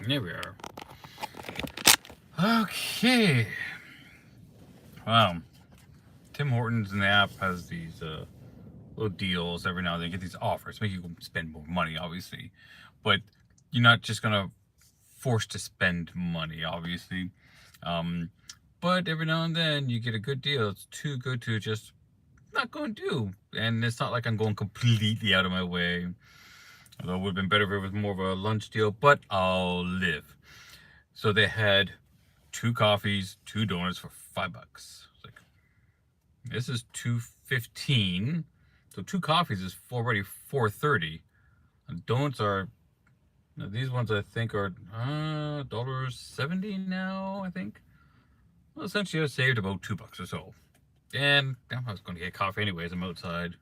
There we are. Okay. Wow. Tim Hortons in the app has these little deals every now and then. Get these offers, make you spend more money, obviously, but you're not just gonna forced to spend money, obviously. Um, but every now and then you get a good deal. It's too good to just not go and do. And it's not like I'm going completely out of my way. Although it would have been better if it was more of a lunch deal, but I'll live. So they had 2 coffees, 2 donuts for $5. Like, this is $2.15. So 2 coffees is already $4.30. And donuts are, now these ones I think are $1.70 now, I think. Well, essentially I saved about $2 or so. And I was going to get coffee anyways, I'm outside.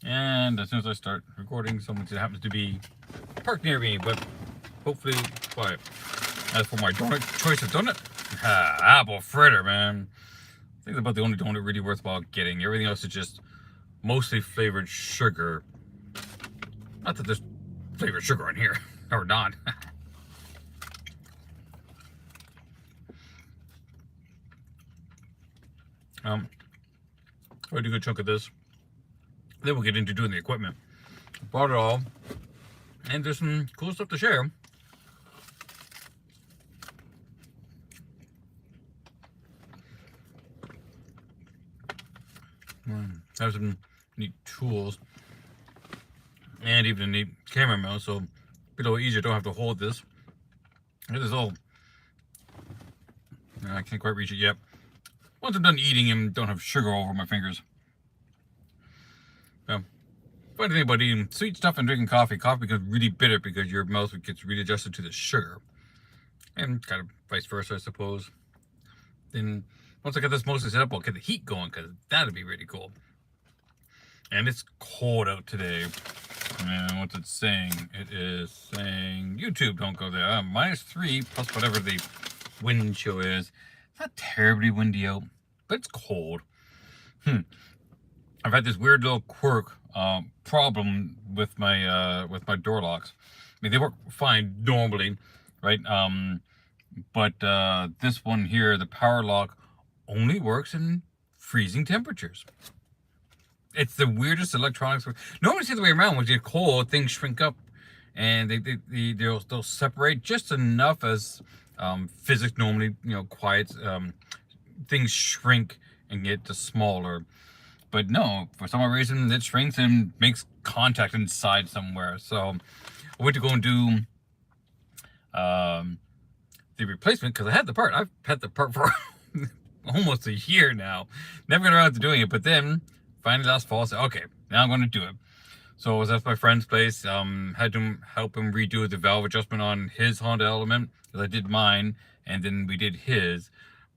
And as soon as I start recording, someone happens to be parked near me, but hopefully quiet. As for my choice of donut, apple fritter, man. I think it's about the only donut really worthwhile getting. Everything else is just mostly flavored sugar. Not that there's flavored sugar in here, or not. I'll do a good chunk of this. Then we'll get into doing the equipment. Bought it all, and there's some cool stuff to share. Have some neat tools, and even a neat camera mount, so a bit easier. Don't have to hold this. It is all. I can't quite reach it yet. Once I'm done eating and don't have sugar all over my fingers. Funny thing about eating sweet stuff and drinking coffee becomes really bitter because your mouth gets really adjusted to the sugar. And kind of vice versa, I suppose. Then once I get this mostly set up, I'll get the heat going because that'd be really cool. And it's cold out today. And what's it saying? It is saying YouTube, don't go there. -3 plus whatever the wind chill is. It's not terribly windy out, but it's cold. I've had this weird little quirk problem with my door locks. I mean, they work fine normally, right? But this one here, the power lock, only works in freezing temperatures. It's the weirdest electronics. Normally it's the other way around. When you get cold, things shrink up, and they'll separate just enough as physics normally, quiets. Things shrink and get smaller. But no, for some reason it shrinks and makes contact inside somewhere. So I went to go and do the replacement because I had the part. I've had the part for almost a year now. Never got around to doing it. But then finally last fall I said, okay, now I'm going to do it. So I was at my friend's place. Had to help him redo the valve adjustment on his Honda Element because I did mine, and then we did his.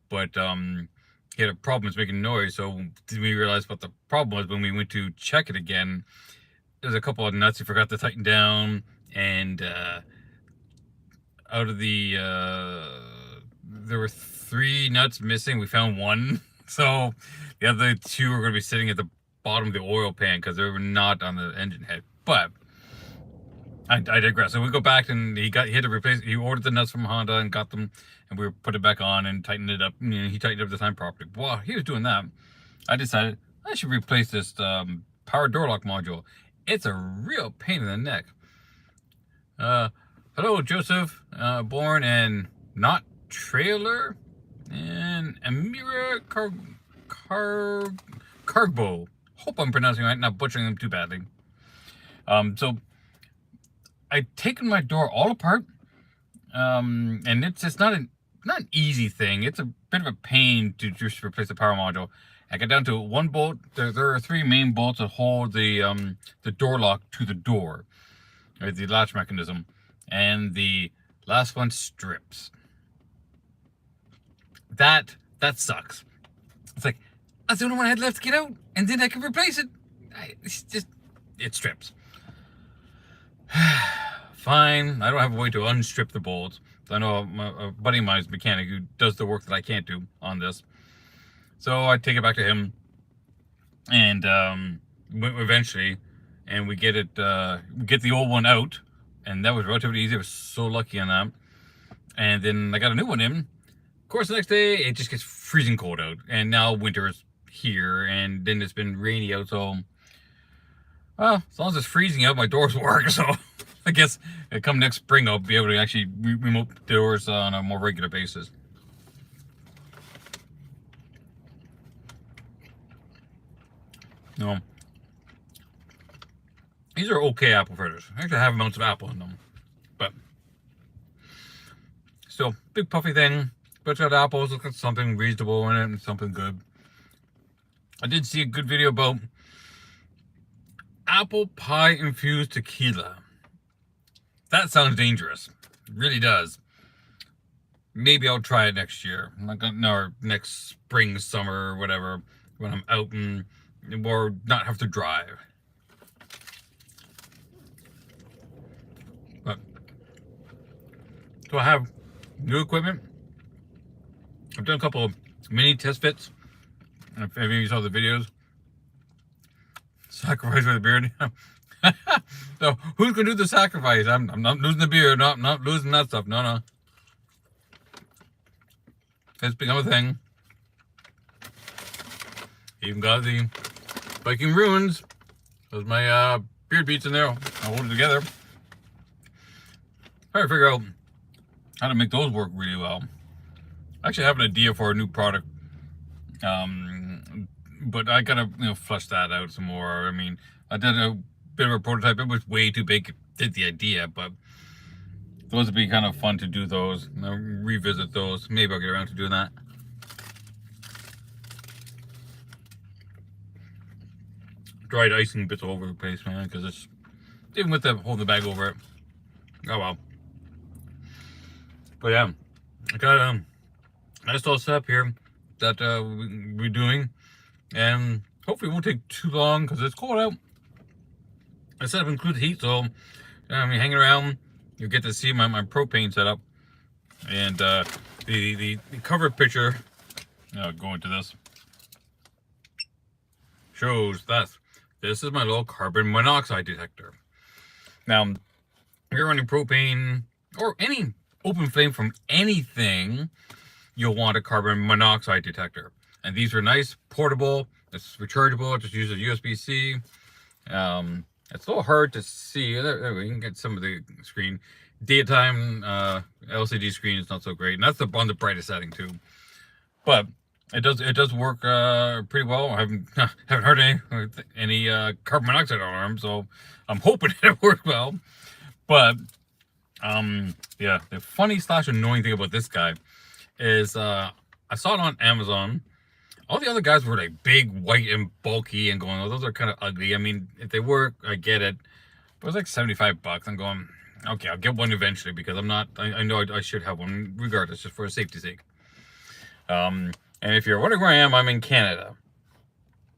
But he had a problem, it's making noise, so we realized what the problem was when we went to check it again. There's a couple of nuts he forgot to tighten down, and out of the there were 3 nuts missing. We found 1, so the other 2 are going to be sitting at the bottom of the oil pan because they were not on the engine head. But I digress. So we go back, and he had to replace. He ordered the nuts from Honda and got them, and we put it back on and tightened it up. He tightened it up the time properly. While he was doing that, I decided I should replace this power door lock module. It's a real pain in the neck. Hello, Joseph, born in not trailer, and Amira Carbo. Hope I'm pronouncing it right, not butchering them too badly. So I've taken my door all apart, and it's not an easy thing. It's a bit of a pain to just replace the power module. I got down to 1 bolt. There are 3 main bolts that hold the door lock to the door, or the latch mechanism, and the last one strips. That sucks. It's like that's the only one I had left to get out, and then I can replace it. It strips. Fine, I don't have a way to unstrip the bolts. I know a buddy of mine's mechanic who does the work that I can't do on this. So I take it back to him, and eventually, and we get it, we get the old one out, and that was relatively easy. I was so lucky on that. And then I got a new one in. Of course, the next day it just gets freezing cold out, and now winter is here, and then it's been rainy out. So, well, as long as it's freezing out, my doors work. So, I guess come next spring, I'll be able to actually remote the doors on a more regular basis. No, these are okay apple fritters. I actually have amounts of apple in them, but still, big puffy thing. But it's got apples. It's got something reasonable in it and something good. I did see a good video about apple pie infused tequila. That sounds dangerous. It really does. Maybe I'll try it next year, like or next spring, summer, or whatever, when I'm out and or not have to drive. But so I have new equipment. I've done a couple of mini test fits. If any of you saw the videos, sacrifice with a beard. So who's gonna do the sacrifice? I'm not losing the beard. Not losing that stuff. No. It's become a thing. Even got the Viking runes. There's my beard beads in there. I'll hold it together. Trying to figure out how to make those work really well. I actually have an idea for a new product. But I gotta flush that out some more. I mean, I did a bit of a prototype. It was way too big. Did the idea, but those would be kind of fun to do those. I'll revisit those. Maybe I'll get around to doing that. Dried icing bits all over the place, man, because it's even with the holding the bag over it. Oh well. But yeah, I got a nice little setup here that we're doing, and hopefully it won't take too long because it's cold out. The setup includes heat, so I mean, hanging around, you get to see my propane setup, and the cover picture. Go into this. Shows that this is my little carbon monoxide detector. Now, if you're running propane or any open flame from anything, you'll want a carbon monoxide detector. And these are nice, portable, it's rechargeable, just use a USB-C. It's a little hard to see. There we can get some of the screen. Daytime LCD screen is not so great, and that's on the brightest setting too. But it does work pretty well. I haven't heard any carbon monoxide alarm, so I'm hoping it works well. But yeah, the funny / annoying thing about this guy is I saw it on Amazon. All the other guys were like big, white, and bulky, and going, oh, those are kind of ugly. I mean, if they work, I get it. But it was like $75. I'm going, okay, I'll get one eventually because I'm not. I know I should have one regardless, just for safety's sake. And if you're wondering where I am, I'm in Canada.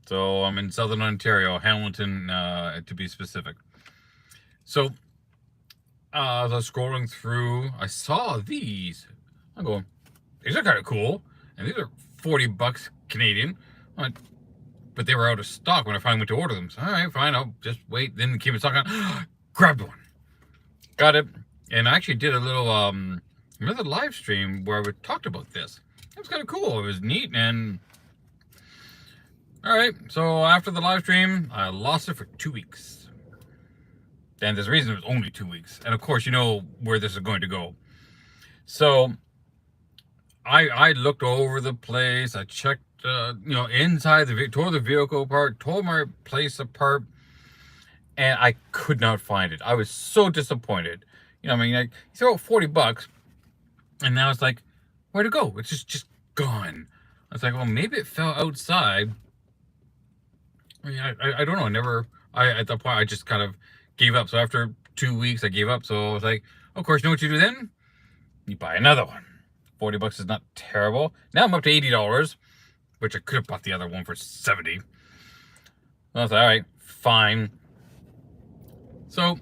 So I'm in Southern Ontario, Hamilton, to be specific. So as I was scrolling through, I saw these. I'm going, these are kind of cool, and these are $40 Canadian. But they were out of stock when I finally went to order them. So, all right, fine, I'll just wait. Then it came in stock. Grabbed one. Got it. And I actually did a little another live stream where we talked about this. It was kind of cool. It was neat. And all right, so after the live stream, I lost it for 2 weeks. And there's a reason it was only 2 weeks. And of course, you know where this is going to go. So I looked over the place. I checked, inside tore the vehicle apart, tore my place apart, and I could not find it. I was so disappointed. I mean, like, it's about $40, and now it's like, where'd it go? It's just gone. I was like, well, maybe it fell outside. I mean, I don't know. At that point, I just kind of gave up. So after 2 weeks, I gave up. So I was like, of course, you know what you do then? You buy another one. $40 is not terrible. Now I'm up to $80, which I could have bought the other one for $70. I was like, all right, fine. So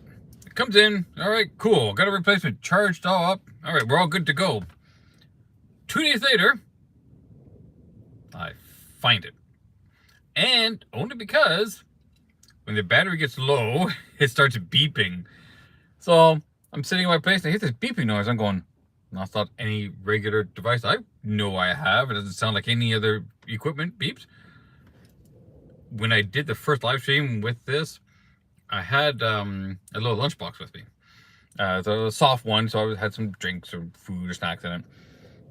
it comes in. All right, cool. Got a replacement charged all up. All right, we're all good to go. 2 days later, I find it. And only because when the battery gets low, it starts beeping. So I'm sitting in my place and I hear this beeping noise. I'm going, that's not any regular device I know I have. It doesn't sound like any other equipment beeps. When I did the first live stream with this, I had a little lunchbox with me. It's a soft one, so I had some drinks or food or snacks in it.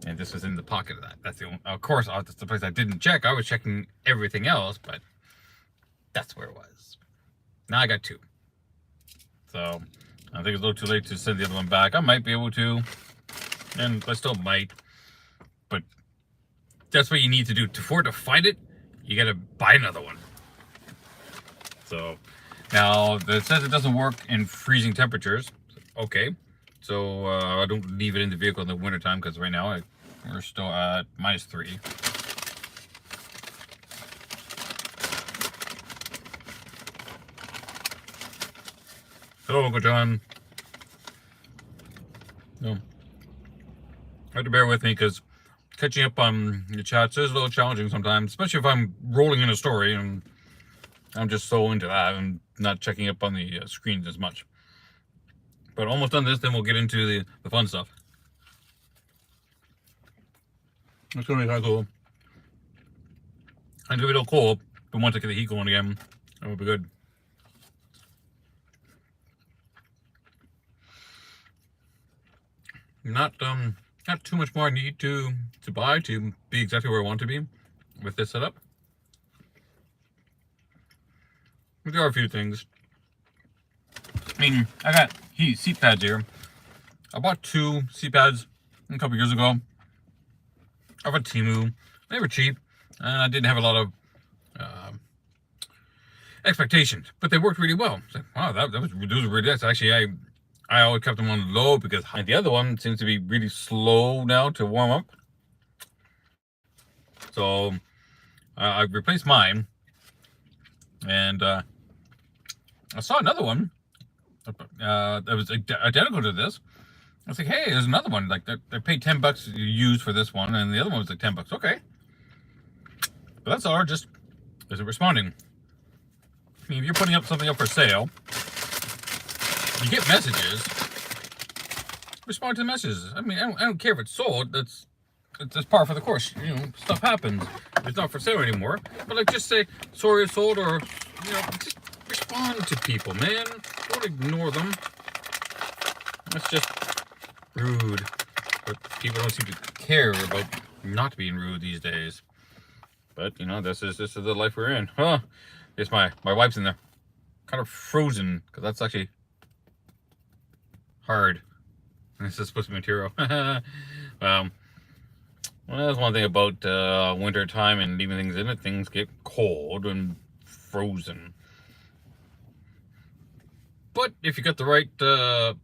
And this was in the pocket of that. That's the only, of course, that's the place I didn't check. I was checking everything else, but that's where it was. Now I got two. So I think it's a little too late to send the other one back. I might be able to, and I still might. But that's what you need to do. For it to find it, you got to buy another one. So now it says it doesn't work in freezing temperatures. Okay. So I don't leave it in the vehicle in the wintertime because right now we're still at -3. Hello, Uncle John. No. You have to bear with me because catching up on the chats is a little challenging sometimes, especially if I'm rolling in a story and I'm just so into that and not checking up on the screens as much. But almost done this, then we'll get into the fun stuff. It's gonna be kind of cool. It's gonna be a little cold, but once I get the heat going again, that will be good. Not too much more I need to buy to be exactly where I want to be with this setup. But there are a few things. I mean, I got seat pads here. I bought 2 seat pads a couple years ago. Off of Temu. They were cheap, and I didn't have a lot of expectations, but they worked really well. So, wow, those were really nice. Actually, I always kept them on low because the other one seems to be really slow now to warm up. So I replaced mine, and I saw another one that was identical to this. I was like, hey, there's another one. Like, I paid $10 to use for this one, and the other one was like $10. Okay, but that's all. Just isn't responding. I mean, if you're putting something up for sale, you get messages. Respond to the messages. I mean, I don't care if it's sold. That's par for the course. You know, stuff happens. It's not for sale anymore. But like, just say sorry it's sold, or just respond to people, man. Don't ignore them. That's just rude. But people don't seem to care about not being rude these days. But this is the life we're in. Huh? It's my wife's in there, kind of frozen because that's actually hard. This is supposed to be material. Well, that's one thing about winter time and leaving things in it. Things get cold and frozen. But if you got the right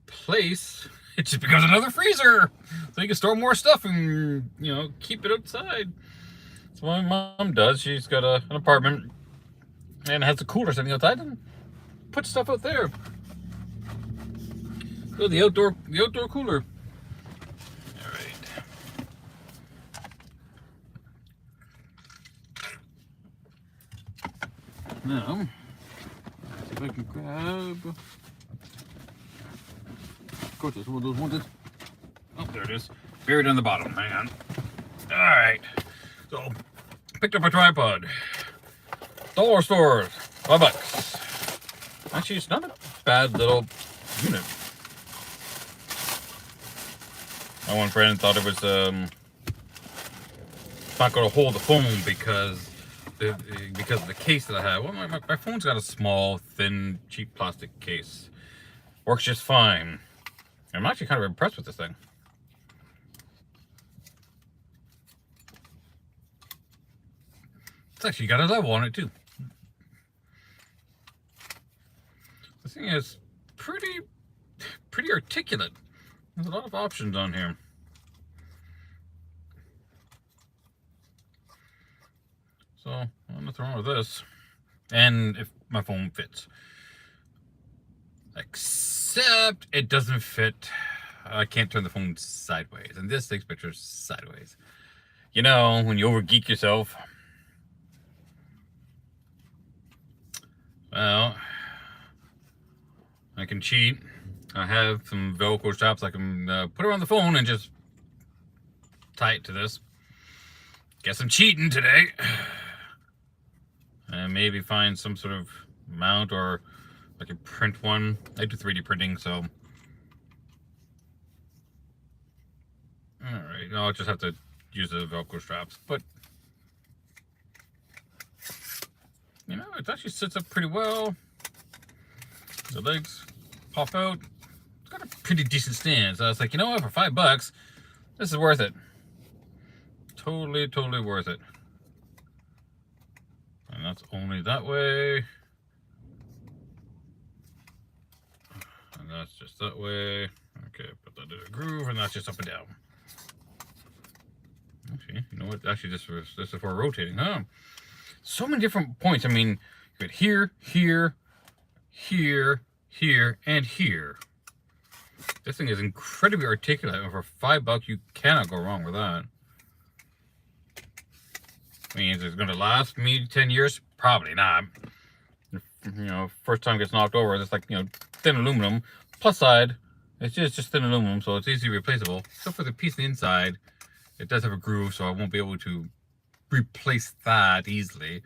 place, it just becomes another freezer. So you can store more stuff and, keep it outside. That's what my mom does. She's got an apartment and has a cooler sitting outside and put stuff out there. So the outdoor cooler. All right. Now, see if I can grab. Of course, it's one of those ones. Oh, there it is. Buried on the bottom. Hang on. All right. So, picked up a tripod. Dollar stores. $5. Actually, it's not a bad little unit. My one friend thought it was not going to hold the phone because of the case that I have. Well, my phone's got a small, thin, cheap plastic case. Works just fine. I'm actually kind of impressed with this thing. It's actually got a level on it too. This thing is pretty articulate. There's a lot of options on here. So, nothing wrong with this. And if my phone fits. Except it doesn't fit. I can't turn the phone sideways. And this takes pictures sideways. When you over geek yourself. Well, I can cheat I have some Velcro straps I can put around the phone and just tie it to this. Guess I'm cheating today. And maybe find some sort of mount, or I can print one. I do 3D printing, so. Alright, I'll just have to use the Velcro straps. But, you know, it actually sits up pretty well. The legs pop out. It's got a pretty decent stand. So I was like, you know what, for $5, this is worth it. Totally, totally worth it. And that's only that way. And that's just that way. Okay, put that in a groove, and that's just up and down. Actually, you know what? Actually, this is for rotating, huh? So many different points. I mean, you could here, here, here, here, and here. This thing is incredibly articulate, and for $5, you cannot go wrong with that. Means it's going to last me 10 years? Probably not. You know, first time it gets knocked over, it's like, you know, thin aluminum. Plus side, it's just thin aluminum, so it's easily replaceable. Except for the piece on the inside, it does have a groove, so I won't be able to replace that easily.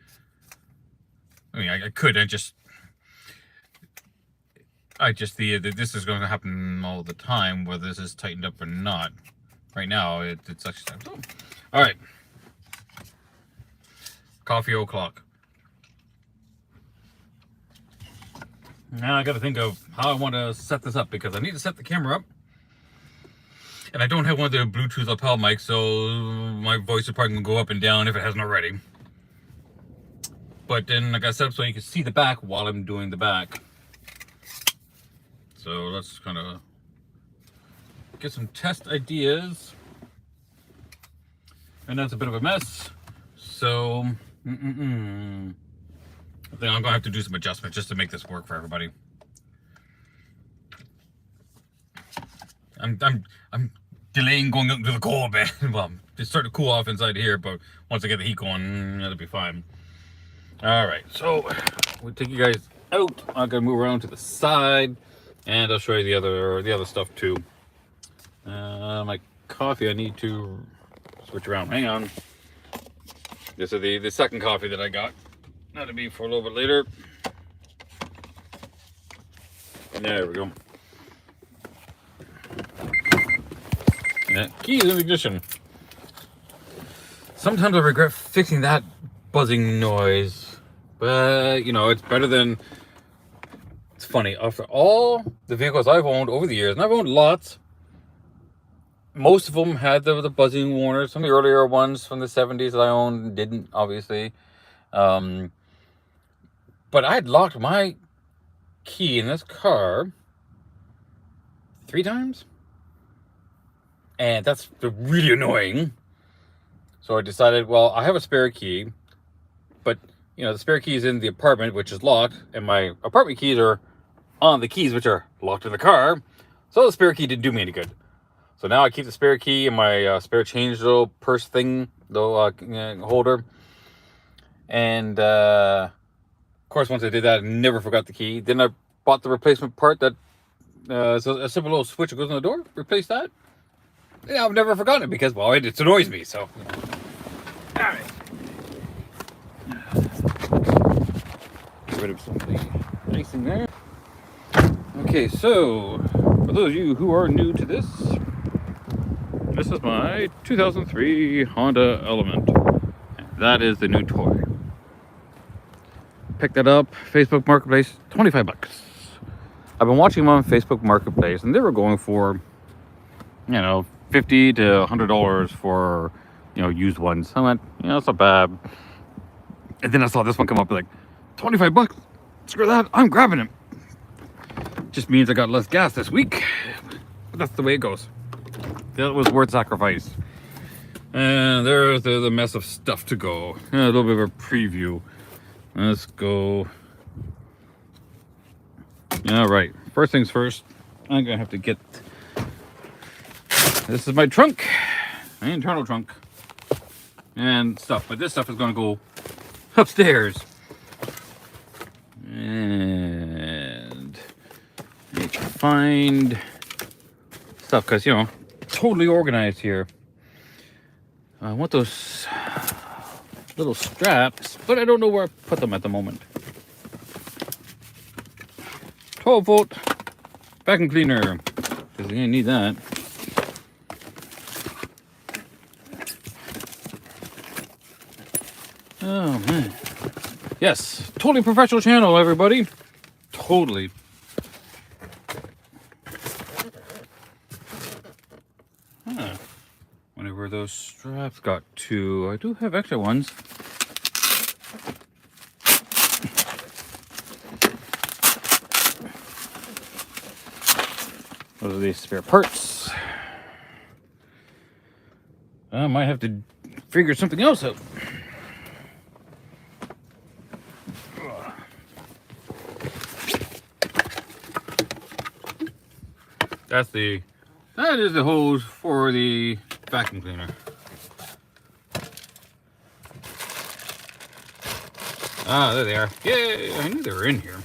I mean, I could, this is going to happen all the time, whether this is tightened up or not. Right now, it's actually time. All right. Coffee o'clock. Now I got to think of how I want to set this up, because I need to set the camera up. And I don't have one of the Bluetooth lapel mics, so my voice is probably going to go up and down if it hasn't already. But then I got to set up so you can see the back while I'm doing the back. So let's kind of get some test ideas. And that's a bit of a mess. So, I think I'm going to have to do some adjustments just to make this work for everybody. I'm delaying going up to the cold bed. Well, it's starting to cool off inside here, but once I get the heat going, that'll be fine. All right, so we'll take you guys out. I'm gonna move around to the side, and I'll show you the other stuff too. My coffee, I need to switch around. Hang on. This is the second coffee that I got. That'll be for a little bit later. There we go. Yeah, keys in ignition. Sometimes I regret fixing that buzzing noise, but you know, it's better than. It's funny, after all the vehicles I've owned over the years, and I've owned lots, most of them had the buzzing warners. Some of the earlier ones from the 70s that I owned didn't, obviously. But I had locked my key in this car 3 times. And that's really annoying. So I decided, well, I have a spare key. But, you know, the spare key is in the apartment, which is locked. And my apartment keys are on the keys, which are locked in the car. So the spare key didn't do me any good. So now I keep the spare key in my spare change little purse thing, little holder. And, of course, once I did that, I never forgot the key. Then I bought the replacement part that, so a simple little switch that goes on the door. Replace that. Yeah, I've never forgotten it because, well, it annoys me, so. All right. Get rid of something nice in there. Okay, so, for those of you who are new to this is my 2003 Honda Element. That is the new toy. Picked that up, Facebook Marketplace, $25. I've been watching them on Facebook Marketplace, and they were going for, you know, $50 to $100 for, you know, used ones. I went, you know, it's not bad. And then I saw this one come up like, $25. Screw that, I'm grabbing it. Just means I got less gas this week, but that's the way it goes. That was worth sacrifice. And there's the mess of stuff to go. A little bit of a preview. Let's go. All right, first things first, I'm gonna have to get, this is my trunk, my internal trunk, and stuff, but this stuff is gonna go upstairs. And find stuff because, you know, totally organized here. I want those little straps, but I don't know where I put them at the moment. 12-volt vacuum cleaner, because you're gonna need that. Oh man. Yes, totally professional channel, everybody. Totally. Huh. Whenever those straps got to, I do have extra ones. Those are the spare parts. I might have to figure something else out. That is the hose for the vacuum cleaner. Ah, there they are. Yay! I knew they were in here.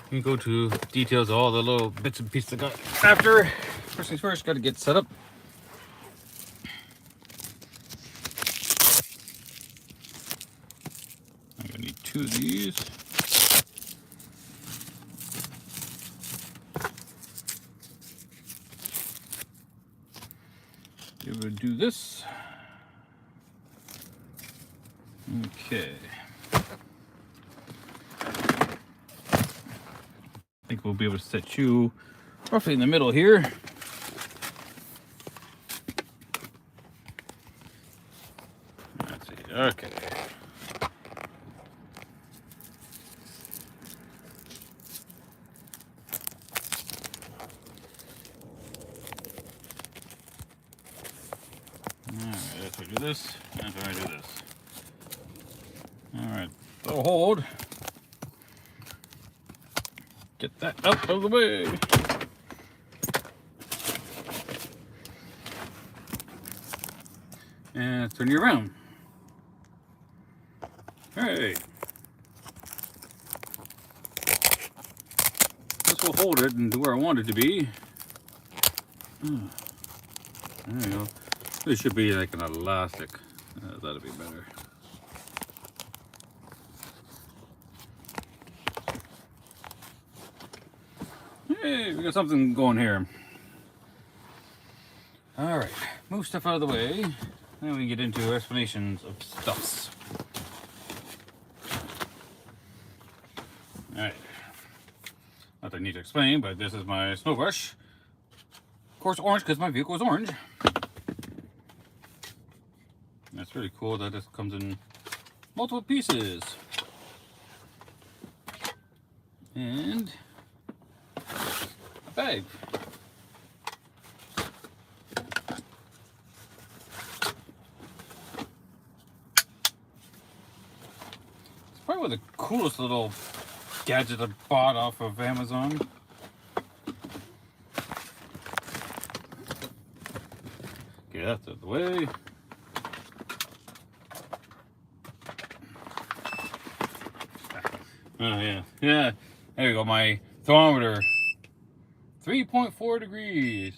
You can go to details of all the little bits and pieces I got after. First things first, got to get set up. I'm gonna need 2 of these. You're gonna do this. Okay. I think we'll be able to set you roughly in the middle here. Let's see. Okay. Alright, that's how I do this. That's how I do this. Alright, so hold. Get that out of the way. And turn you around. Hey. This will hold it and where I want it to be. There you go. This should be like an elastic. That'll be better. Hey, we got something going here. Alright, move stuff out of the way. Then we can get into explanations of stuffs. Alright. Not that I need to explain, but this is my snow brush. Of course, orange because my vehicle is orange. That's really cool that this comes in multiple pieces. And a bag. It's probably one of the coolest little gadgets I bought off of Amazon. Okay, that's out of the way. Oh yeah, yeah. There we go. My thermometer, 3.4 degrees.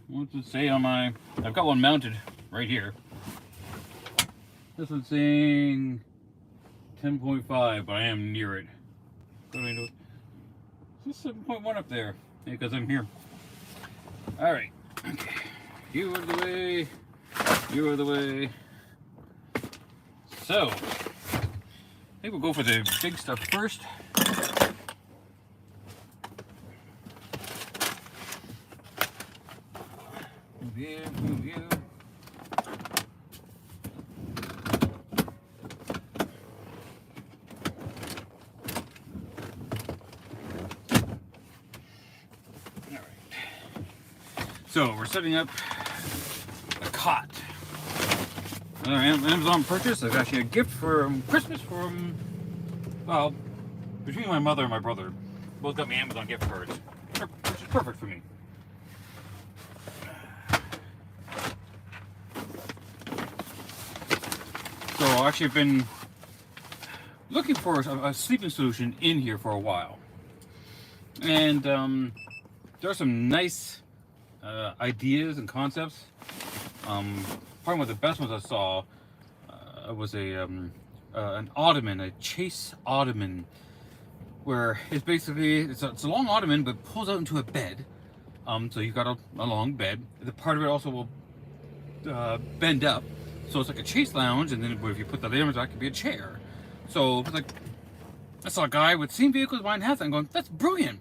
What's it say on my? I've got one mounted right here. This one's saying 10.5, but I am near it. Is this 7.1 up there? Yeah, because I'm here. All right. Okay. You are the way. You are the way. So. I think we'll go for the big stuff first. Move you, move you. All right. So we're setting up a cot. Amazon purchase. It's actually a gift for Christmas from, well, between my mother and my brother. Both got me Amazon gift cards, which is perfect for me. So actually I've been looking for a sleeping solution in here for a while. And there are some nice ideas and concepts. Probably one of the best ones I saw was an ottoman, a chase ottoman, where it's basically it's a long ottoman but pulls out into a bed. So you've got a long bed. The part of it also will bend up, so it's like a chase lounge, and then if you put the limbs back, it could be a chair. So it's like, I saw a guy with same vehicles mine has, and I'm going, that's brilliant.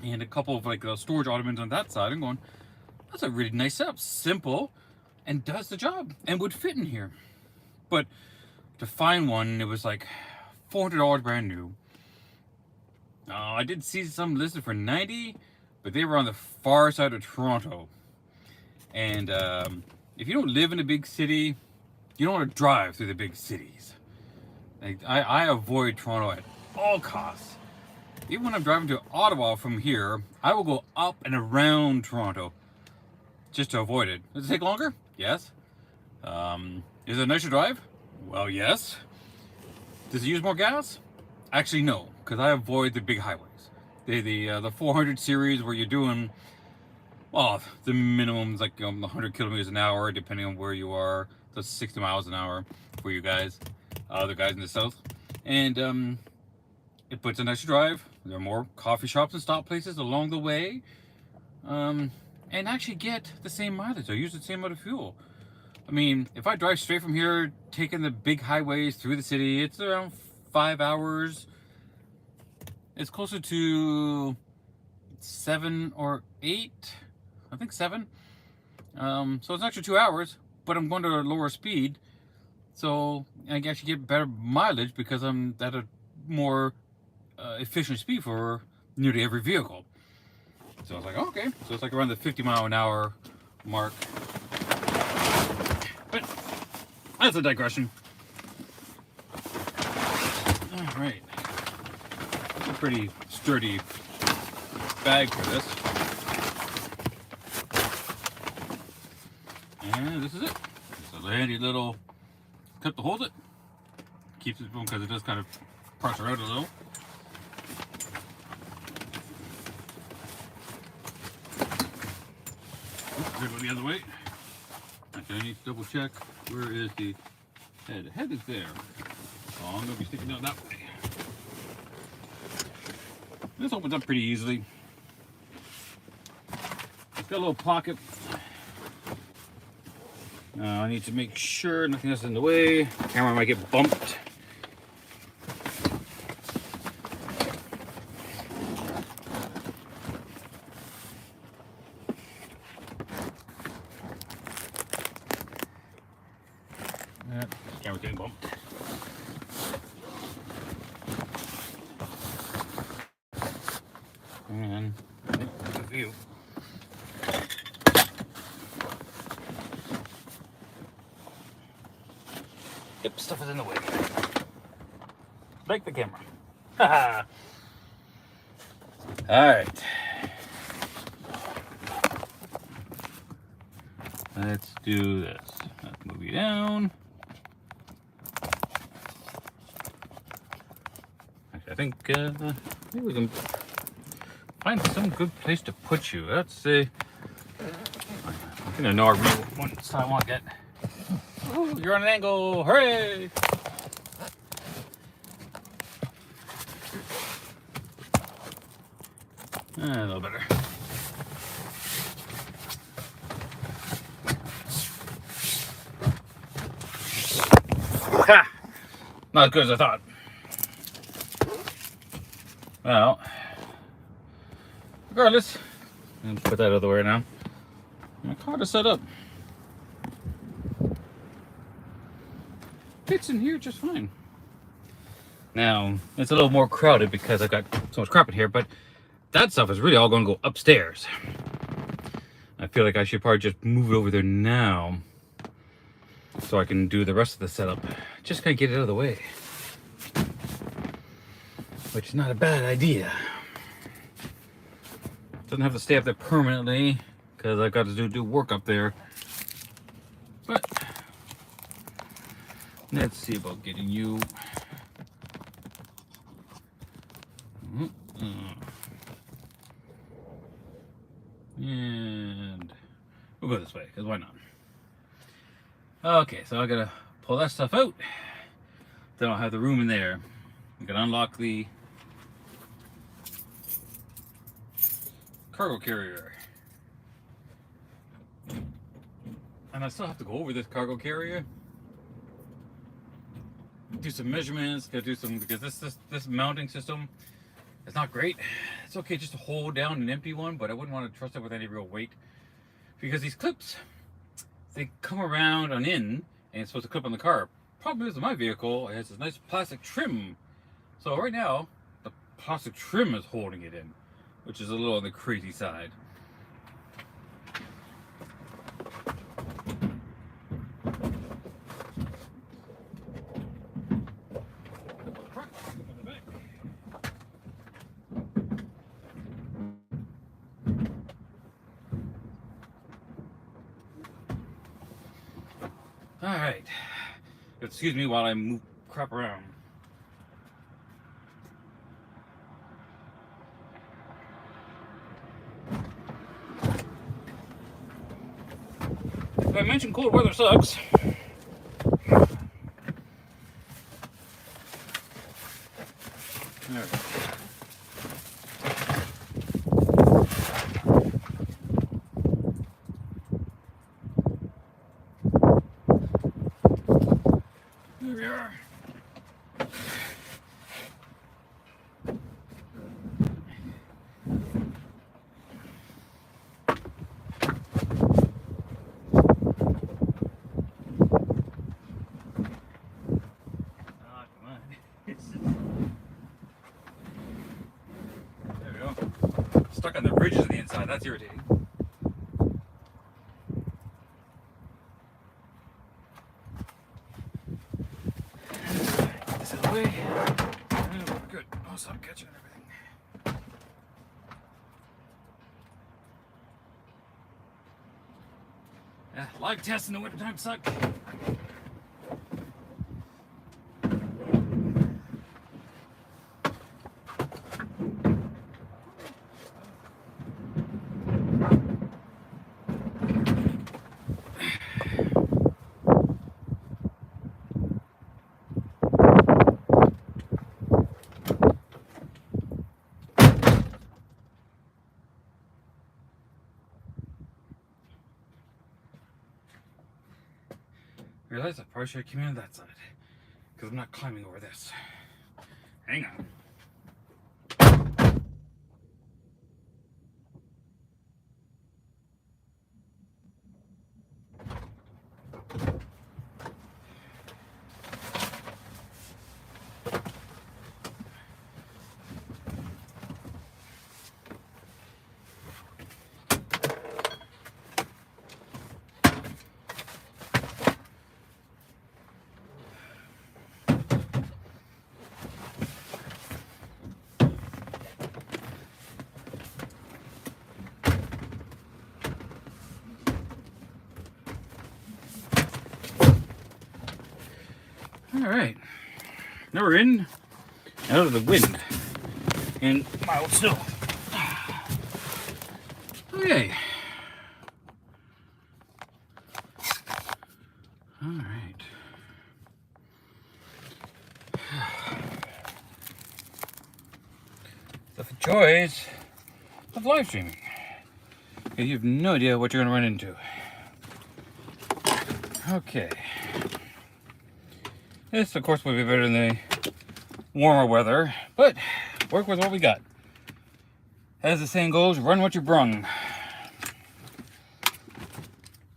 And a couple of like storage ottomans on that side. I'm going, that's a really nice setup, simple, and does the job, and would fit in here. But to find one, it was like $400 brand new. I did see some listed for $90, but they were on the far side of Toronto. And if you don't live in a big city, you don't want to drive through the big cities. Like, I avoid Toronto at all costs. Even when I'm driving to Ottawa from here, I will go up and around Toronto just to avoid it. Does it take longer? Yes. Is it a nicer drive? Well, yes. Does it use more gas? Actually, no, because I avoid the big highways. The 400 series where you're doing, well, the minimum is like 100 kilometers an hour, depending on where you are. That's 60 miles an hour for you guys, the guys in the south. And it puts a nicer drive. There are more coffee shops and stop places along the way, and actually get the same mileage. I use the same amount of fuel. I mean, if I drive straight from here, taking the big highways through the city, it's around 5 hours. It's closer to 7 or 8, I think 7. So it's an extra 2 hours, but I'm going to a lower speed, so I can actually get better mileage because I'm at a more efficient speed for nearly every vehicle. So I was like, oh, okay, so it's like around the 50 mile an hour mark. But that's a digression. All right, it's a pretty sturdy bag for this. And this is it. It's a handy little clip to hold it. Keeps it from, because it does kind of pressure out a little. Oops, go the other way. Okay, I need to double check. Where is the head? The head is there. So I'm going to be sticking out that way. This opens up pretty easily. It's got a little pocket. I need to make sure nothing else is in the way. The camera might get bumped. Camera's getting bumped. And look at the view. Yep, stuff is in the way. Like the camera. Haha. Alright. Let's do this. Let's move you down. Actually, I think maybe we can find some good place to put you. Let's see. I think I know what side I want to get. Oh, you're on an angle. Hooray! A little better. Ha! Not as good as I thought. Well, regardless, I'm gonna put that out of the way now. My car is set up. Fits in here just fine. Now, it's a little more crowded because I've got so much crap in here, but that stuff is really all going to go upstairs. I feel like I should probably just move it over there now so I can do the rest of the setup. Just kind of get it out of the way. Which is not a bad idea. Doesn't have to stay up there permanently because I've got to do work up there. But let's see about getting you go this way, because why not? Okay, so I gotta pull that stuff out. Then I'll have the room in there. I'm gonna unlock the cargo carrier. And I still have to go over this cargo carrier. Do some measurements, gotta do some, because this mounting system is not great. It's okay just to hold down an empty one, but I wouldn't want to trust it with any real weight. Because these clips, they come around on in, and it's supposed to clip on the car. Problem is, in my vehicle, it has this nice plastic trim. So right now, the plastic trim is holding it in, which is a little on the crazy side. All right. Excuse me while I move crap around. If I mentioned cold weather sucks. All right. Here we are. There we go. Stuck on the bridges on the inside. That's irritating. This is the way. Oh, good. Oh, stop catching everything. Yeah, live tests in the wintertime suck. I realized I probably should have come in on that side, because I'm not climbing over this. Hang on. All right, now we're in out of the wind and mild snow. Okay. All right. The joys of live streaming. You have no idea what you're going to run into. Okay. This, of course, would be better than the warmer weather, but work with what we got. As the saying goes, run what you brung.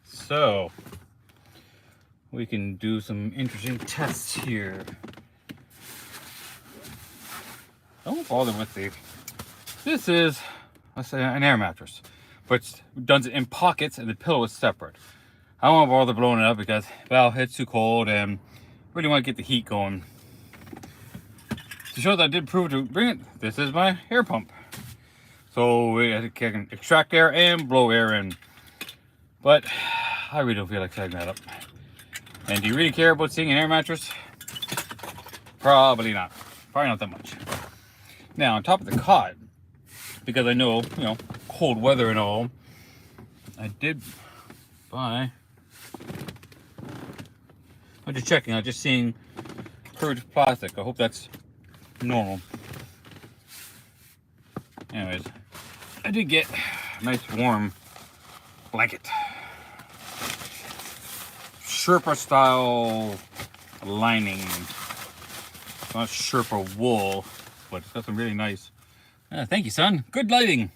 So, we can do some interesting tests here. I won't bother with the... This is, let's say, an air mattress, but it's done in pockets and the pillow is separate. I don't want to bother blowing it up because, well, it's too cold and really want to get the heat going. To show that I did prove to bring it, this is my air pump. So I can extract air and blow air in. But I really don't feel like setting that up. And do you really care about seeing an air mattress? Probably not. Probably not that much. Now on top of the cot, because I know, cold weather and all, I did Bye. I'm just checking. I'm just seeing curved plastic. I hope that's normal. Anyways, I did get a nice warm blanket. Sherpa style lining. It's not Sherpa wool, but it's got some really nice. Thank you, son. Good lighting.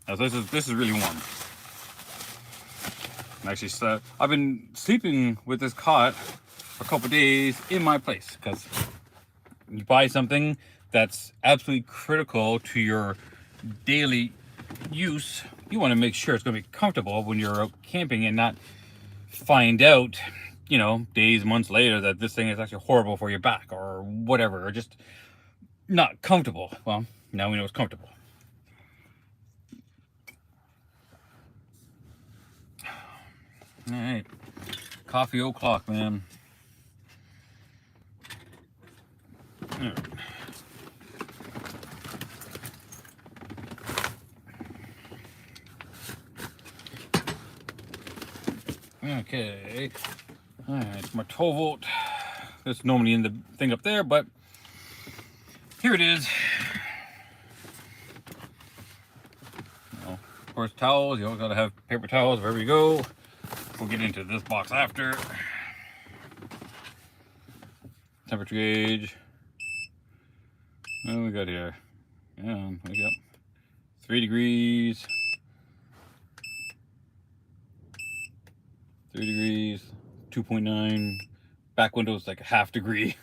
This is really warm. And actually, I've been sleeping with this cot for a couple days in my place, because you buy something that's absolutely critical to your daily use. You want to make sure it's going to be comfortable when you're out camping, and not find out, you know, days, months later that this thing is actually horrible for your back or whatever, or just not comfortable. Well, now we know it's comfortable. All right, coffee o'clock, man. All right. Okay, all right, my 12 volt. It's normally in the thing up there, but here it is. You know, of course, towels. You always gotta have paper towels wherever you go. We'll get into this box after. Temperature gauge. What do we got here? Yeah, wake up. 3 degrees. 3 degrees. 2.9. Back window's like a ½ degree.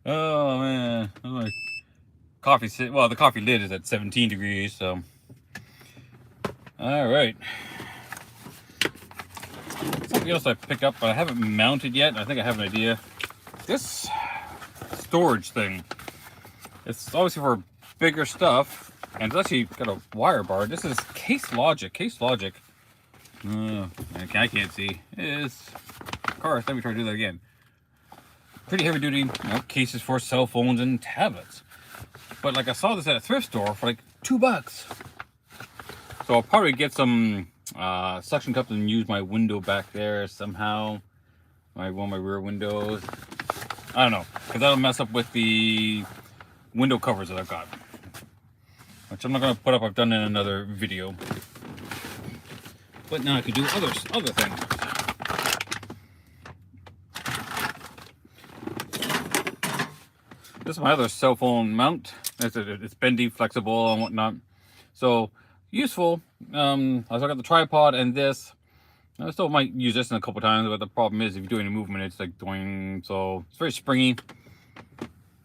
Oh man. My coffee, well, the coffee lid is at 17 degrees, so. All right. Something else I picked up, but I haven't mounted yet. I think I have an idea. This storage thing. It's obviously for bigger stuff, and it's actually got a wire bar. This is Case Logic. Case Logic. I can't see. It is. Of course, let me try to do that again. Pretty heavy duty, you know, cases for cell phones and tablets. But like, I saw this at a thrift store for like $2. So I'll probably get some suction cups and use my window back there somehow. One of my rear windows. I don't know, because that'll mess up with the window covers that I've got, which I'm not going to put up. I've done in another video. But now I can do other things. This is my other cell phone mount. It's bendy, flexible, and whatnot. So useful. I also got the tripod and this. I still might use this in a couple times, but the problem is if you're doing a movement, it's like doing, so it's very springy.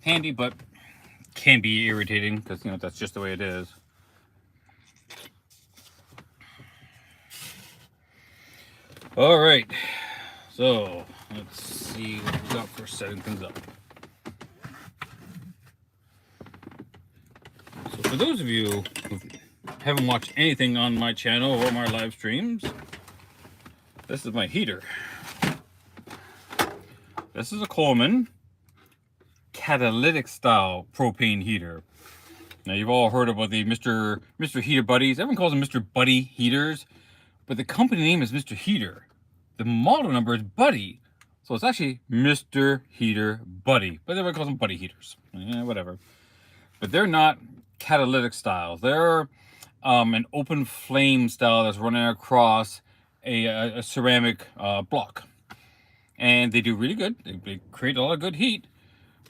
Handy, but can be irritating because, you know, that's just the way it is. All right, so let's see what we got for setting things up. So for those of you who haven't watched anything on my channel or my live streams, this is my heater. This is a Coleman catalytic style propane heater. Now, you've all heard about the Mr. Heater Buddies. Everyone calls them Mr. Buddy heaters, but the company name is Mr. Heater. The model number is Buddy, so it's actually Mr. Heater Buddy, but everyone calls them Buddy heaters. Yeah, whatever. But they're not catalytic styles. They're an open flame style that's running across a ceramic block, and they do really good. They create a lot of good heat,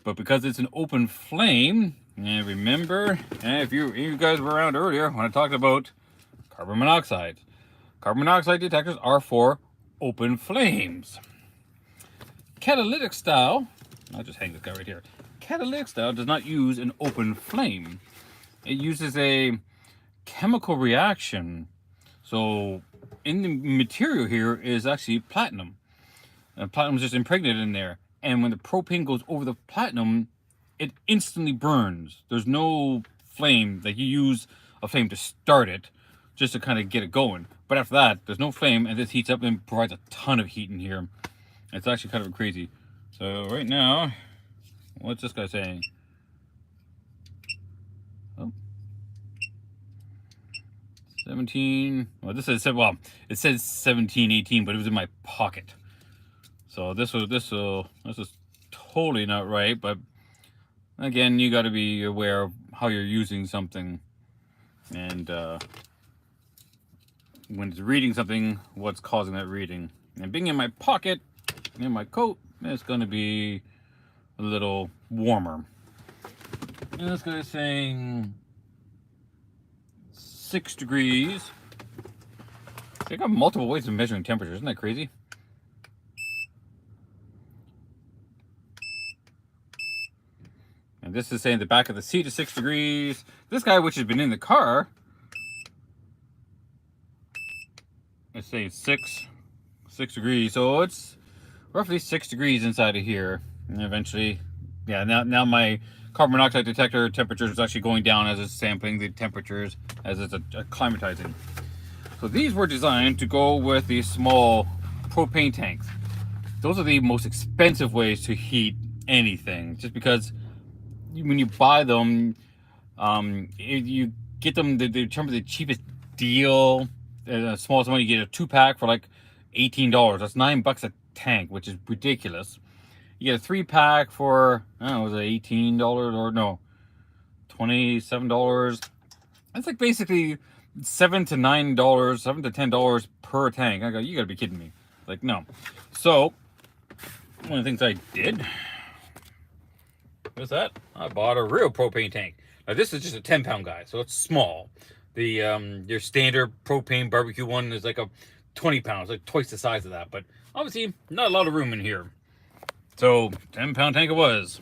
but because it's an open flame, and remember, if you guys were around earlier when I talked about carbon monoxide detectors are for open flames. Catalytic style, I'll just hang this guy right here. Catalytic style does not use an open flame. It uses a chemical reaction. So in the material here is actually platinum. And platinum is just impregnated in there. And when the propane goes over the platinum, it instantly burns. There's no flame. Like, you use a flame to start it, just to kind of get it going. But after that, there's no flame, and this heats up and provides a ton of heat in here. It's actually kind of crazy. So right now, what's this guy saying? Oh. 17. Well, this is, well, it says 17, 18, but it was in my pocket. So this is totally not right. But again, you got to be aware of how you're using something, and when it's reading something, what's causing that reading. And being in my pocket, in my coat, it's going to be a little warmer. And this guy is saying 6 degrees. They got multiple ways of measuring temperature. Isn't that crazy? And this is saying the back of the seat is 6 degrees. This guy, which has been in the car, is saying 6 degrees. So it's roughly 6 degrees inside of here. And eventually, yeah, now my carbon monoxide detector temperature is actually going down as it's sampling the temperatures as it's acclimatizing. So these were designed to go with these small propane tanks. Those are the most expensive ways to heat anything, just because when you buy them, you get them, they determine the cheapest deal. The smallest one, you get a 2-pack for like $18. That's $9 a tank, which is ridiculous. You get a 3-pack for, I don't know, was it $18 or no, $27? That's like basically $7 to $10 per tank. I go, you gotta be kidding me. Like, no. So one of the things I did was that I bought a real propane tank. Now this is just a 10-pound guy, so it's small. The your standard propane barbecue one is like a 20 pounds, like twice the size of that. But obviously not a lot of room in here. So 10-pound tank it was.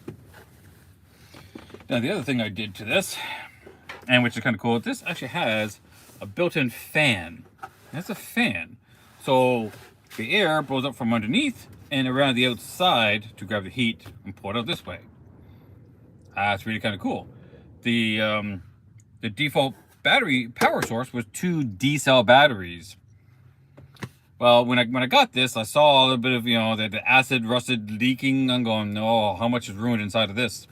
Now the other thing I did to this, and which is kind of cool, this actually has a built-in fan. That's a fan. So the air blows up from underneath and around the outside to grab the heat and pour it out this way. That's really kind of cool. The default battery power source was 2 D-cell batteries. Well, when I got this, I saw a little bit of, you know, the acid rusted leaking. I'm going, oh, how much is ruined inside of this?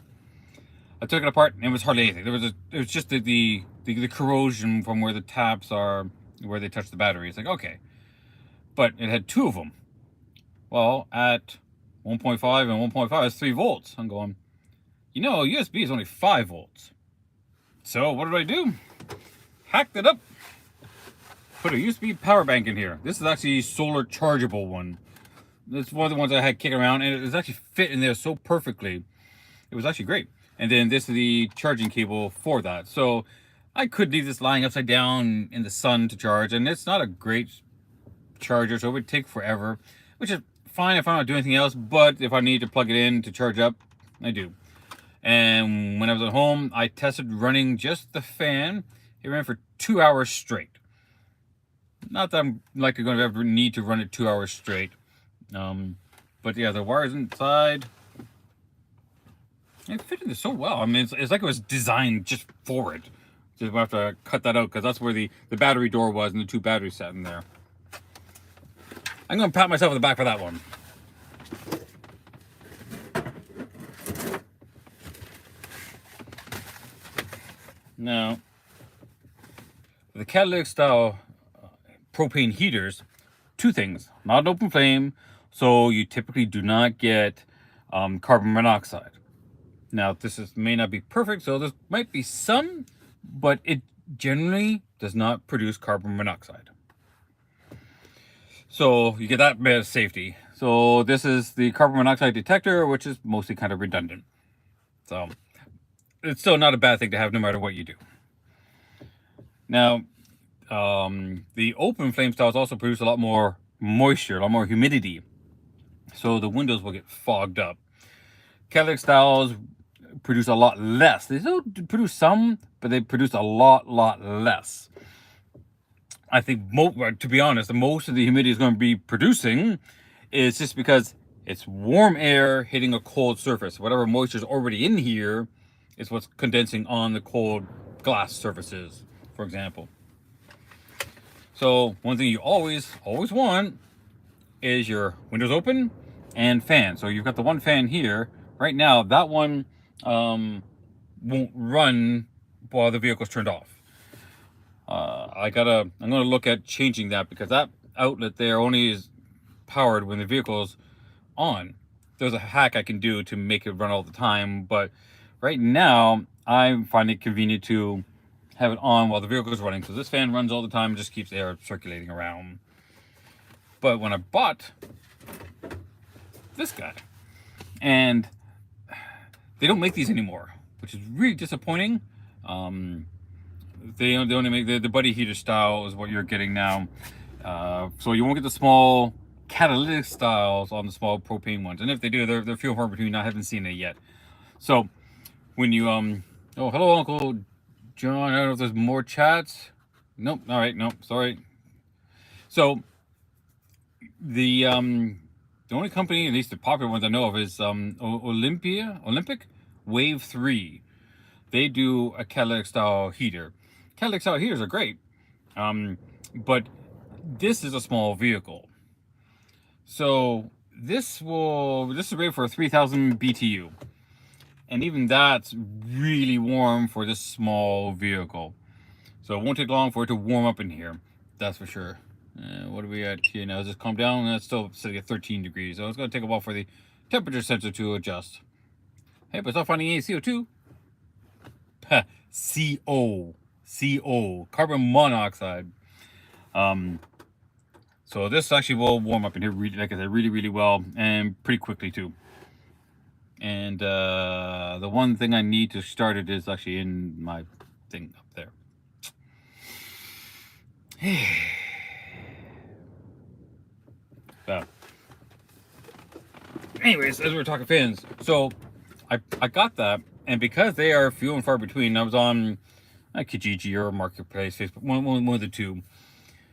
I took it apart and it was hardly anything. It was just the corrosion from where the taps are, where they touch the battery. It's like, okay. But it had 2 of them. Well, at 1.5 and 1.5 is 3 volts. I'm going, you know, USB is only 5 volts. So what did I do? Hacked it up. Put a USB power bank in here. This is actually a solar chargeable one. This is one of the ones I had kicking around, and it was actually fit in there so perfectly. It was actually great. And then this is the charging cable for that. So I could leave this lying upside down in the sun to charge, and it's not a great charger, so it would take forever, which is fine if I don't do anything else. But if I need to plug it in to charge up, I do. And when I was at home, I tested running just the fan. It ran for 2 hours straight. Not that I'm likely going to ever need to run it 2 hours straight. But yeah, the wires inside, it fit in there so well. I mean, it's like it was designed just for it. Just have to cut that out because that's where the battery door was and the 2 batteries sat in there. I'm going to pat myself on the back for that one. Now, the catalytic style propane heaters, 2 things. Not an open flame, so you typically do not get carbon monoxide. Now, this may not be perfect, so there might be some, but it generally does not produce carbon monoxide. So you get that bit of safety. So this is the carbon monoxide detector, which is mostly kind of redundant. So it's still not a bad thing to have no matter what you do. Now, the open flame styles also produce a lot more moisture, a lot more humidity. So the windows will get fogged up. Catalytic styles produce a lot less. They still produce some, but they produce a lot less. I think, to be honest, most of the humidity is going to be producing is just because it's warm air hitting a cold surface. Whatever moisture is already in here is what's condensing on the cold glass surfaces, for example. So one thing you always want is your windows open and fan. So you've got the one fan here. Right now, that one won't run while the vehicle's turned off. I'm gonna look at changing that, because that outlet there only is powered when the vehicle's on. There's a hack I can do to make it run all the time, but right now I find it convenient to have it on while the vehicle is running. So this fan runs all the time and just keeps air circulating around. But when I bought this guy, and they don't make these anymore, which is really disappointing. They only make the buddy heater style is what you're getting now. So you won't get the small catalytic styles on the small propane ones, and if they do, they're few and far between. I haven't seen it yet. So when you oh, hello Uncle John, I don't know if there's more chats. Nope. All right, nope, sorry. So the only company, at least the popular ones I know of, is Olympic Wave 3. They do a catalytic style heater. Catalytic style heaters are great, but this is a small vehicle. So this is rated for 3,000 BTU, and even that's really warm for this small vehicle. So it won't take long for it to warm up in here, that's for sure. What are we at here now? Just calm down, and it's still sitting at 13 degrees. So it's going to take a while for the temperature sensor to adjust. Hey, but it's not finding any CO2. CO, carbon monoxide. So this actually will warm up in here, like I said, really well, and pretty quickly too. And the one thing I need to start it is actually in my thing up there. So, anyways, as we're talking fans, so I got that, and because they are few and far between, I was on Kijiji or Marketplace, Facebook, one of the two.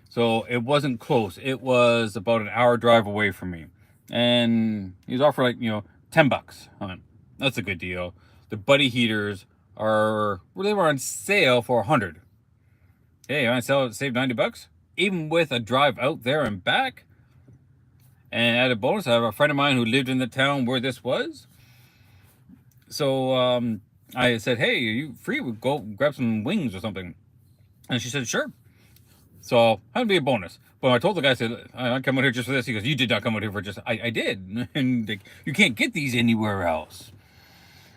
So it wasn't close. It was about an hour drive away from me, and he was offering, like, $10 on it. That's a good deal. The buddy heaters they were on sale for 100. Hey, I save $90, even with a drive out there and back. And added bonus, I have a friend of mine who lived in the town where this was. So I said, hey, are you free? We'll go grab some wings or something. And she said, sure. So that'd be a bonus. But I told the guy, I said, I come out here just for this. He goes, you did not come out here for just, I did. And you can't get these anywhere else.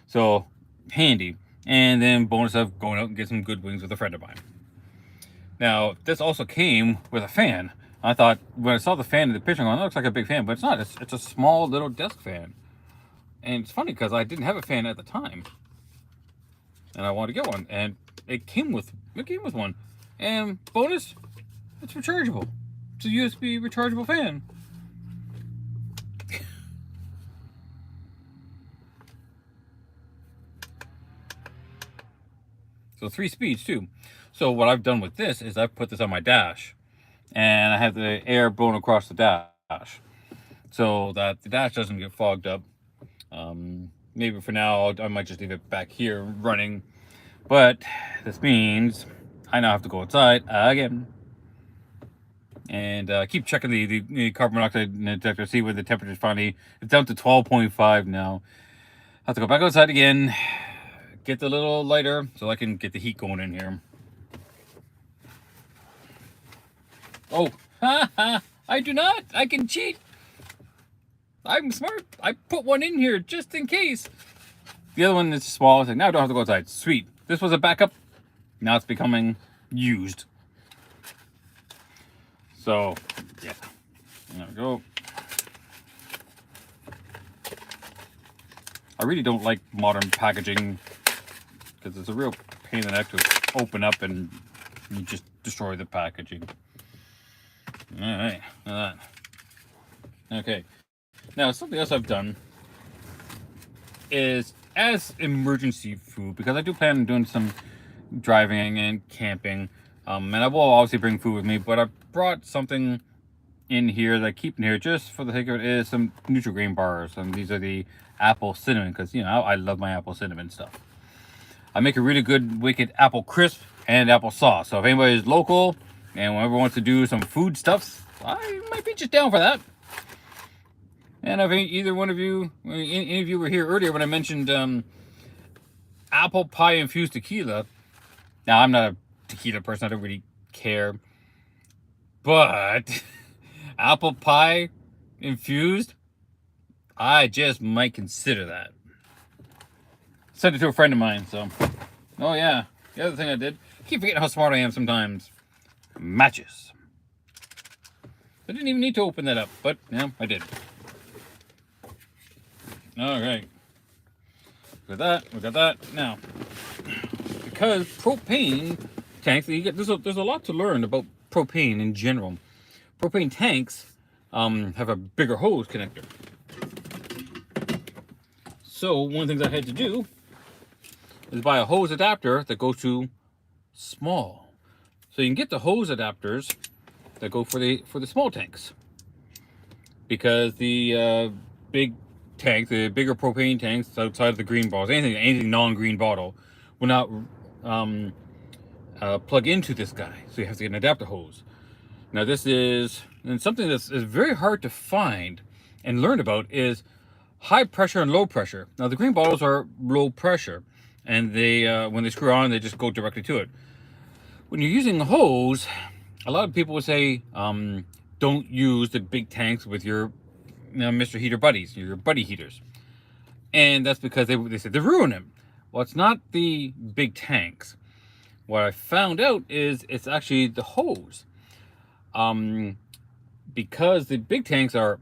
So handy. And then bonus of going out and get some good wings with a friend of mine. Now, this also came with a fan. I thought, when I saw the fan in the picture, I'm going, that looks like a big fan, but it's not. It's a small little desk fan. And it's funny because I didn't have a fan at the time, and I wanted to get one, and it came with one. And bonus, it's rechargeable. It's a USB rechargeable fan. So 3 speeds too. So what I've done with this is I've put this on my dash, and I have the air blown across the dash so that the dash doesn't get fogged up. Maybe for now I might just leave it back here running, but this means I now have to go outside again and keep checking the carbon monoxide detector, see where the temperature is finally. It's down to 12.5 now. I have to go back outside again, get the little lighter so I can get the heat going in here. Oh, I do not. I can cheat. I'm smart. I put one in here just in case. The other one is small. It's like, now I don't have to go outside. Sweet. This was a backup. Now it's becoming used. So, yeah. There we go. I really don't like modern packaging because it's a real pain in the neck to open up and you just destroy the packaging. All right. Okay. Now, something else I've done is, as emergency food, because I do plan on doing some driving and camping, and I will obviously bring food with me, but I brought something in here that I keep in here just for the sake of it, is some Nutri-Grain bars, and these are the apple cinnamon, because, I love my apple cinnamon stuff. I make a really good wicked apple crisp and apple sauce, so if anybody is local and whoever wants to do some food stuffs, I might be just down for that. And if either one of you, any of you were here earlier when I mentioned apple pie infused tequila. Now, I'm not a tequila person. I don't really care. But apple pie infused, I just might consider that. Sent it to a friend of mine, so. Oh yeah, the other thing I did, I keep forgetting how smart I am sometimes. Matches. I didn't even need to open that up, but yeah, I did. Okay. We got that. Now, because propane tanks, there's a lot to learn about propane in general. Propane tanks have a bigger hose connector. So one of the things I had to do is buy a hose adapter that goes to small. So you can get the hose adapters that go for the small tanks, because the big tank, the bigger propane tanks outside of the green bottles, anything non-green bottle, will not plug into this guy. So you have to get an adapter hose. Now this is, and something that's very hard to find and learn about, is high pressure and low pressure. Now the green bottles are low pressure, and they when they screw on, they just go directly to it. When you're using a hose, a lot of people would say, don't use the big tanks with your Mr. Heater buddies, your buddy heaters. And that's because they said they ruin them. Well, it's not the big tanks. What I found out is it's actually the hose. Because the big tanks are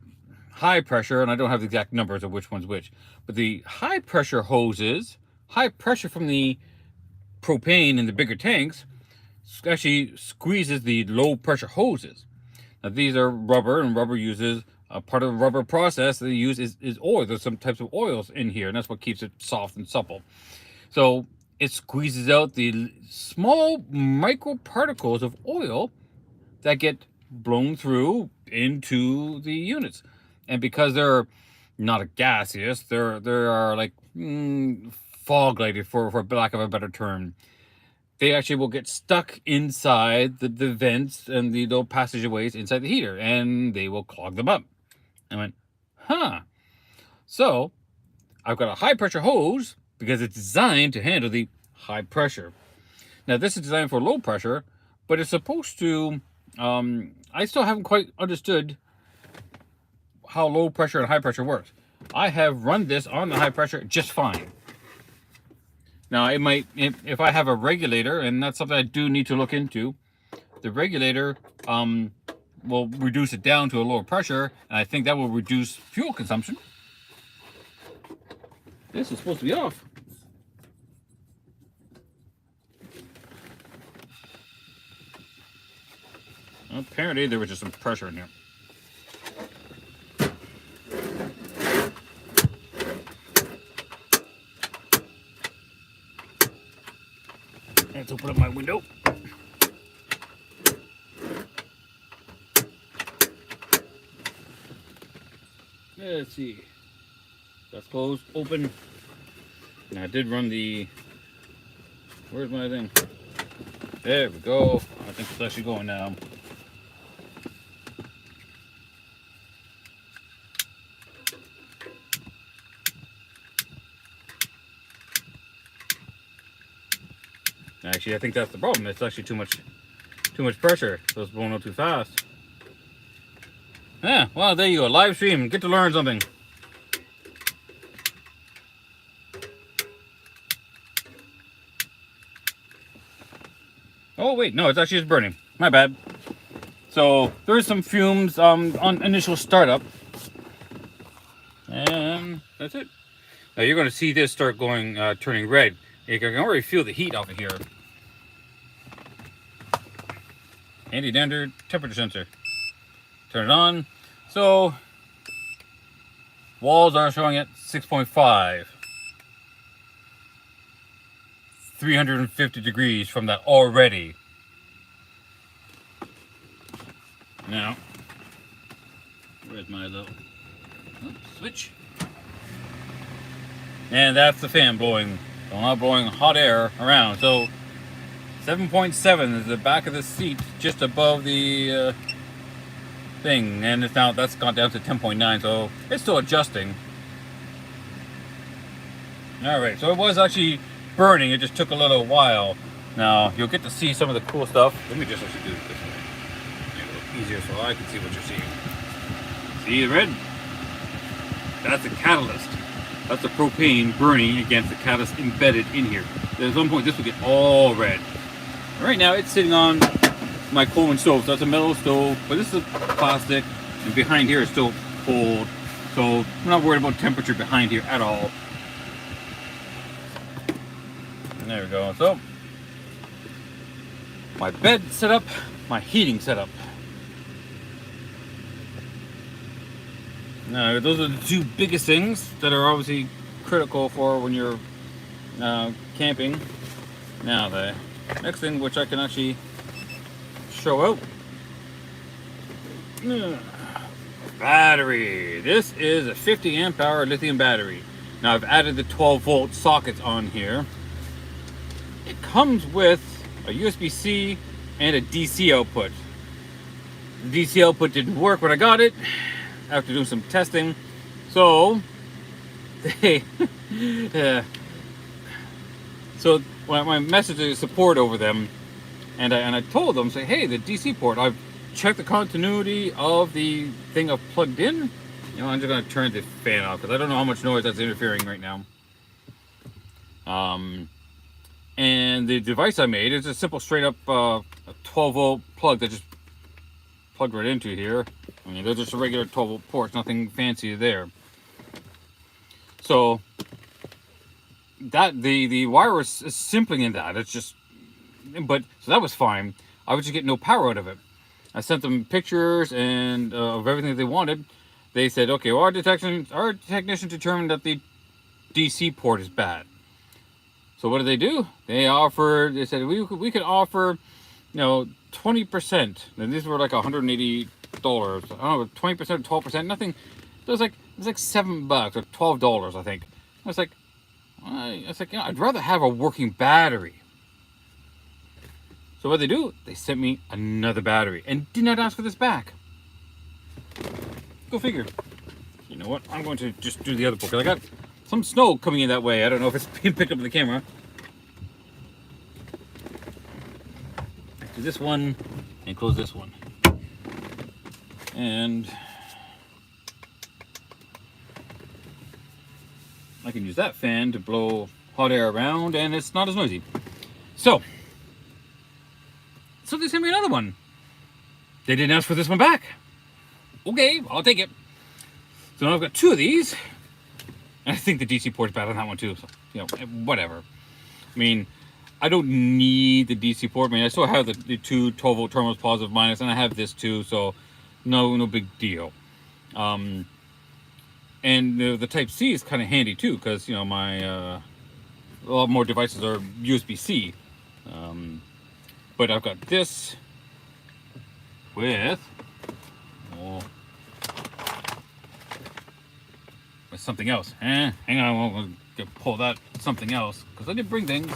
high pressure, and I don't have the exact numbers of which one's which, but the high pressure hoses, high pressure from the propane in the bigger tanks, actually squeezes the low pressure hoses. Now these are rubber, and rubber uses part of the rubber process that they use is oil. There's some types of oils in here, and that's what keeps it soft and supple. So it squeezes out the small micro particles of oil that get blown through into the units. And because they're not a gaseous, they are like fog lighted, for lack of a better term. They actually will get stuck inside the vents and the little passageways inside the heater, and they will clog them up. I went, huh. So I've got a high pressure hose because it's designed to handle the high pressure. Now this is designed for low pressure, but it's supposed to, I still haven't quite understood how low pressure and high pressure works. I have run this on the high pressure just fine. Now it might, if I have a regulator, and that's something I do need to look into, the regulator will reduce it down to a lower pressure, and I think that will reduce fuel consumption. This is supposed to be off. Apparently there was just some pressure in here. Let's open up my window. Let's see. That's closed, open. And I did run the, where's my thing? There we go. I think it's actually going now. Actually, I think that's the problem. It's actually too much pressure. So it's blowing out too fast. Yeah, well, there you go. Live stream. Get to learn something. Oh, wait. No, it's actually just burning. My bad. So there's some fumes on initial startup. And that's it. Now you're going to see this start going, turning red. You can already feel the heat off of here. Handy dandy temperature sensor. Turn it on. So walls are showing at 6.5. 350 degrees from that already. Now, where's my little switch? And that's the fan blowing. So I'm not blowing hot air around. So 7.7 is the back of the seat, just above the thing, and it's now that's gone down to 10.9. So it's still adjusting. All right. So it was actually burning. It just took a little while. Now, you'll get to see some of the cool stuff. Let me just actually do it this way. Make it a little easier so I can see what you're seeing. See the red? That's the catalyst. That's the propane burning against the catalyst embedded in here. At some point, this will get all red. Right now, it's sitting on my Coleman stove. So that's a metal stove, but this is plastic. And behind here is still cold. So I'm not worried about temperature behind here at all. And there we go. So my bed set up, my heating set up. Now those are the two biggest things that are obviously critical for when you're camping. Now the next thing, which I can actually show out. Battery. This is a 50 amp hour lithium battery. Now I've added the 12 volt sockets on here. It comes with a USB-C and a DC output. The DC output didn't work when I got it after doing some testing, so they so when I messaged the support over them, and I told them, say, hey, the DC port, I've checked the continuity of the thing I've plugged in. You know, I'm just gonna turn the fan off because I don't know how much noise that's interfering right now. And the device I made is a simple straight up a 12 volt plug that just plugged right into here. I mean, they're just a regular 12 volt ports, nothing fancy there. So that the wire is simpling in that. It's just, but so that was fine. I was just getting no power out of it. I sent them pictures and of everything that they wanted. They said, okay, well, our technician determined that the DC port is bad. So what did they do? They said we could offer, you know, 20%. And these were like $180. I don't know, 20% or 12%, nothing. It was like $7 or $12, I think. I was like, you know, I'd rather have a working battery. So what they do? They sent me another battery and did not ask for this back. Go figure. You know what? I'm going to just do the other port because I got some snow coming in that way. I don't know if it's being picked up in the camera. Do this one and close this one. And I can use that fan to blow hot air around and it's not as noisy. So they sent me another one. They didn't ask for this one back. Okay, I'll take it. So now I've got two of these. And I think the DC port's bad on that one too. So, you know, whatever. I mean, I don't need the DC port. I mean, I still have the two 12 volt terminals, positive, minus, and I have this too. So no big deal. And the Type C is kind of handy too, because you know my a lot more devices are USB-C. But I've got this with something else. Hang on, I'll pull that something else because I did bring things.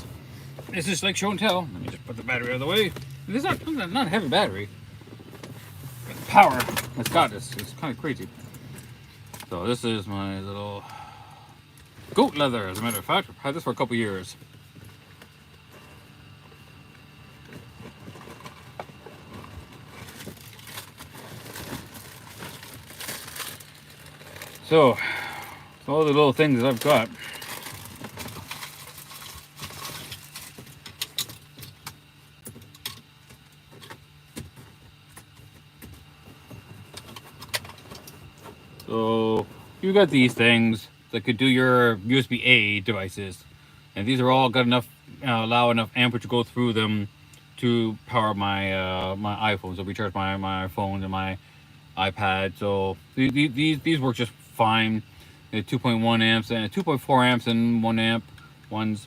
It's just like show and tell. Let me just put the battery out of the way. This is not a heavy battery. But the power it's got this. It's kind of crazy. So this is my little goat leather. As a matter of fact, I've had this for a couple years. So all the little things that I've got. So you got these things that could do your USB-A devices, and these are all got enough, allow enough amperage to go through them to power my my iPhone. So recharge my phone and my iPad. So these work just fine. They're 2.1 amps and 2.4 amps and 1 amp ones.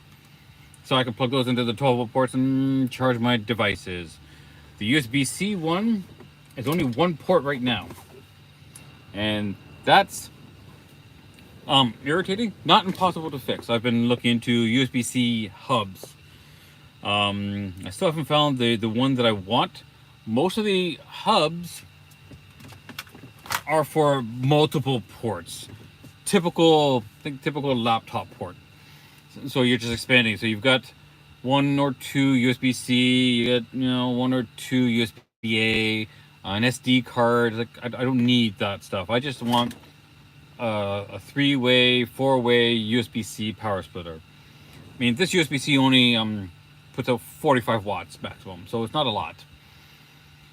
So I can plug those into the 12 volt ports and charge my devices. The USB-C one is only one port right now, and that's irritating, not impossible to fix. I've been looking into USB-C hubs. I still haven't found the one that I want. Most of the hubs are for multiple ports. Typical laptop port. So you're just expanding. So you've got one or two USB-C. You get, you know, one or two USB-A, an SD card. Like I don't need that stuff. I just want a three-way, four-way USB-C power splitter. I mean, this USB-C only puts out 45 watts maximum, so it's not a lot.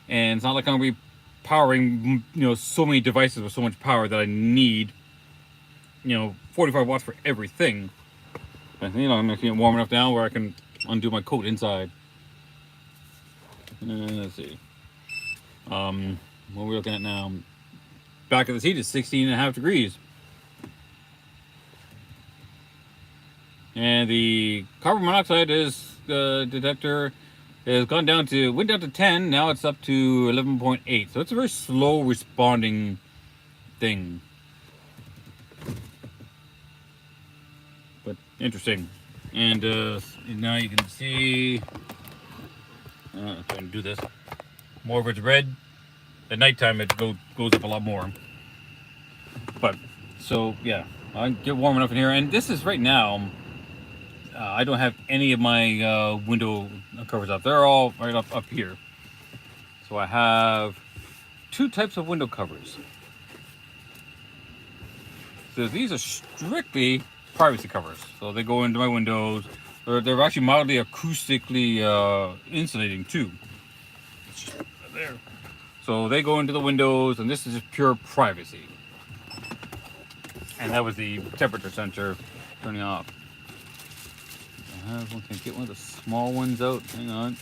And it's not like I'm gonna be powering, you know, so many devices with so much power that I need, you know, 45 watts for everything. But, you know, I'm making it warm enough now where I can undo my coat inside. Let's see. What are we looking at now? Back of the seat is 16.5 degrees. And the carbon monoxide detector has went down to 10, now it's up to 11.8. So it's a very slow responding thing. But interesting. And now you can see, if I can do this, more of it's red. At nighttime it goes up a lot more. But, so yeah, I get warm enough in here. And this is right now, I don't have any of my window covers up. They're all right up here. So I have two types of window covers. So these are strictly privacy covers. So they go into my windows. They're actually mildly acoustically insulating too. There. So they go into the windows, and this is just pure privacy. And that was the temperature sensor turning off. Can I get one of the small ones out? Hang on.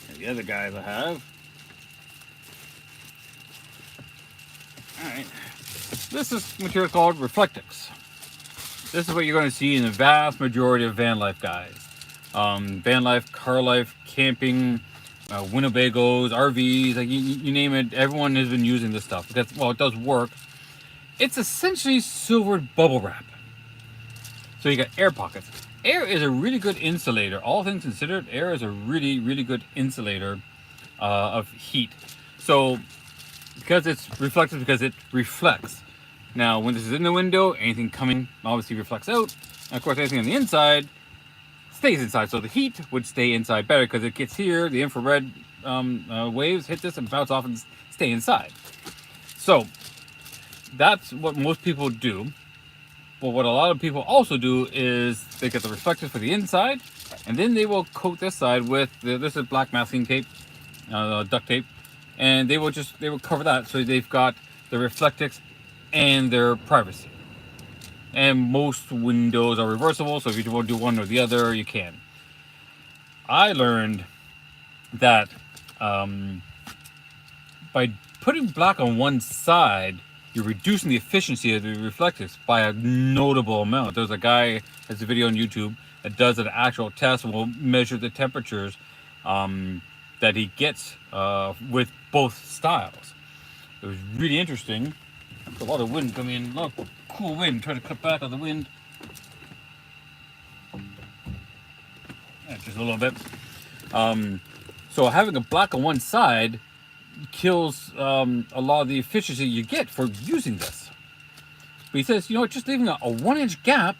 And the other guys I have. Alright. This is material called Reflectix. This is what you're going to see in the vast majority of van life guys. Van life, car life, camping, Winnebagos, RVs, like you name it, everyone has been using this stuff. Because, well, it does work. It's essentially silvered bubble wrap. So you got air pockets. Air is a really good insulator. All things considered, air is a really, really good insulator of heat. So, because it's reflective, because it reflects. Now, when this is in the window, anything coming obviously reflects out. And of course, anything on the inside stays inside. So the heat would stay inside better because it gets here, the infrared waves hit this and bounce off and stay inside. So, that's what most people do. But what a lot of people also do is they get the reflectors for the inside, and then they will coat this side with this is black masking tape, duct tape, and they will cover that so they've got the Reflectix and their privacy. And most windows are reversible, so if you want to do one or the other, you can. I learned that by putting black on one side, you're reducing the efficiency of the Reflectix by a notable amount. There's a guy has a video on YouTube that does an actual test and will measure the temperatures that he gets with both styles. It was really interesting. There's a lot of wind coming in, a lot of cool wind. Try to cut back on the wind. Yeah, just a little bit. So having a black on one side kills a lot of the efficiency you get for using this. But he says, you know, just leaving a 1-inch gap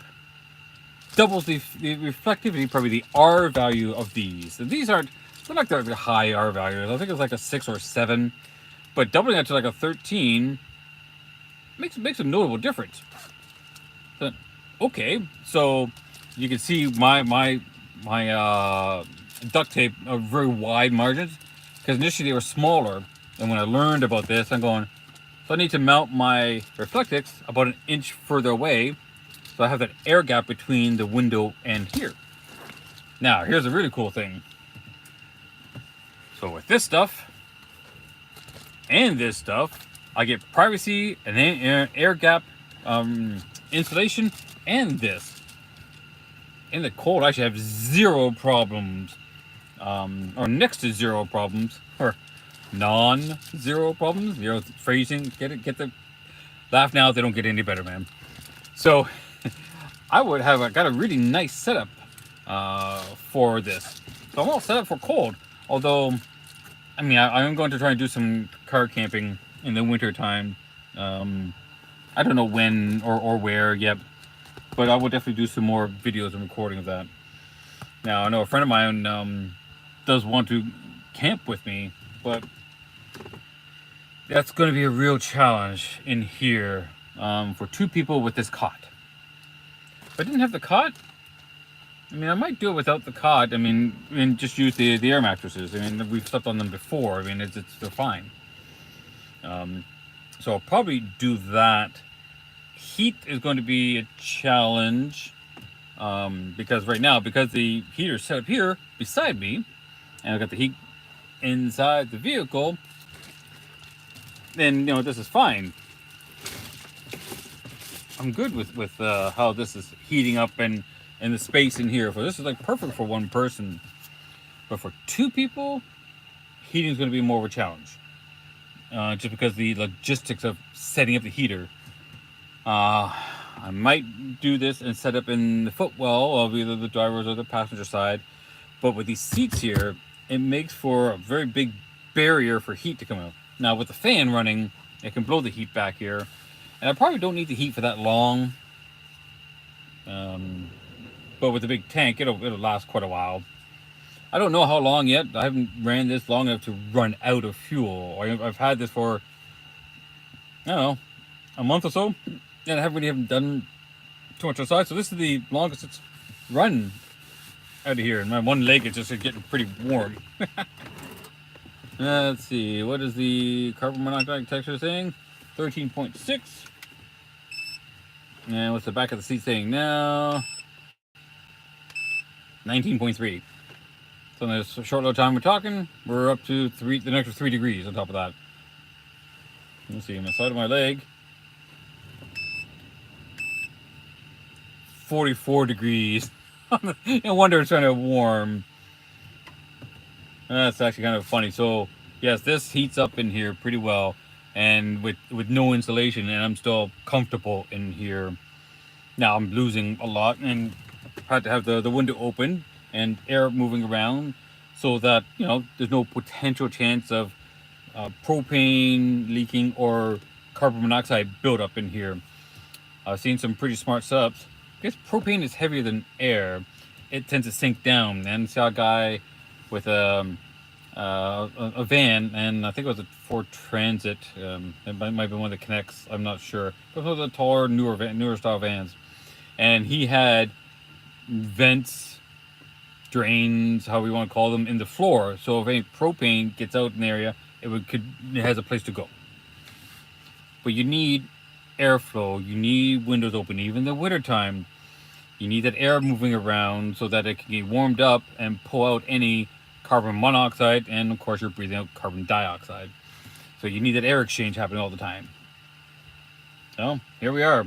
doubles the reflectivity, probably the R value of these. And these aren't, they're like the high R values. I think it's like a 6 or 7. But doubling that to like a 13 makes a notable difference. But, okay, so you can see my duct tape are very wide margins because initially they were smaller. And when I learned about this, I'm going, so I need to mount my Reflectix about 1 inch further away, so I have that air gap between the window and here. Now, here's a really cool thing. So with this stuff and this stuff, I get privacy and then air gap insulation and this. In the cold, I should have zero problems, or next to zero problems, or non-zero problems. You know, phrasing. Get the laugh now. They don't get any better, man. So I got a really nice setup for this. So I'm all set up for cold. Although, I mean, I am going to try and do some car camping in the winter time I don't know when or where yet, but I will definitely do some more videos and recording of that. Now I know a friend of mine does want to camp with me, but that's going to be a real challenge in here for 2 people with this cot. If I didn't have the cot, I mean, I might do it without the cot. I mean, just use the air mattresses. I mean, we've slept on them before. I mean, they're fine. So I'll probably do that. Heat is going to be a challenge because right now, because the heater's set up here beside me, and I've got the heat inside the vehicle, then this is fine. I'm good with how this is heating up and the space in here. So this is like perfect for 1 person, but for 2 people, heating is going to be more of a challenge. Just because the logistics of setting up the heater. I might do this and set up in the footwell of either the driver's or the passenger side, but with these seats here, it makes for a very big barrier for heat to come out. Now with the fan running, it can blow the heat back here, and I probably don't need the heat for that long. But with the big tank, it'll last quite a while. I don't know how long yet. I haven't ran this long enough to run out of fuel. I've had this for, I don't know, a month or so, and I haven't done too much outside. So this is the longest it's run out of here, and my one leg is just getting pretty warm. Let's see, what is the carbon monoxide texture saying? 13.6. And what's the back of the seat saying now? 19.3. So in this short little time we're talking, we're up to the next 3 degrees on top of that. Let's see, on the side of my leg, 44 degrees. No wonder it's kind of warm. That's actually kind of funny. So yes, this heats up in here pretty well, and with no insulation, and I'm still comfortable in here. Now I'm losing a lot, and had to have the window open and air moving around, so that there's no potential chance of propane leaking or carbon monoxide buildup in here. I've seen some pretty smart setups. Because propane is heavier than air, it tends to sink down. And I saw a guy with a van, and I think it was a Ford Transit. It might be one that connects. I'm not sure. But it was a taller, newer style vans, and he had vents, drains, however you want to call them, in the floor. So if any propane gets out in the area, it has a place to go. But you need airflow. You need windows open, even in the wintertime. You need that air moving around so that it can get warmed up and pull out any carbon monoxide, and of course you're breathing out carbon dioxide. So you need that air exchange happening all the time. So here we are.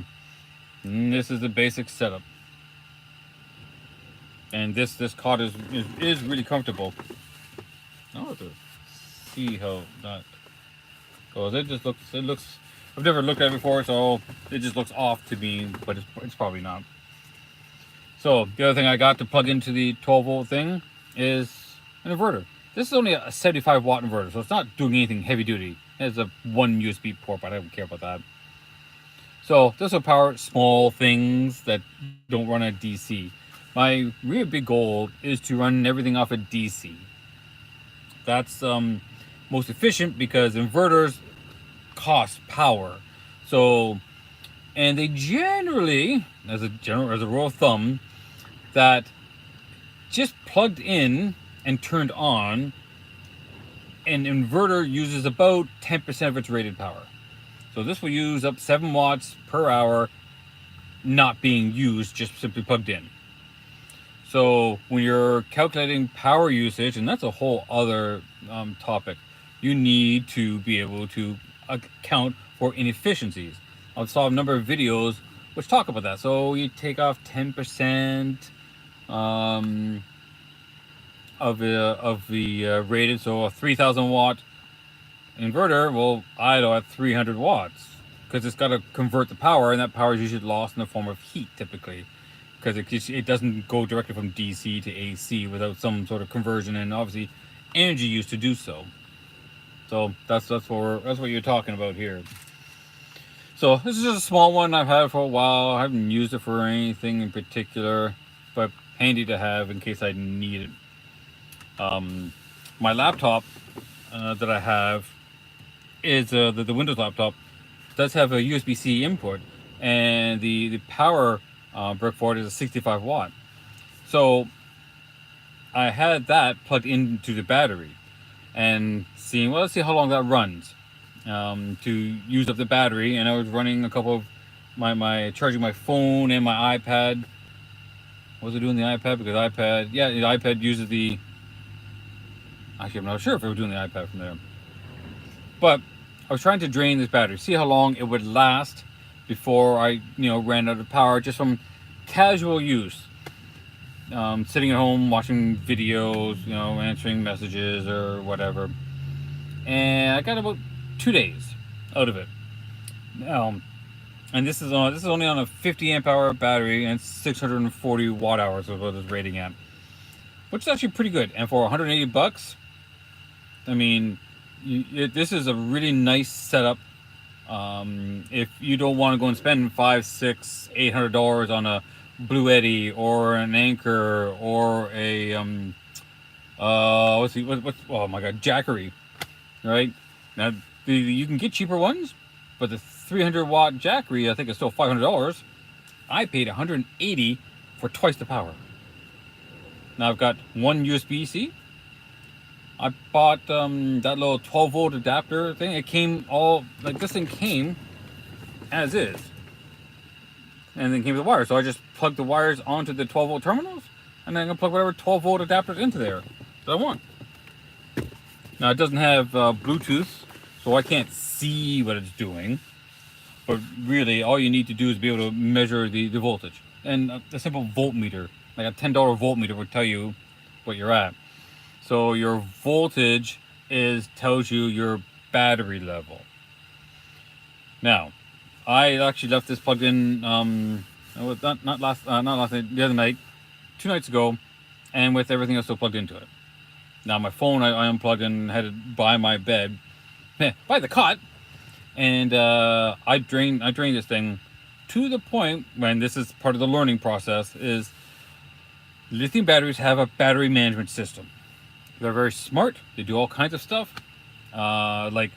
And this is the basic setup. And this cot is really comfortable. I'll have to see how that goes. It looks I've never looked at it before, so it just looks off to me, but it's probably not. So the other thing I got to plug into the 12-volt thing is an inverter. This is only a 75 watt inverter, so it's not doing anything heavy duty. It has a 1 USB port, but I don't care about that. So this will power small things that don't run at DC. My real big goal is to run everything off of DC. That's most efficient because inverters cost power. So, and they generally, as a rule of thumb, that just plugged in and turned on, an inverter uses about 10% of its rated power. So this will use up 7 watts per hour not being used, just simply plugged in. So when you're calculating power usage, and that's a whole other topic, you need to be able to account for inefficiencies. I saw a number of videos which talk about that. So you take off 10% of the rated, so a 3,000 watt inverter will idle at 300 watts because it's got to convert the power, and that power is usually lost in the form of heat typically, because it doesn't go directly from DC to AC without some sort of conversion and obviously energy used to do so. So that's what you're talking about here. So this is just a small one I've had for a while. I haven't used it for anything in particular, but handy to have in case I need it. My laptop that I have is the Windows laptop does have a USB-C input, and the power brick for it is a 65 watt. So I had that plugged into the battery, and seeing, well, let's see how long that runs to use up the battery. And I was running a couple of my charging my phone and my iPad. What was I doing the iPad? Because iPad, yeah, the iPad uses the. Actually, I'm not sure if I was doing the iPad from there, but I was trying to drain this battery, see how long it would last before I, ran out of power just from casual use. Sitting at home watching videos, answering messages or whatever, and I got about 2 days out of it. And this is only on a 50 amp hour battery and 640 watt hours is what it's rating at, which is actually pretty good. And for 180 bucks, I mean, this is a really nice setup. If you don't want to go and spend $500, $600, $800 on a Blue Eddy or an Anchor or a oh my god, Jackery, right? Now you can get cheaper ones, but the 300 watt Jackery I think is still $500. I paid $180 for twice the power. Now I've got one USB-C. I bought that little 12 volt adapter thing. It came all like this thing came as is, and then came with the wires. So I just plugged the wires onto the 12 volt terminals, and then I'm gonna plug whatever 12 volt adapters into there that I want. Now it doesn't have Bluetooth, so I can't see what it's doing. But really, all you need to do is be able to measure the voltage, and a simple voltmeter, like a $10 voltmeter, will tell you what you're at. So your voltage tells you your battery level. Now, I actually left this plugged in. It was not last night, the other night, 2 nights ago, and with everything else still plugged into it. Now my phone I unplugged and had it by my bed, by the cot, and I drained this thing to the point when this is part of the learning process. Is lithium batteries have a battery management system. They're very smart. They do all kinds of stuff, like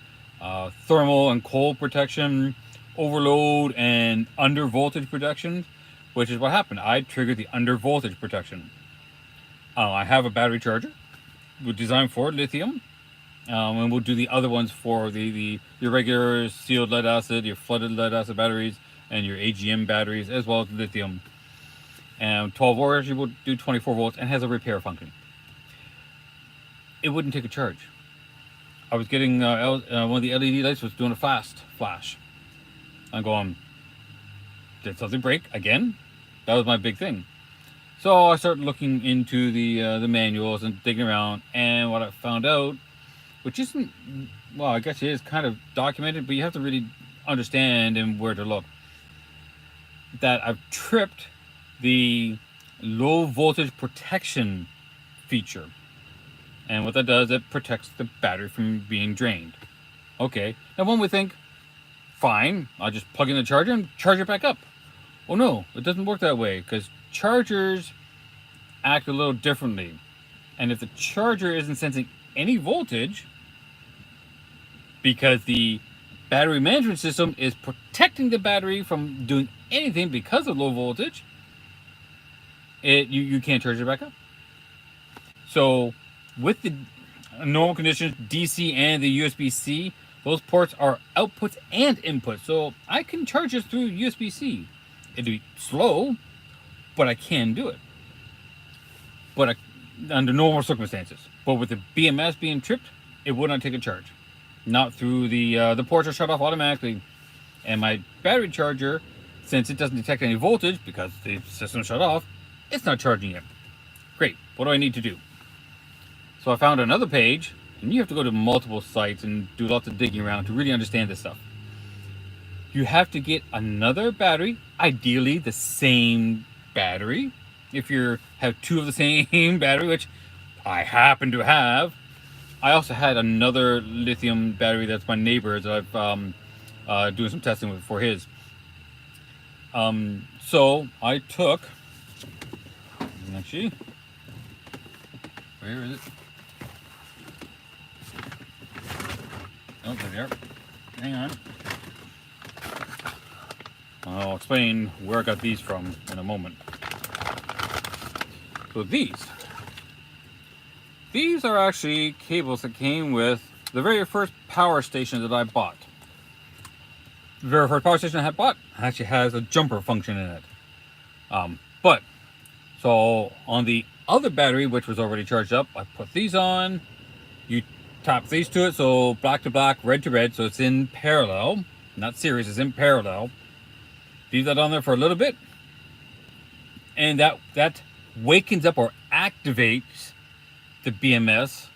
thermal and cold protection, overload and under voltage protection, which is what happened. I triggered the under voltage protection. I have a battery charger designed for lithium, and we'll do the other ones for your regular sealed lead acid, your flooded lead acid batteries, and your AGM batteries, as well as lithium. And 12 volts, you will do 24 volts and has a repair function. It wouldn't take a charge. I was getting one of the LED lights was doing a fast flash. I'm going, did something break again? That was my big thing. So I started looking into the manuals and digging around, and what I found out, which isn't, well, I guess it is kind of documented, but you have to really understand and where to look, that I've tripped the low voltage protection feature. And what that does, it protects the battery from being drained. Okay, now one would think, fine, I'll just plug in the charger and charge it back up. Oh no, it doesn't work that way, because chargers act a little differently. And if the charger isn't sensing any voltage, because the battery management system is protecting the battery from doing anything because of low voltage, you can't charge it back up. So with the normal conditions, DC and the USB-C, those ports are outputs and inputs. So I can charge this through USB-C. It'd be slow, but I can do it. But under normal circumstances. But with the BMS being tripped, it would not take a charge. Not through the ports are shut off automatically. And my battery charger, since it doesn't detect any voltage because the system's shut off, it's not charging it. Great, what do I need to do? So I found another page, and you have to go to multiple sites and do lots of digging around to really understand this stuff. You have to get another battery, ideally the same battery. If you have two of the same battery, which I happen to have. I also had another lithium battery that's my neighbor's that doing some testing for his. So I took, actually, where is it? Oh, there they are. Hang on. I'll explain where I got these from in a moment. So these are actually cables that came with the very first power station that I bought. The very first power station I bought actually has a jumper function in it. So on the other battery, which was already charged up, I put these on. You tap these to it, so black to black, red to red, so it's in parallel, not series, it's in parallel. Leave that on there for a little bit, and that wakens up or activates the BMS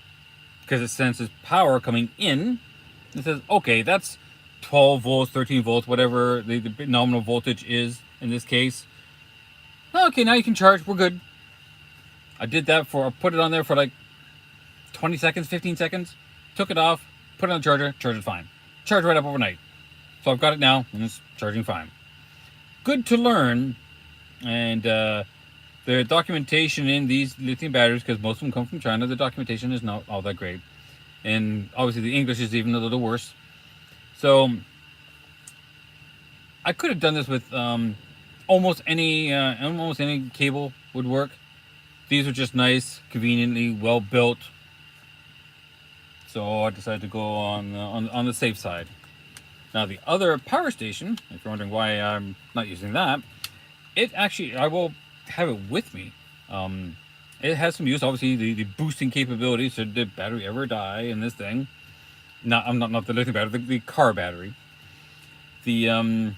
because it senses power coming in. It says, okay, that's 12 volts, 13 volts, whatever the nominal voltage is in this case. Okay, now you can charge, we're good. I did that I put it on there for like 20 seconds, 15 seconds, took it off, put it on the charger, charged it fine. Charged right up overnight. So I've got it now, and it's charging fine. Good to learn, and the documentation in these lithium batteries, because most of them come from China, the documentation is not all that great. And obviously the English is even a little worse. So I could have done this with almost any cable would work. These are just nice, conveniently well built. So I decided to go on the safe side. Now the other power station, if you're wondering why I'm not using that, it actually, I will have it with me. It has some use, obviously the boosting capability, should the battery ever die in this thing. Not the lithium battery, the car battery. It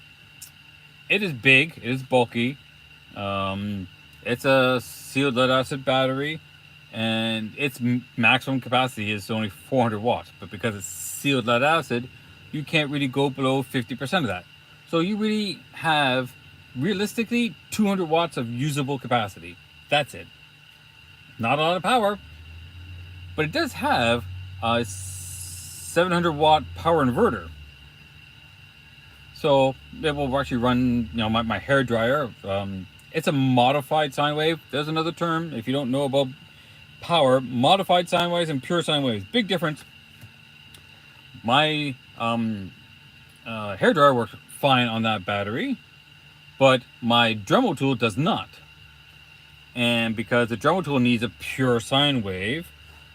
is big, it is bulky. It's a sealed lead acid battery, and its maximum capacity is only 400 watts. But because it's sealed lead acid, you can't really go below 50% of that. So you really have, realistically, 200 watts of usable capacity. That's it. Not a lot of power, but it does have a 700 watt power inverter. So it will actually run, my hair dryer. It's a modified sine wave. There's another term if you don't know about power. Modified sine waves and pure sine waves. Big difference. My hair dryer works fine on that battery, but my Dremel tool does not. And because the Dremel tool needs a pure sine wave,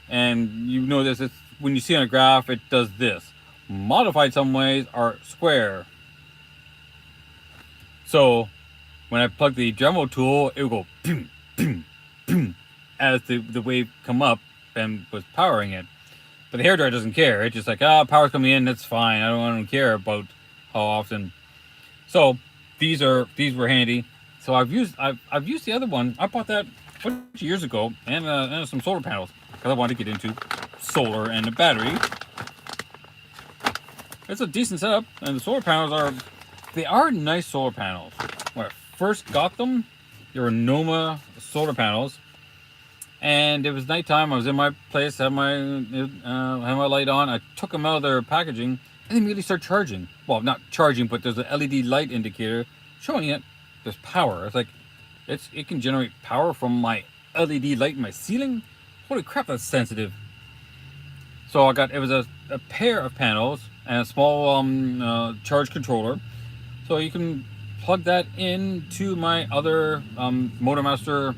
and you know this, it's, when you see on a graph, it does this. Modified sine waves are square. So when I plug the Dremel tool, it will go boom, boom, boom, as the wave come up and was powering it. But the hairdryer doesn't care. It's just like, power's coming in, that's fine. I don't care about how often. So these were handy. So I've used the other one. I bought that a bunch of years ago, and some solar panels because I wanted to get into solar and a battery. It's a decent setup, and the solar panels are nice solar panels. When I first got them, they were Noma solar panels, and it was nighttime. I was in my place, had my light on. I took them out of their packaging, and they immediately start charging. Well, not charging, but there's an LED light indicator showing it. There's power. It's like it can generate power from my LED light in my ceiling. Holy crap, that's sensitive. So it was a pair of panels and a small charge controller. So you can plug that into my other Motormaster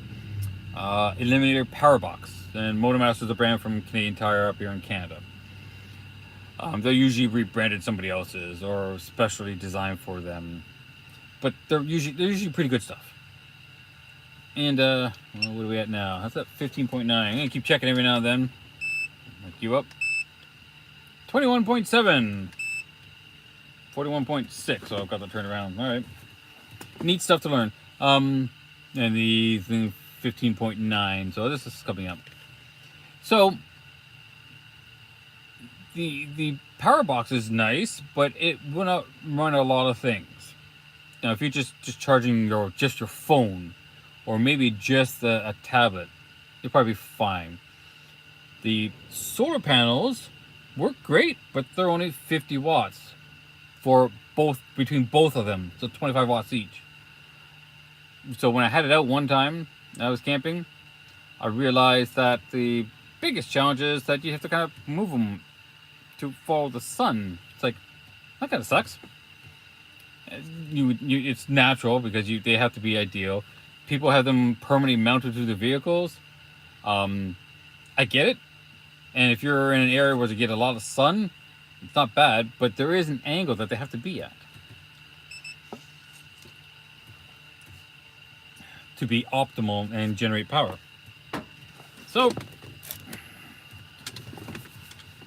Eliminator power box. And Motormaster is a brand from Canadian Tire up here in Canada. They're usually rebranded somebody else's or specially designed for them. But they're usually pretty good stuff. And what are we at now? That's at 15.9. I'm gonna keep checking every now and then. Look you up. 21.7. 41.6. So I've got to turn around. All right. Neat stuff to learn. And the thing 15.9. So this is coming up. So the power box is nice, but it will not run a lot of things. Now, if you're just charging your phone, or maybe just a tablet, you'll probably be fine. The solar panels work great, but they're only 50 watts. for both, between both of them, so 25 watts each. So when I had it out one time, I was camping, I realized that the biggest challenge is that you have to kind of move them to follow the sun. It's like, that kind of sucks. It's natural because they have to be ideal. People have them permanently mounted to the vehicles. I get it. And if you're in an area where you get a lot of sun, it's not bad, but there is an angle that they have to be at to be optimal and generate power. So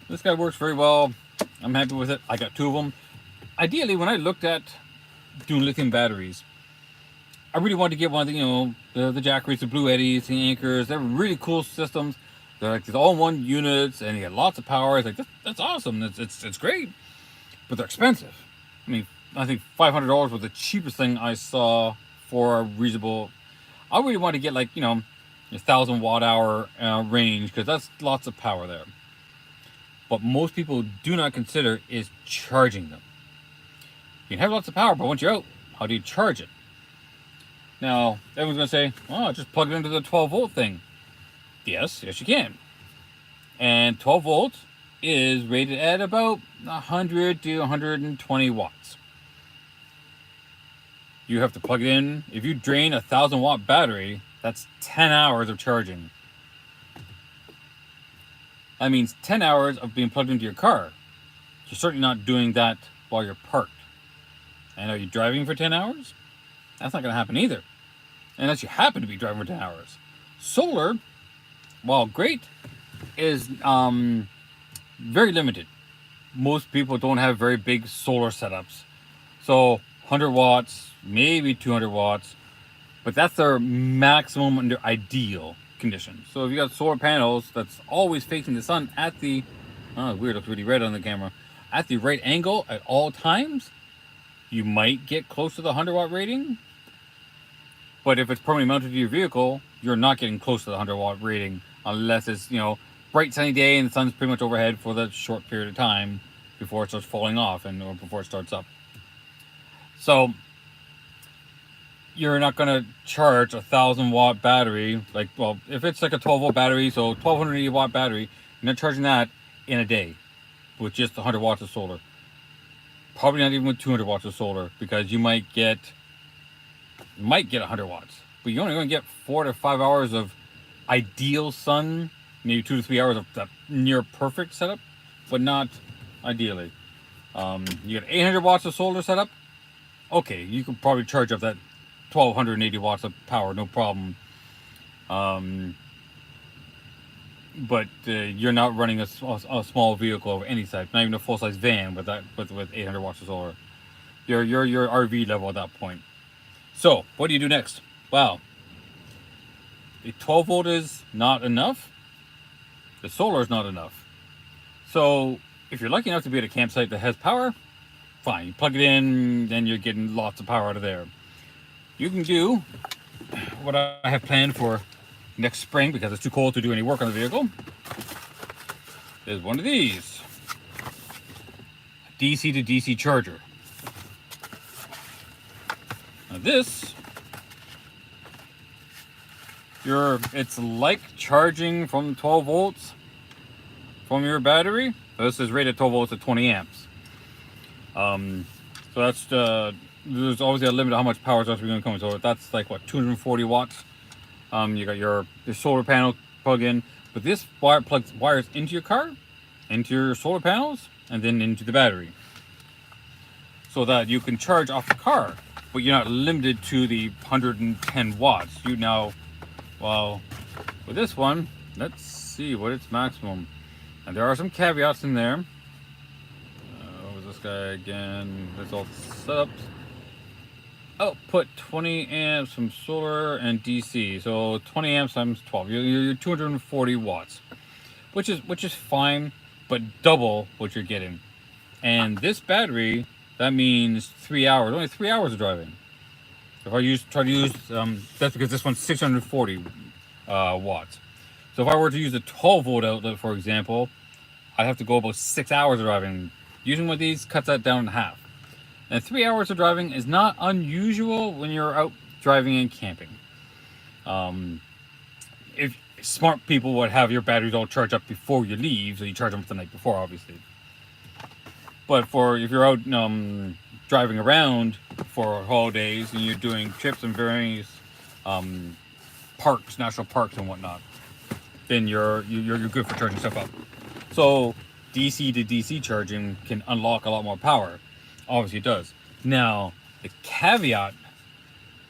this guy works very well. I'm happy with it. I got 2 of them. Ideally, when I looked at doing lithium batteries, I really wanted to get one of the, the Jackeries, the Blue Eddies, the Anchors. They're really cool systems. They're like these all-in-one units, and you get lots of power. It's like, that's awesome. It's great, but they're expensive. I mean, I think $500 was the cheapest thing I saw for a reasonable. I really want to get like 1,000 watt-hour range, because that's lots of power there. What most people do not consider is charging them. You can have lots of power, but once you're out, how do you charge it? Now, everyone's going to say, oh, just plug it into the 12-volt thing. Yes, you can. And 12 volts is rated at about 100 to 120 watts. You have to plug it in. If you drain a 1,000-watt battery, that's 10 hours of charging. That means 10 hours of being plugged into your car. You're certainly not doing that while you're parked. And are you driving for 10 hours? That's not going to happen either. Unless you happen to be driving for 10 hours. Solar, while great, is very limited. Most people don't have very big solar setups. So 100 watts, maybe 200 watts, but that's their maximum under ideal conditions. So if you got solar panels that's always facing the sun at the, weird, looks really red on the camera, at the right angle at all times, you might get close to the 100-watt rating. But if it's permanently mounted to your vehicle, you're not getting close to the 100-watt rating unless it's, bright sunny day and the sun's pretty much overhead for that short period of time before it starts falling off or before it starts up. So you're not going to charge a 1,000-watt battery. If it's like a 12-volt battery, so 1,280-watt battery, you're not charging that in a day with just 100 watts of solar. Probably not even with 200 watts of solar, because you might get 100 watts, but you're only going to get 4 to 5 hours of ideal sun, maybe 2 to 3 hours of that near perfect setup, but not ideally. You get 800 watts of solar setup. Okay, you can probably charge up that 1,280 watts of power, no problem. But you're not running a small vehicle of any type, not even a full-size van with 800 watts of solar. You're RV level at that point. So what do you do next? Well, the 12 volt is not enough. The solar is not enough. So if you're lucky enough to be at a campsite that has power, fine. You plug it in, then you're getting lots of power out of there. You can do what I have planned for next spring, because it's too cold to do any work on the vehicle, is one of these. A DC to DC charger. Now this, it's like charging from 12 volts from your battery. This is rated 12 volts at 20 amps. So that's there's always a limit to how much power is actually going to come. So that's like what, 240 watts. You got your solar panel plug in, but this wires into your car, into your solar panels, and then into the battery, so that you can charge off the car, but you're not limited to the 110 watts. You now, well, with this one, let's see what its maximum. And there are some caveats in there. What was this guy again? There's all setups. Output 20 amps from solar and DC, so 20 amps times 12. You're 240 watts, which is fine, but double what you're getting. And this battery, that means 3 hours, only 3 hours of driving. If I try to use, that's because this one's 640 watts. So if I were to use a 12 volt outlet, for example, I'd have to go about 6 hours of driving. Using one of these cuts that down in half. And 3 hours of driving is not unusual when you're out driving and camping. Um, if smart people would have your batteries all charged up before you leave, so you charge them the night before, obviously. But for if you're out driving around for holidays and you're doing trips in various um, parks, national parks and whatnot, then you're good for charging stuff up. So DC to DC charging can unlock a lot more power. Obviously, it does. Now the caveat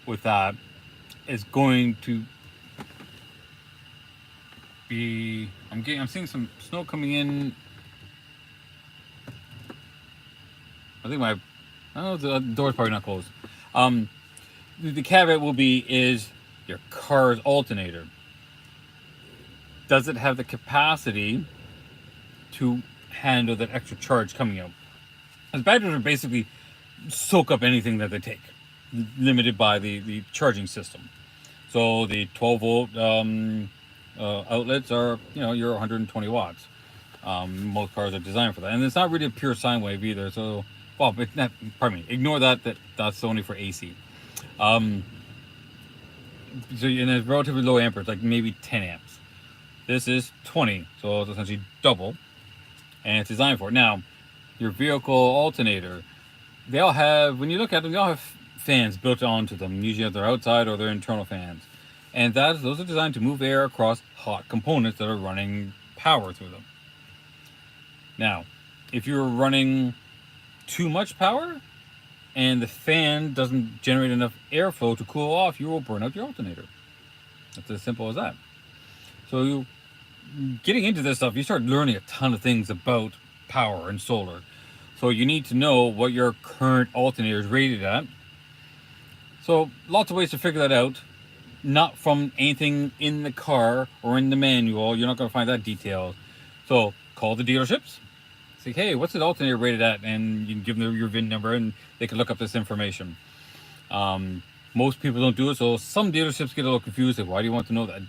with that is going to be I'm seeing some snow coming in. I think I don't know, the door's probably not closed. The caveat will be is your car's alternator. Does it have the capacity to handle that extra charge coming out? As batteries are basically soak up anything that they take, limited by the charging system. So the 12 volt outlets are, your 120 watts. Most cars are designed for that, and it's not really a pure sine wave either. So, well, pardon me, ignore that. That's only for AC. So and it's relatively low amperage, like maybe 10 amps. This is 20, so it's essentially double, and it's designed for it. Now, your vehicle alternator, they all have, when you look at them, they all have fans built onto them. Usually they're outside or they're internal fans. And those are designed to move air across hot components that are running power through them. Now, if you're running too much power and the fan doesn't generate enough airflow to cool off, you will burn out your alternator. It's as simple as that. So getting into this stuff, you start learning a ton of things about power and solar. So you need to know what your current alternator is rated at. So lots of ways to figure that out. Not from anything in the car or in the manual. You're not going to find that detail. So call the dealerships. Say, hey, what's the alternator rated at? And you can give them your VIN number and they can look up this information. Most people don't do it. So some dealerships get a little confused. Like, why do you want to know that?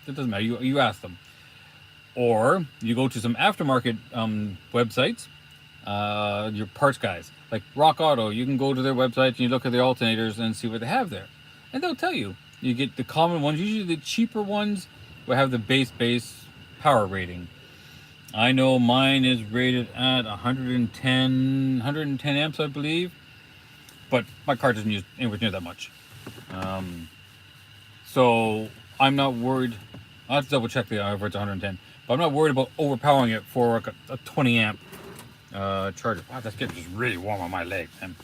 It doesn't matter. You ask them. Or you go to some aftermarket websites. Your parts guys. Like Rock Auto. You can go to their website and you look at their alternators and see what they have there. And they'll tell you. You get the common ones. Usually the cheaper ones will have the base power rating. I know mine is rated at 110 amps, I believe. But my car doesn't use anywhere near that much. So I'm not worried. I'll have to double check the if it's 110. But I'm not worried about overpowering it for like a 20 amp charger. Wow, that's getting just really warm on my leg, man.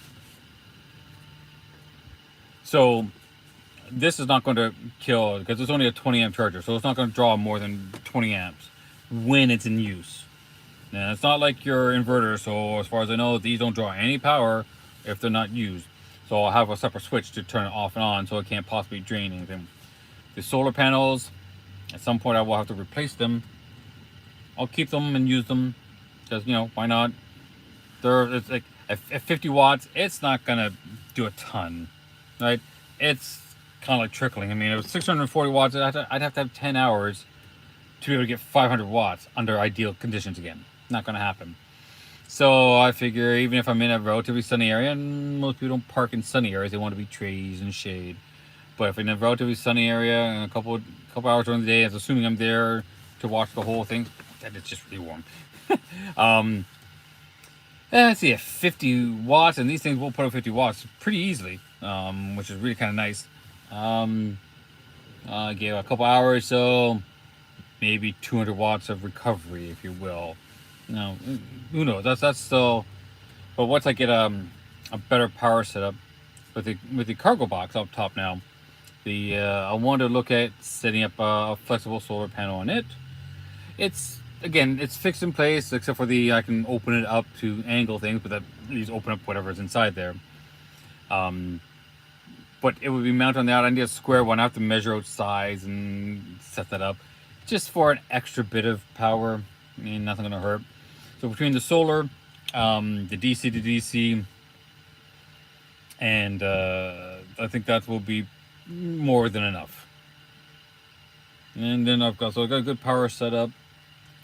So this is not going to kill because it's only a 20 amp charger, so it's not going to draw more than 20 amps when it's in use. Now, it's not like your inverter, so as far as I know, these don't draw any power if they're not used. So I'll have a separate switch to turn it off and on so it can't possibly drain anything. The solar panels, at some point I will have to replace them. I'll keep them and use them because, why not? It's like at 50 watts, it's not going to do a ton, right? It's kind of like trickling. I mean, it was 640 watts. I'd have to have 10 hours to be able to get 500 watts under ideal conditions again. Not going to happen. So I figure even if I'm in a relatively sunny area, and most people don't park in sunny areas, they want to be trees and shade. But if in a relatively sunny area and a couple hours during the day, as assuming I'm there to watch the whole thing, then it's just really warm. Let's see, at 50 watts, and these things will put up 50 watts pretty easily, which is really kind of nice. Gave a couple hours, so maybe 200 watts of recovery, if you will. Who knows? That's still. But once I get a better power setup with the cargo box up top now, I want to look at setting up a flexible solar panel on it. It's fixed in place except for I can open it up to angle things, but that leaves open up whatever's inside there. But it would be mounted on that. I need a square one. I have to measure out size and set that up just for an extra bit of power. I mean, nothing gonna hurt. So between the solar, the DC to DC, and I think that will be more than enough. And then I've got a good power setup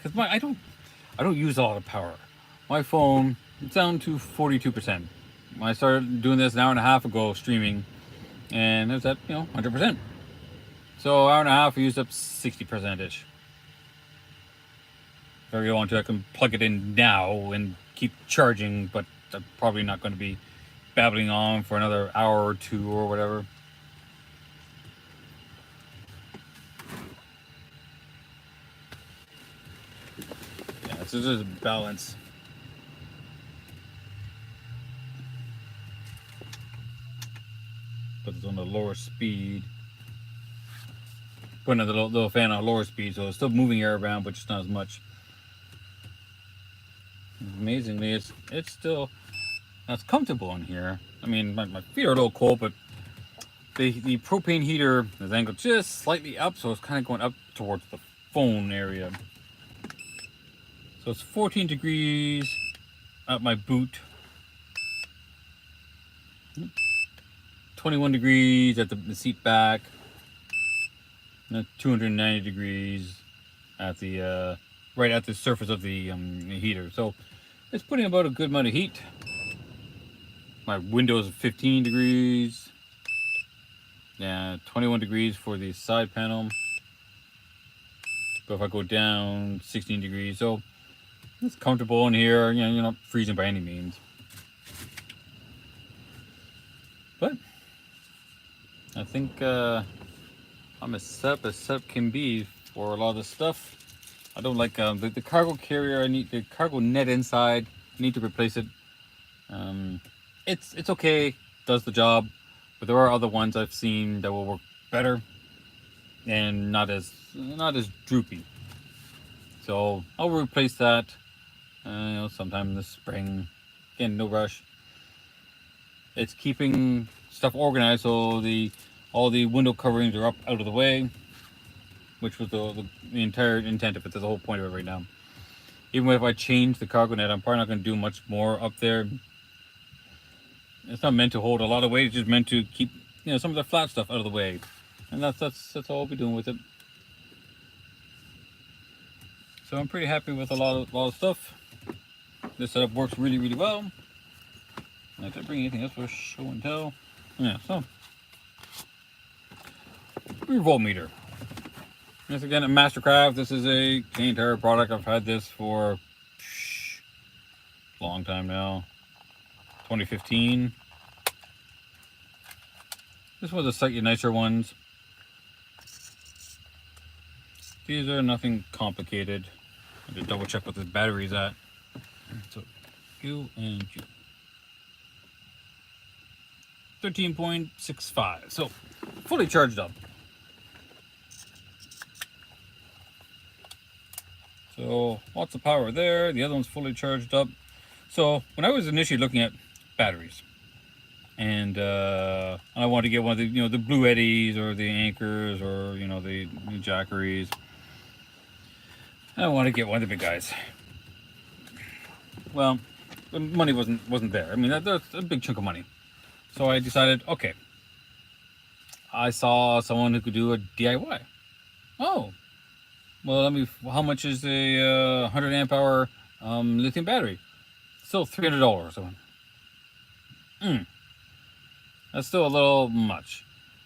because I don't use a lot of power. My phone, it's down to 42%. I started doing this an hour and a half ago, streaming, and it was at 100%. So hour and a half, we used up 60% ish. If I really want to, I can plug it in now and keep charging, but I'm probably not going to be babbling on for another hour or two or whatever. Yeah, so there's a balance. Put this on the lower speed. Put another little fan on lower speed, so it's still moving air around, but just not as much. Amazingly, it's still comfortable in here. I mean, my feet are a little cold, but the propane heater is angled just slightly up, so it's kind of going up towards the phone area. So it's 14 degrees at my boot, 21 degrees at the seat back, and 290 degrees at the right at the surface of the heater. So it's putting about a good amount of heat. My windows are 15 degrees. Yeah, 21 degrees for the side panel. But if I go down, 16 degrees. So it's comfortable in here. You're not freezing by any means. But I think I'm as set as can be for a lot of this stuff. I don't like the cargo carrier. I need the cargo net inside. I need to replace it. It's okay, does the job, but there are other ones I've seen that will work better and not as droopy. So I'll replace that. Sometime in the spring. Again, no rush. It's keeping stuff organized, so all the window coverings are up out of the way, which was the entire intent of it. That's the whole point of it right now. Even if I change the cargo net, I'm probably not going to do much more up there. It's not meant to hold a lot of weight. It's just meant to keep some of the flat stuff out of the way, and that's all I'll be doing with it. So I'm pretty happy with a lot of stuff. This setup works really, really well. I didn't bring anything else for show and tell. Yeah, so revolt meter. This again at Mastercraft. This is a Canadian Tire product. I've had this for a long time now. 2015. This was a slightly nicer ones. These are nothing complicated. I have to double check what the battery's at. So Q and Q. 13.65. So fully charged up. So lots of power there. The other one's fully charged up. So when I was initially looking at batteries, and I wanted to get one of the the Blue Eddies or the Anchors or the Jackeries. I wanted to get one of the big guys. Well, the money wasn't there. I mean, that's a big chunk of money. So I decided, okay, I saw someone who could do a DIY. Oh, well, how much is a 100 amp hour lithium battery? Still $300. I went, that's still a little much.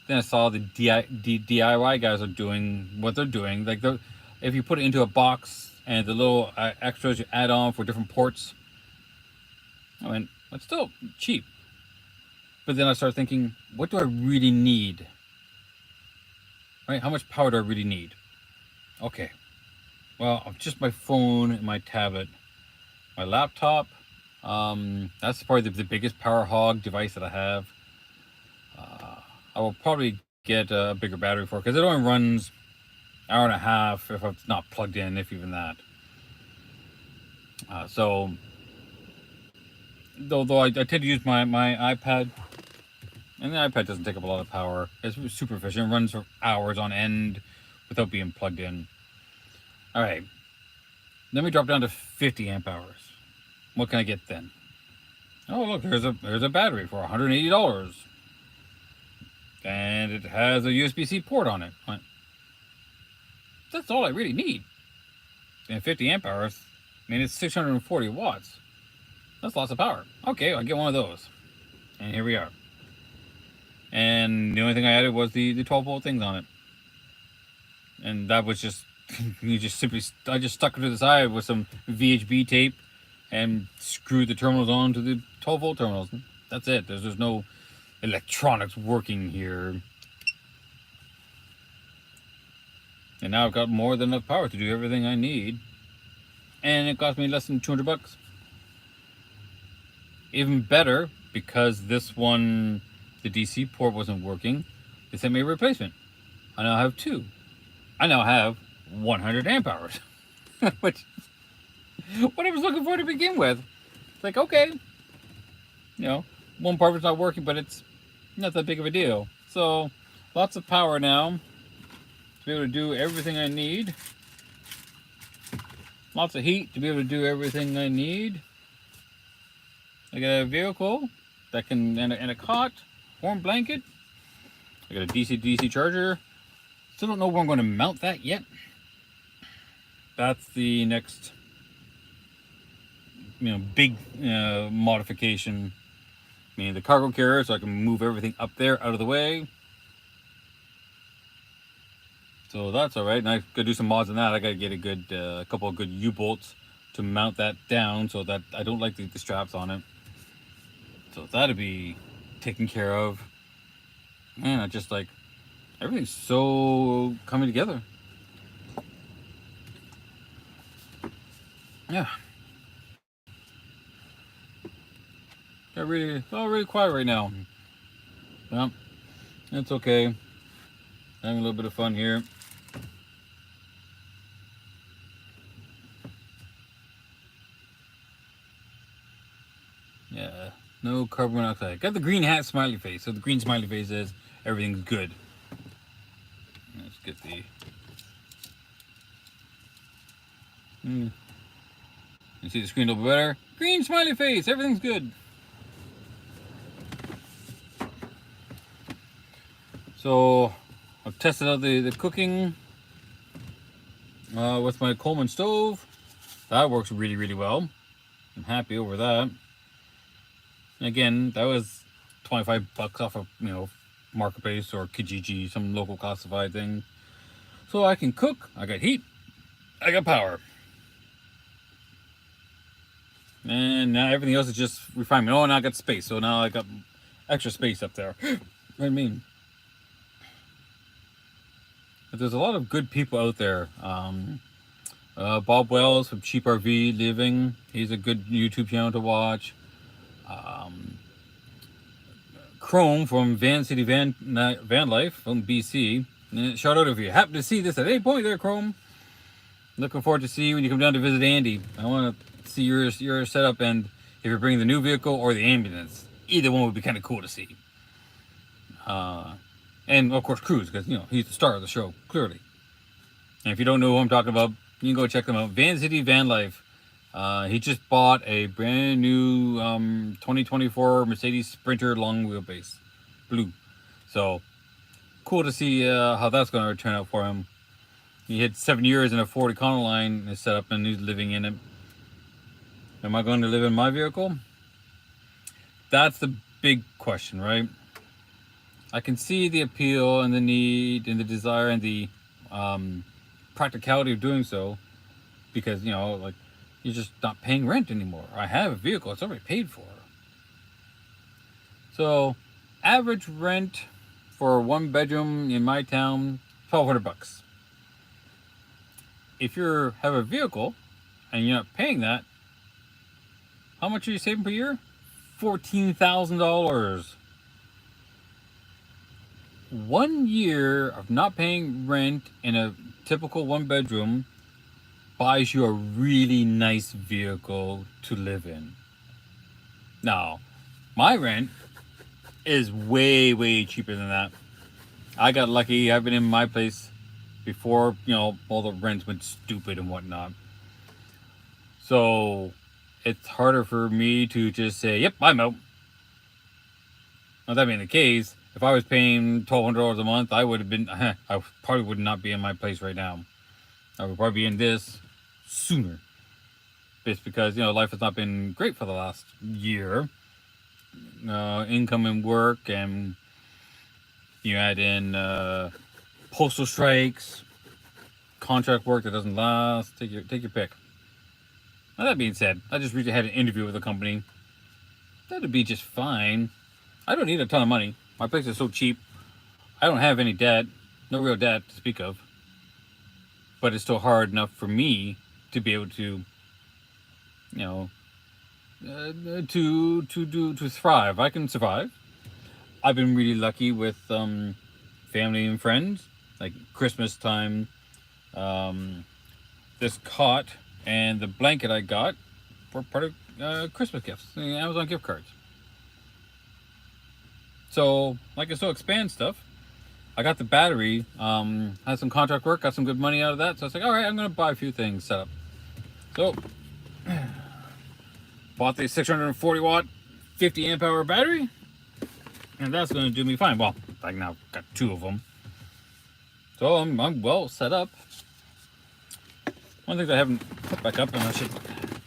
Then I saw the DIY guys are doing what they're doing. Like if you put it into a box and the little extras you add on for different ports. I mean, it's still cheap. But then I started thinking, what do I really need? Right? How much power do I really need? Okay. Well, just my phone and my tablet. My laptop, that's probably the biggest power hog device that I have. I will probably get a bigger battery for it because it only runs an hour and a half if it's not plugged in, if even that. So, though I tend to use my iPad, and the iPad doesn't take up a lot of power. It's super efficient. It runs for hours on end without being plugged in. All right, let me drop down to 50 amp hours. What can I get then? Oh, look, there's a battery for $180. And it has a USB-C port on it. That's all I really need. And 50 amp hours, I mean, it's 640 watts. That's lots of power. Okay, I'll get one of those. And here we are. And the only thing I added was the 12-volt things on it. And that was just, I just stuck it to the side with some VHB tape and screwed the terminals on to the 12-volt terminals. That's it. There's no electronics working here. And now I've got more than enough power to do everything I need. And it cost me less than 200 bucks. Even better, because this one, the DC port wasn't working, they sent me a replacement. I now have two. I now have 100 amp hours. Which, what I was looking for to begin with. It's like, okay, you know, one part was not working, but it's not that big of a deal. So, lots of power now to be able to do everything I need. Lots of heat to be able to do everything I need. I got a vehicle that can, and a cot, warm blanket. I got a DC charger. Still don't know where I'm going to mount that yet. That's the next, big modification. I mean, the cargo carrier, so I can move everything up there out of the way. So that's all right. And I gotta do some mods on that. I gotta get a good, couple of good U-bolts to mount that down, so that I don't like the straps on it. So that'll be taken care of. Man, I just like, everything's so coming together. Yeah. It's all really quiet right now. Well, it's okay. Having a little bit of fun here. Yeah, no carbon monoxide. Got the green hat smiley face. So the green smiley face says everything's good. Let's get the... You see the screen a little bit better? Green smiley face, everything's good. So I've tested out the cooking with my Coleman stove. That works really, really well. I'm happy over that. And again, that was 25 bucks off of, Marketplace or Kijiji, some local classified thing. So I can cook, I got heat, I got power. And now everything else is just refinement. Oh, now I got space, so now I got extra space up there. What do I mean? But there's a lot of good people out there. Bob Wells from Cheap RV Living, he's a good YouTube channel to watch. Chrome from Van City Van Life from BC. And shout out if you happen to see this at any point there, Chrome. Looking forward to see you when you come down to visit Andy. I want to see your setup, and if you're bringing the new vehicle or the ambulance. Either one would be kind of cool to see. And of course Cruz, because he's the star of the show, clearly. And if you don't know who I'm talking about, you can go check them out. Van City Van Life. He just bought a brand new 2024 Mercedes Sprinter long wheelbase, blue. So cool to see how that's going to turn out for him. He had 7 years in a Ford Econoline set up, and he's living in it. Am I going to live in my vehicle? That's the big question, right? I can see the appeal and the need and the desire and the practicality of doing so, because like, you're just not paying rent anymore. I have a vehicle, it's already paid for. So average rent for a 1-bedroom in my town, $1,200. If you have a vehicle and you're not paying that, how much are you saving per year? $14,000. 1 year of not paying rent in a typical 1-bedroom buys you a really nice vehicle to live in. Now, my rent is way, way cheaper than that. I got lucky. I've been in my place before, all the rents went stupid and whatnot. So it's harder for me to just say, yep, I'm out. Now, that being the case, if I was paying $1,200 a month, I would have been, I probably would not be in my place right now. I would probably be in this sooner. It's because, life has not been great for the last year. income and work, and you add in postal strikes, contract work that doesn't last. Take your pick. Now, that being said, I just recently had an interview with a company. That'd be just fine. I don't need a ton of money. My place is so cheap. I don't have any debt, no real debt to speak of. But it's still hard enough for me to be able to, you know, to thrive. I can survive. I've been really lucky with family and friends, like Christmas time. This cot and the blanket I got were part of Christmas gifts, Amazon gift cards. So I can still expand stuff. I got the battery, had some contract work, got some good money out of that. So I was like, all right, I'm going to buy a few things set up. So bought the 640 watt, 50 amp hour battery, and that's going to do me fine. Well, I now got 2 of them. So I'm well set up. One thing that I haven't put back up, and I should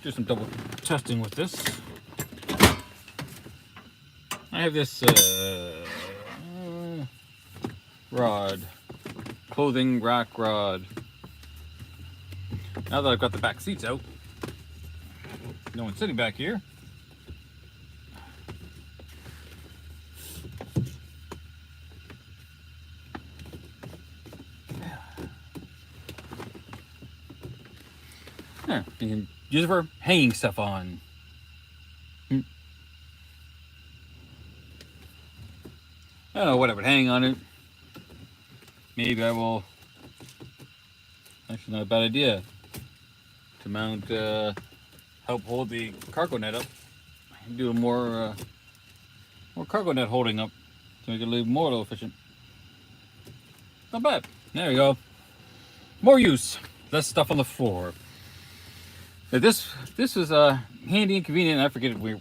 do some double testing with this. I have this rod, clothing rack rod. Now that I've got the back seats out, no one's sitting back here. Yeah, you can use it for hanging stuff on. I don't know what I would hang on it. Maybe I will. Actually, not a bad idea. To mount, help hold the cargo net up. Do a more cargo net holding up to make it a little more efficient. Not bad. There we go. More use. Less stuff on the floor. Now this is handy and convenient. I forget where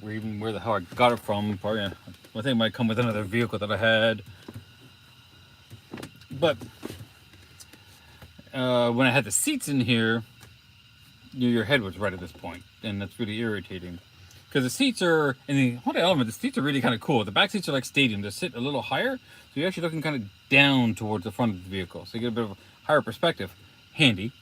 the hell I got it from. Probably, I think it might come with another vehicle that I had. But when I had the seats in here, your head was right at this point, and that's really irritating. Because the seats are, in the Honda Element, the seats are really kind of cool. The back seats are like stadium. They sit a little higher, so you're actually looking kind of down towards the front of the vehicle. So you get a bit of a higher perspective. Handy.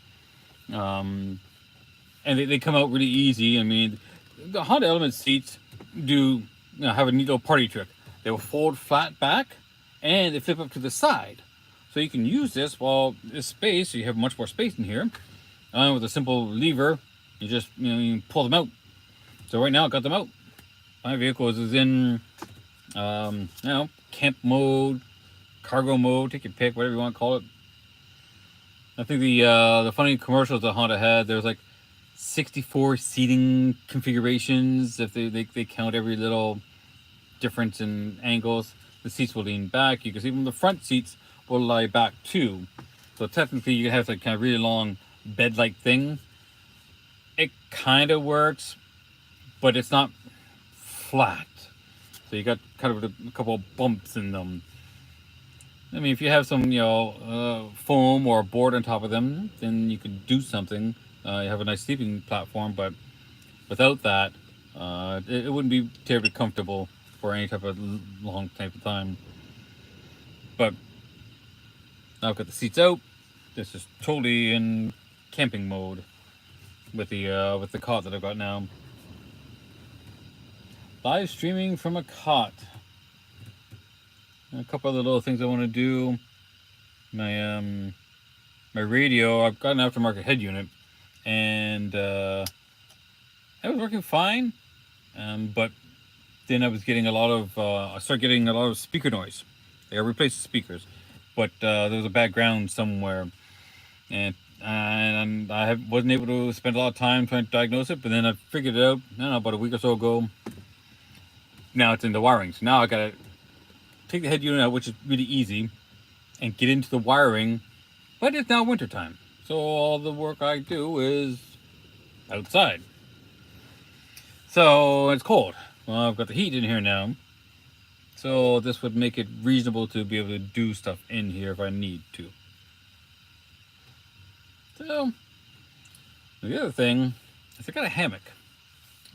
And they come out really easy. I mean, the Honda Element seats do have a neat little party trick. They will fold flat back, and they flip up to the side. So you can use this while this space, so you have much more space in here. With a simple lever, you just you pull them out. So right now I got them out. My vehicle is in camp mode, cargo mode, take your pick, whatever you want to call it. I think the funny commercials that Honda had, there's like 64 seating configurations. If they count every little difference in angles, the seats will lean back. You can see even the front seats will lie back too. So technically you have like kind of really long bed-like thing. It kind of works, but it's not flat. So you got kind of a couple of bumps in them. I mean, if you have some, foam or a board on top of them, then you could do something. You have a nice sleeping platform, but without that, it wouldn't be terribly comfortable for any type of long type of time. But now I've got the seats out. This is totally in camping mode with the cot that I've got now. Live streaming from a cot. A couple other little things I want to do. My radio, I've got an aftermarket head unit, and it was working fine. But then I was getting I started getting a lot of speaker noise. I replaced the speakers, but there was a bad ground somewhere, and I wasn't able to spend a lot of time trying to diagnose it. But then I figured it out, about a week or so ago. Now it's in the wiring, so now I gotta take the head unit out, which is really easy, and get into the wiring. But it's now wintertime, so all the work I do is outside. So it's cold. Well, I've got the heat in here now, so this would make it reasonable to be able to do stuff in here if I need to. So the other thing is I got a hammock.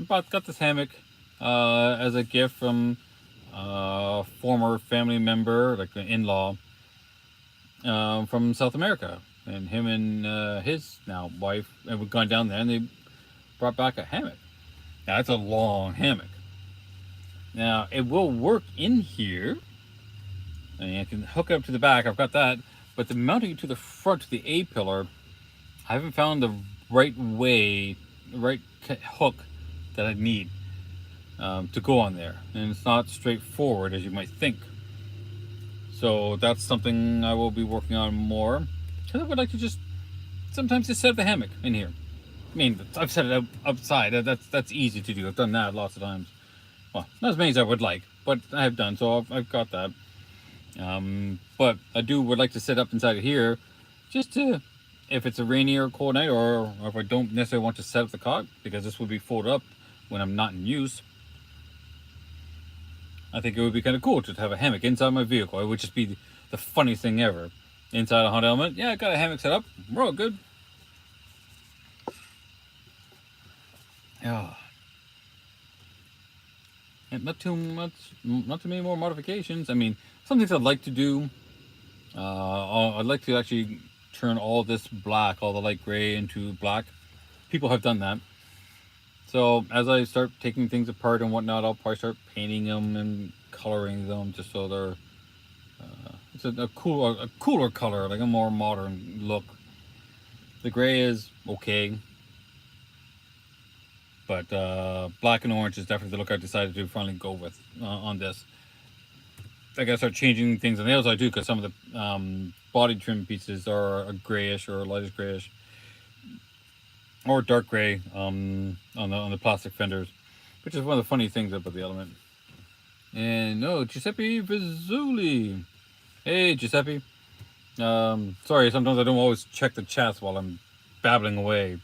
Got this hammock as a gift from a former family member, like an in-law, from South America. And him and his now wife have gone down there and they brought back a hammock. Now, that's a long hammock. Now, it will work in here. And I can hook it up to the back. I've got that. But the mounting it to the front, to the A pillar, I haven't found the right way, the right hook that I need to go on there. And it's not straightforward as you might think. So that's something I will be working on more. Because I would like to just sometimes just set up the hammock in here. I mean, I've set it outside. That's easy to do. I've done that lots of times. Well, not as many as I would like, but I have done. So I've got that. But I would like to set up inside of here, just to, if it's a rainy or cold night, or if I don't necessarily want to set up the cot, because this would be folded up when I'm not in use. I think it would be kind of cool to have a hammock inside my vehicle. It would just be the funniest thing ever. Inside a Honda Element, yeah, I got a hammock set up. We're all good. Yeah. And not too many more modifications. I mean, some things I'd like to do. I'd like to actually turn all this black, all the light gray, into black. People have done that. So as I start taking things apart and whatnot, I'll probably start painting them and coloring them just so they're it's a cooler color, like a more modern look. The gray is okay, but black and orange is definitely the look I decided to finally go with on this. I gotta start changing things on the outside too, because some of the body trim pieces are a grayish or a lightish grayish, or dark gray on the plastic fenders, which is one of the funny things about the Element. And no, Giuseppe Vizzuli. Hey, Giuseppe. Sorry, sometimes I don't always check the chats while I'm babbling away.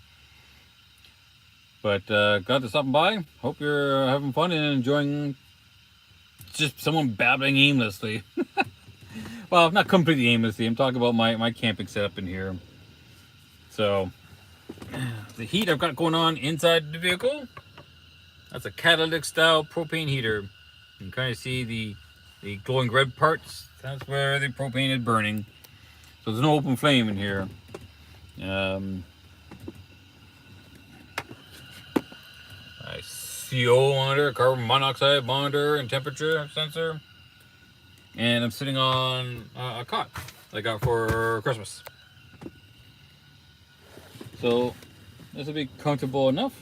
But glad to stop by. Hope you're having fun and enjoying just someone babbling aimlessly. Well, not completely aimlessly. I'm talking about my camping setup in here. So, the heat I've got going on inside the vehicle, that's a catalytic style propane heater. You can kind of see the glowing red parts. That's where the propane is burning. So there's no open flame in here. I CO monitor, carbon monoxide monitor, and temperature sensor. And I'm sitting on a cot that I got for Christmas. So this will be comfortable enough.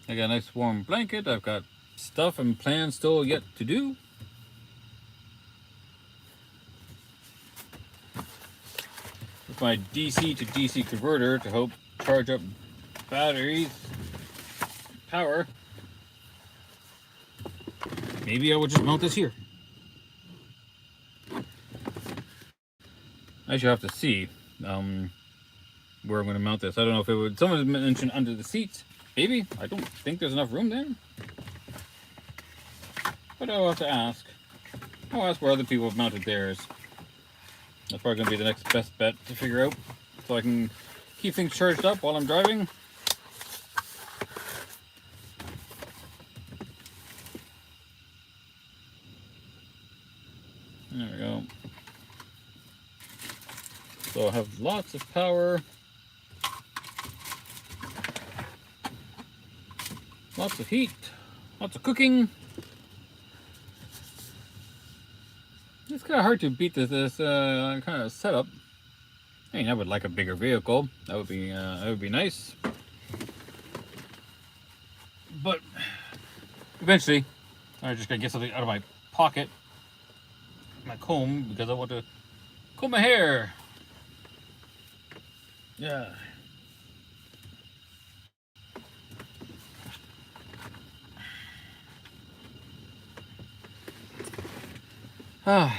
I got a nice warm blanket. I've got stuff and plans still yet to do. With my DC to DC converter to help charge up batteries, power. Maybe I will just mount this here. I should have to see where I'm going to mount this. I don't know if it would. Someone mentioned under the seats. Maybe. I don't think there's enough room there. But I'll have to ask. I'll ask where other people have mounted theirs. That's probably going to be the next best bet to figure out. So I can keep things charged up while I'm driving. There we go. So I have lots of power. Lots of heat. Lots of cooking. It's kind of hard to beat this kind of setup. I mean, I would like a bigger vehicle. That would be nice. But eventually, I'm just gonna get something out of my pocket, my comb, because I want to comb my hair. Yeah.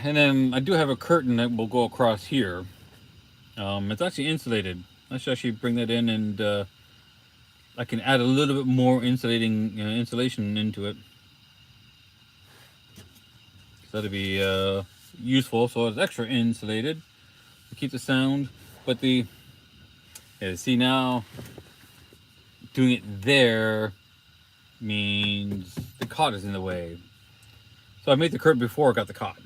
And then I do have a curtain that will go across here. It's actually insulated. I should actually bring that in, and I can add a little bit more insulation into it. So that'd be useful. So it's extra insulated to keep the sound. But see now, doing it there means the cot is in the way. So I made the curtain before I got the cot.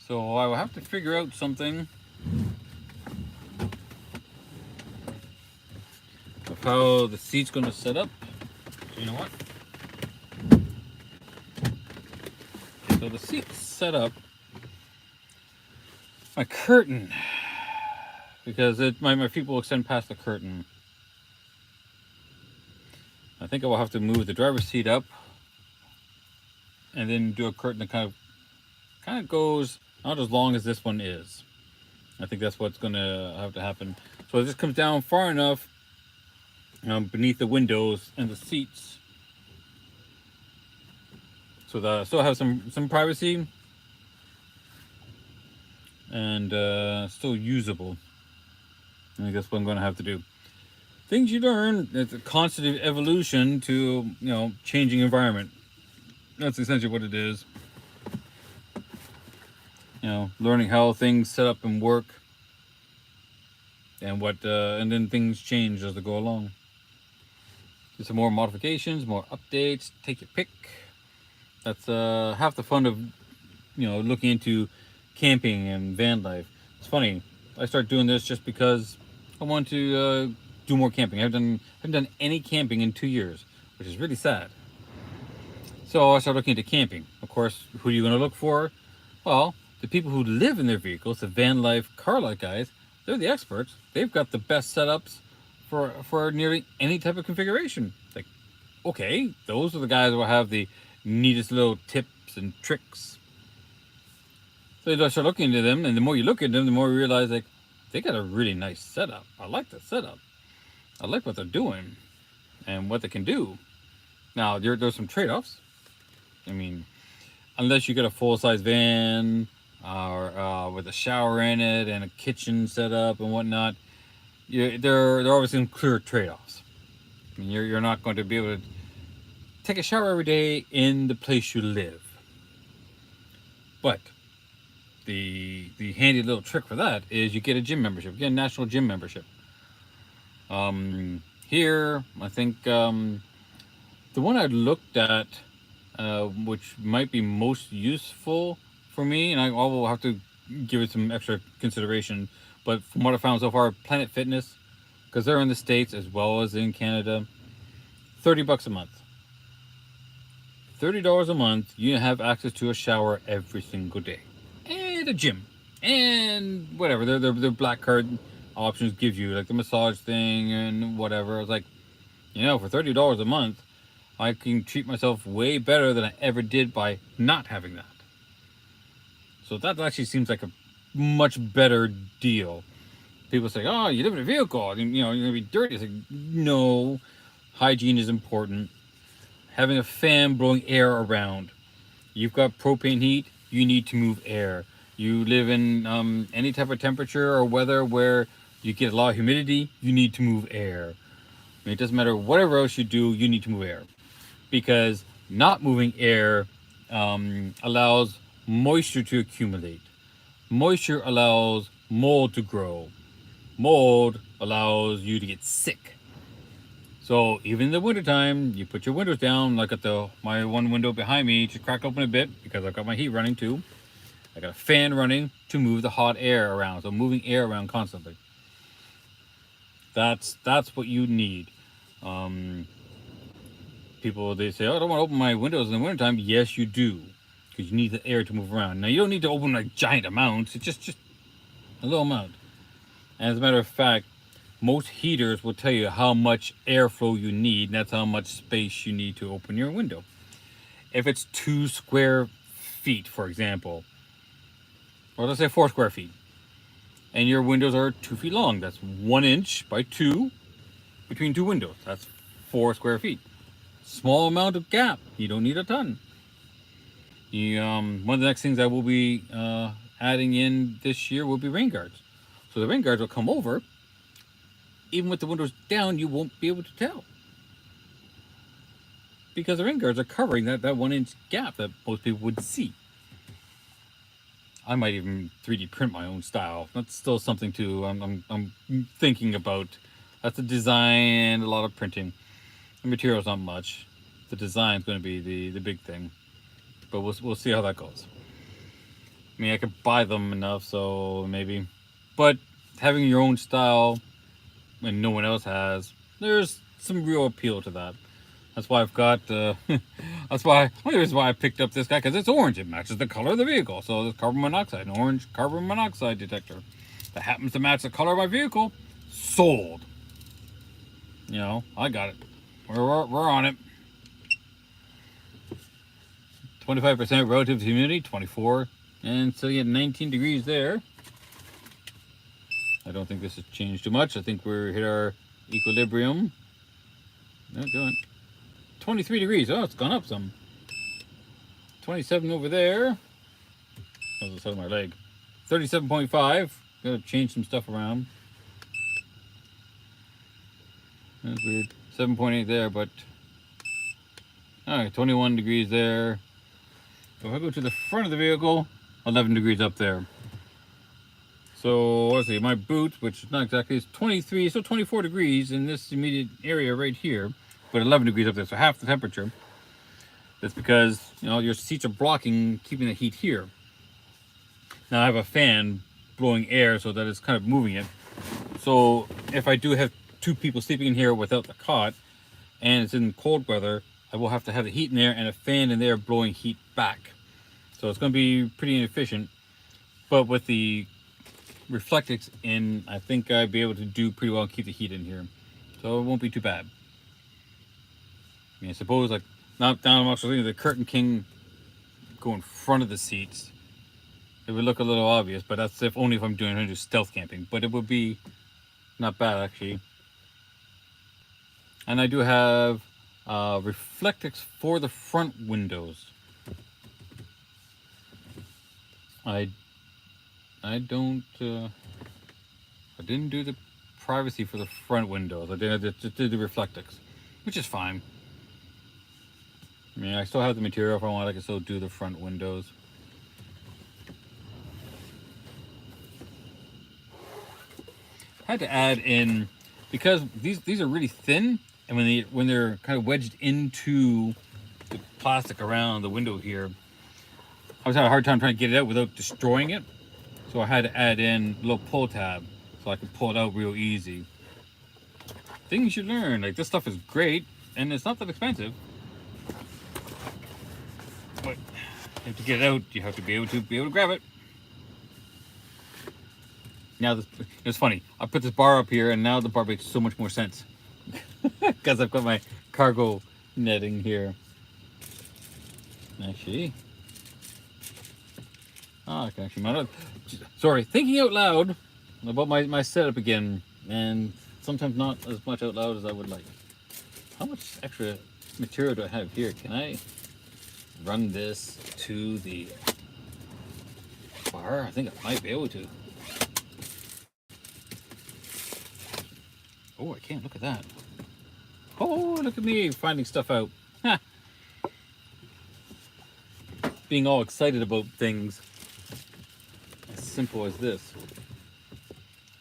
So I will have to figure out something of how the seat's going to set up. So you know what? So the seat's set up. My curtain, because my feet will extend past the curtain. I think I will have to move the driver's seat up and then do a curtain that kind of goes not as long as this one is. I think that's what's going to have to happen. So it just comes down far enough beneath the windows and the seats, so that I still have some privacy and still usable. I think that's what I'm going to have to do. Things you learn, it's a constant evolution to, changing environment. That's essentially what it is. Learning how things set up and work, and and then things change as they go along. Do some more modifications, more updates, take your pick. That's half the fun of, looking into camping and van life. It's funny, I started doing this just because I want to do more camping. I haven't done any camping in 2 years, which is really sad. So I started looking into camping. Of course, who are you going to look for? Well, the people who live in their vehicles, the van life, car life guys, they're the experts. They've got the best setups for nearly any type of configuration. Like, okay, those are the guys who will have the neatest little tips and tricks. So you start looking into them, and the more you look at them, the more you realize, like, they got a really nice setup. I like the setup. I like what they're doing and what they can do. Now, there's some trade-offs. I mean, unless you get a full-size van or with a shower in it and a kitchen set up and whatnot, there are always some clear trade-offs. I mean, you're not going to be able to take a shower every day in the place you live. But the handy little trick for that is you get a gym membership. You get a national gym membership. Here, I think the one I looked at, which might be most useful for me, and I will have to give it some extra consideration, but from what I found so far, Planet Fitness, because they're in the States as well as in Canada, $30 a month. $30 a month, you have access to a shower every single day, and a gym, and whatever their black card options give you, like the massage thing and whatever. I was like, for $30 a month, I can treat myself way better than I ever did by not having that. So that actually seems like a much better deal. People say, oh, you live in a vehicle, you're gonna be dirty. It's like, no, hygiene is important. Having a fan blowing air around. You've got propane heat, you need to move air. You live in any type of temperature or weather where you get a lot of humidity, you need to move air. I mean, it doesn't matter whatever else you do, you need to move air. Because not moving air allows moisture to accumulate. Moisture allows mold to grow. Mold allows you to get sick. So even in the wintertime, you put your windows down, like at my one window behind me, just crack open a bit because I've got my heat running too. I got a fan running to move the hot air around, so moving air around constantly. That's what you need. People, they say, oh, I don't want to open my windows in the wintertime. Yes, you do, because you need the air to move around. Now, you don't need to open like giant amounts. It's just a little amount. And as a matter of fact, most heaters will tell you how much airflow you need, and that's how much space you need to open your window. If it's 2 square feet, for example, or let's say 4 square feet, and your windows are 2 feet long, that's 1 inch by 2 between 2 windows. That's 4 square feet. Small amount of gap. You don't need a ton. One of the next things I will be adding in this year will be rain guards. So the rain guards will come over. Even with the windows down, you won't be able to tell, because the rain guards are covering that 1 inch gap that most people would see. I might even 3D print my own style. That's still something I'm thinking about That's the design and a lot of printing. The material's not much. The design's going to be the big thing. But we'll see how that goes. I mean, I could buy them enough, so maybe. But having your own style when no one else has, there's some real appeal to that. That's why I've got, that's why, one of the reasons why I picked up this guy, because it's orange. It matches the color of the vehicle. So there's carbon monoxide, an orange carbon monoxide detector that happens to match the color of my vehicle. Sold. You know, I got it. We're on it. 25% relative humidity, 24. And so you get 19 degrees there. I don't think this has changed too much. I think we're hit our equilibrium. No, go on. 23 degrees. Oh, it's gone up some. 27 over there. That was the side of my leg. 37.5. Gotta change some stuff around. That's weird. 7.8 there, but... Alright, 21 degrees there. So if I go to the front of the vehicle, 11 degrees up there. So, let's see, my boot, which is not exactly, is 23, so 24 degrees in this immediate area right here, but 11 degrees up there, so half the temperature. That's because, you know, your seats are blocking, keeping the heat here. Now I have a fan blowing air so that it's kind of moving it. So if I do have two people sleeping in here without the cot, and it's in cold weather, I will have to have the heat in there and a fan in there blowing heat back. So it's going to be pretty inefficient, but with the Reflectix in, I think I'd be able to do pretty well and keep the heat in here. So it won't be too bad. I mean, I suppose, like, not down, I'm actually thinking the Curtain King go in front of the seats. It would look a little obvious, but that's if only if I'm doing stealth camping. But it would be not bad, actually. And I do have Reflectix for the front windows. I didn't do the privacy for the front windows. I just did the Reflectix, which is fine. I mean, I still have the material if I want. I can still do the front windows. I had to add in, because these are really thin, and when they're kind of wedged into the plastic around the window here, I was having a hard time trying to get it out without destroying it. So I had to add in a little pull tab so I could pull it out real easy. Things you learn. Like, this stuff is great, and it's not that expensive. But you have to get it out. You have to be able to grab it. Now it's funny. I put this bar up here, and now the bar makes so much more sense because I've got my cargo netting here. Actually, I can actually mount it. Sorry, thinking out loud about my setup again, and sometimes not as much out loud as I would like. How much extra material do I have here? Can I run this to the bar? I think I might be able to. Oh, I can't. Look at that. Oh, look at me finding stuff out. Ha. Being all excited about things. As simple as this.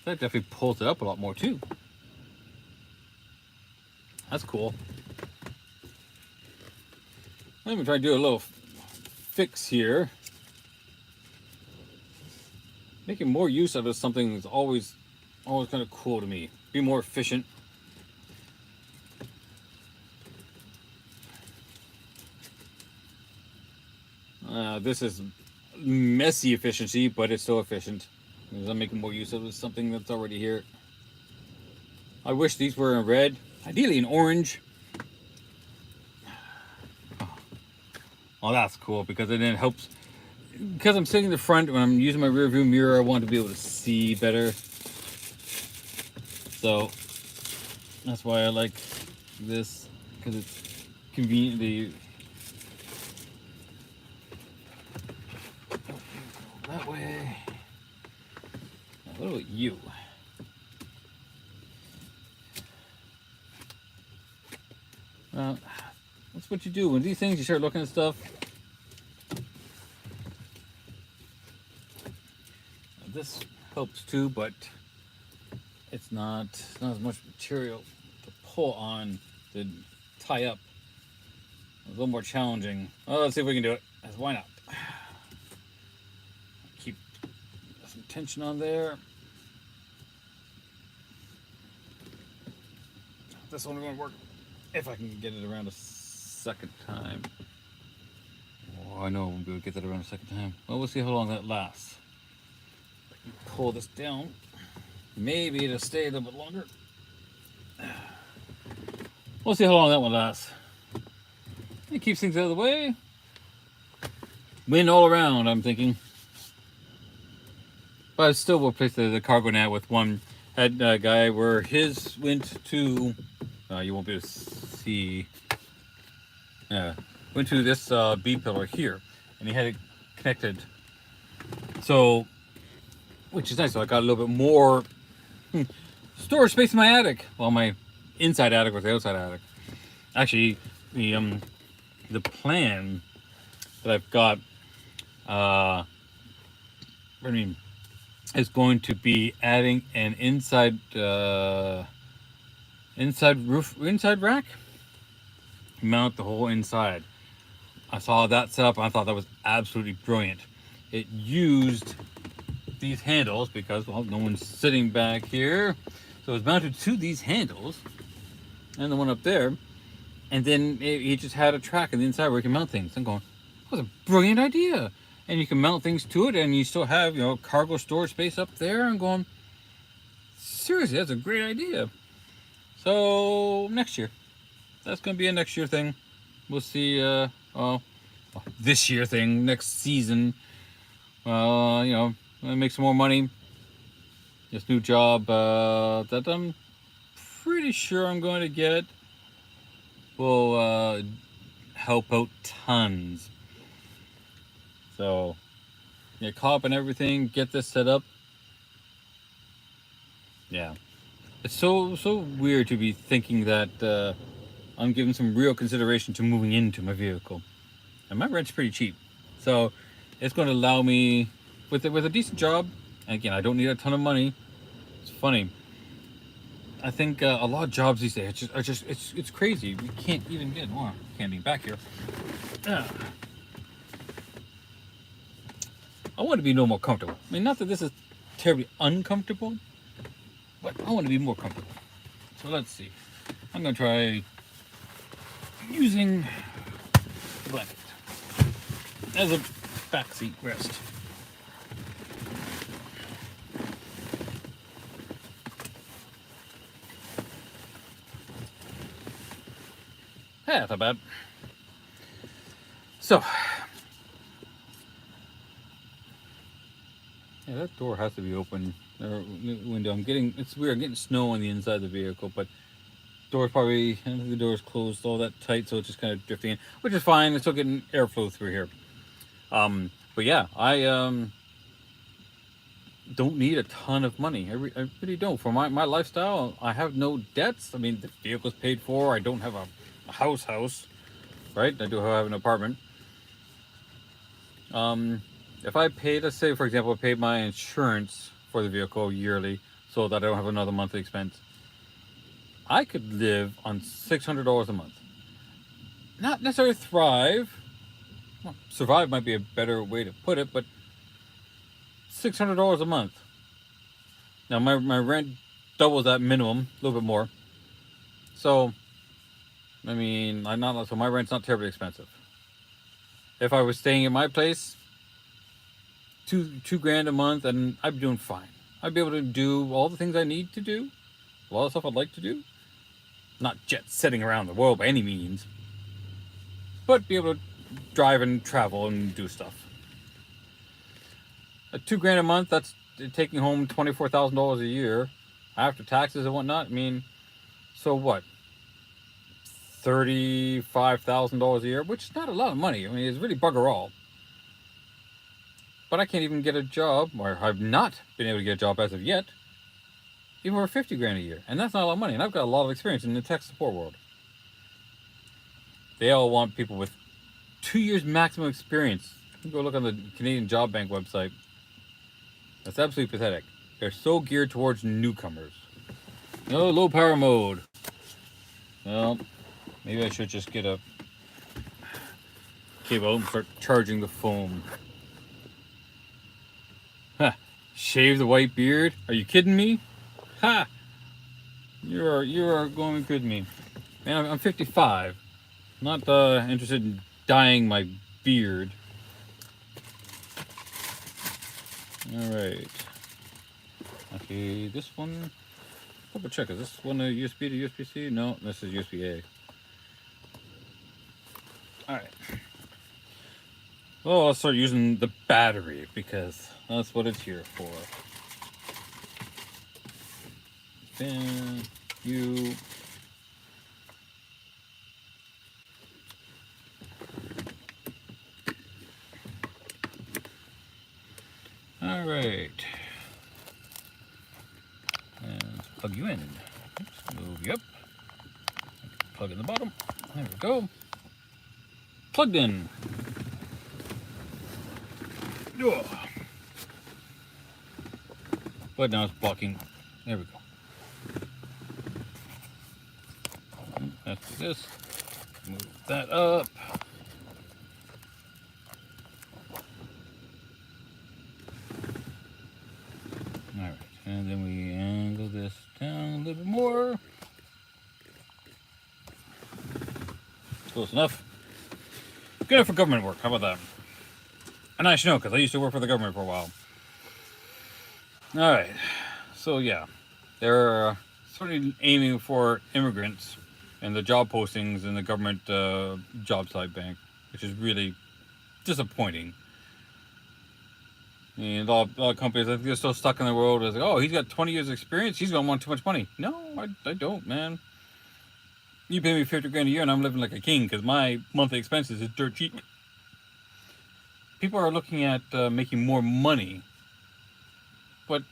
That definitely pulls it up a lot more too. That's cool. Let me try to do a little fix here. Making more use of it is something that's always kind of cool to me. Be more efficient. This is messy efficiency, but it's still efficient. Because I'm making more use of something that's already here. I wish these were in red, ideally in orange. Oh, that's cool, because it then helps. Because I'm sitting in the front, when I'm using my rear view mirror, I want to be able to see better. So that's why I like this, because it's convenient. That way. Now, what about you? That's what you do when these things. You start looking at stuff. This helps too, but it's not as much material to pull on to tie up. A little more challenging. Well, let's see if we can do it. Why not? Keep some tension on there. This one going to work if I can get it around a second time. Oh, I know I won't be able to get that around a second time. Well, we'll see how long that lasts. Pull this down. Maybe it'll stay a little bit longer. We'll see how long that one lasts. It keeps things out of the way. Wind all around, I'm thinking. But I still will place the cargo net with one head guy where his went to, you won't be able to see, went to this B pillar here, and he had it connected. So, which is nice. So I got a little bit more storage space in my attic. Well, my inside attic with the outside attic. Actually, the plan that I've got, is going to be adding an inside rack, mount the whole inside. I saw that set up and I thought that was absolutely brilliant. It used these handles because, well, no one's sitting back here, so it's mounted to these handles and the one up there, and then he just had a track on the inside where you can mount things. I'm going, that was a brilliant idea. And you can mount things to it, and you still have, cargo storage space up there. I'm going, seriously, that's a great idea. So next year, that's going to be a next year thing. We'll see. This year thing, next season. Make some more money. This new job that I'm pretty sure I'm going to get will help out tons. So, yeah, caught up and everything, get this set up. Yeah. It's so weird to be thinking that I'm giving some real consideration to moving into my vehicle. And my rent's pretty cheap. So, it's going to allow me, with a decent job, and again, I don't need a ton of money. It's funny. I think a lot of jobs these days it's crazy. We can't even get more. Can't be back here. I want to be no more comfortable. I mean, not that this is terribly uncomfortable, but I want to be more comfortable. So let's see. I'm going to try using the blanket as a backseat rest. Yeah, not bad. So, yeah, that door has to be open. Or window. It's weird. I'm getting snow on the inside of the vehicle, but door's probably, I think the door's closed all that tight, so it's just kind of drifting in, which is fine. It's still getting airflow through here. But yeah, I don't need a ton of money. I really don't. For my lifestyle, I have no debts. I mean, the vehicle's paid for. I don't have a house, right? I do have an apartment. If I paid, let's say, for example, I paid my insurance for the vehicle yearly so that I don't have another monthly expense, I could live on $600 a month. Not necessarily thrive. Well, survive might be a better way to put it, but $600 a month. Now, my rent doubles that minimum, a little bit more. So, I mean, so my rent's not terribly expensive. If I was staying in my place, $2,000 a month, and I'd be doing fine. I'd be able to do all the things I need to do, a lot of stuff I'd like to do. Not jet setting around the world by any means, but be able to drive and travel and do stuff. At $2,000 a month, that's taking home $24,000 a year after taxes and whatnot. I mean, so what? $35,000 a year, which is not a lot of money. I mean, it's really bugger all. But I can't even get a job, or I've not been able to get a job as of yet, even for $50,000 a year. And that's not a lot of money. And I've got a lot of experience in the tech support world. They all want people with 2 years maximum experience. You can go look on the Canadian Job Bank website. That's absolutely pathetic. They're so geared towards newcomers. No, low power mode. Well, maybe I should just get a cable and start charging the phone. Ha! Shave the white beard? Are you kidding me? Ha! You are going to kid me. Man, I'm 55. I'm not interested in dyeing my beard. Alright. Okay, this one. Double check. Is this one a USB to USB-C? No, this is USB-A. Alright. Well, I'll start using the battery because that's what it's here for. Then you. Alright. And let's plug you in. Oops, move you up. Plug in the bottom. There we go. Plugged in. Ugh. But now it's blocking. There we go. Let's do this. Move that up. Alright, and then we angle this down a little bit more. Close enough. Good enough for government work. How about that? And I should know because I used to work for the government for a while. Alright, so yeah, they're certainly aiming for immigrants and the job postings in the government job site bank, which is really disappointing. And a lot of companies, I think they're still stuck in the world as like, oh, he's got 20 years experience, he's gonna want too much money. No, I don't, man. You pay me 50 grand a year and I'm living like a king because my monthly expenses is dirt cheap. People are looking at making more money, but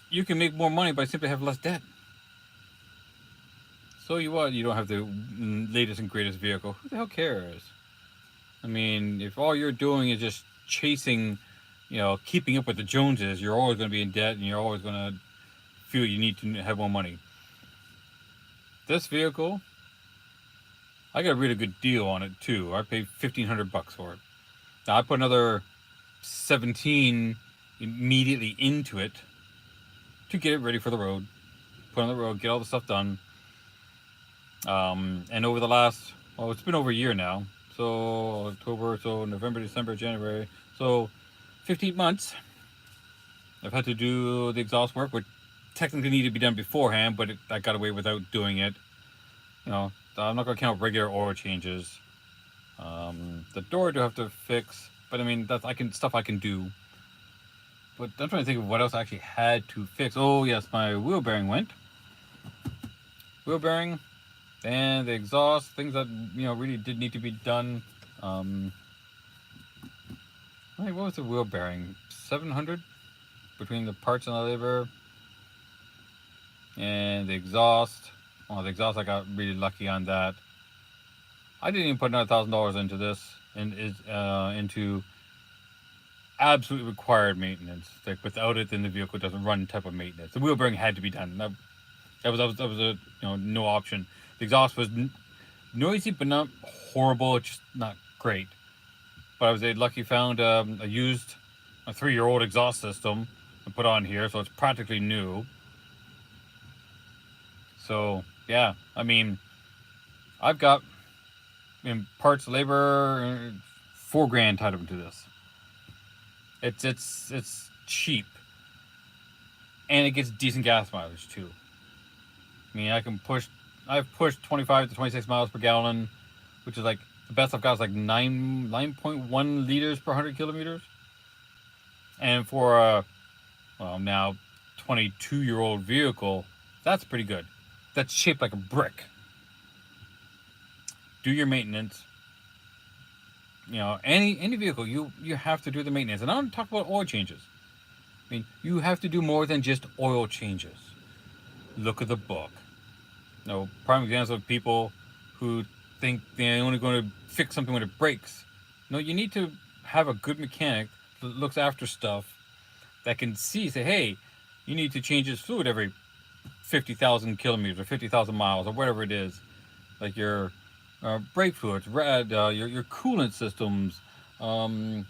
you can make more money by simply having less debt. So you what? You don't have the latest and greatest vehicle. Who the hell cares? I mean, if all you're doing is just chasing, keeping up with the Joneses, you're always going to be in debt and you're always going to feel you need to have more money. This vehicle, I got a really good deal on it too. I paid $1,500 for it. Now I put another 17 immediately into it to get it ready for the road. Put on the road, get all the stuff done. And over the last, it's been over a year now. So October, so November, December, January. So 15 months. I've had to do the exhaust work, which technically needed to be done beforehand, but I got away without doing it. I'm not going to count regular oil changes. The door I do have to fix, but I mean that's stuff I can do. But I'm trying to think of what else I actually had to fix. Oh yes, my wheel bearing went. Wheel bearing, and the exhaust, things that really did need to be done. What was the wheel bearing? 700 between the parts and the labor, and the exhaust. Oh, the exhaust I got really lucky on that. I didn't even put another $1,000 into this, and into absolutely required maintenance. Like without it, then the vehicle doesn't run type of maintenance. The wheel bearing had to be done. That was a no option. The exhaust was noisy, but not horrible. It's just not great. But I was lucky found a 3-year-old exhaust system and put on here, so it's practically new. So yeah, I mean, I've got in parts, labor, $4,000 tied up into this. It's cheap, and it gets decent gas mileage too. I mean, I've pushed 25 to 26 miles per gallon, which is like the best I've got is like 9.1 liters per 100 kilometers. And for a now 22-year-old vehicle, that's pretty good. That's shaped like a brick. Do your maintenance. Any vehicle, you have to do the maintenance. And I don't talk about oil changes. I mean, you have to do more than just oil changes. Look at the book. Prime examples of people who think they're only going to fix something when it breaks. No, you need to have a good mechanic that looks after stuff that can say, hey, you need to change this fluid every 50,000 kilometers or 50,000 miles or whatever it is. Like your brake fluids, your coolant systems, um,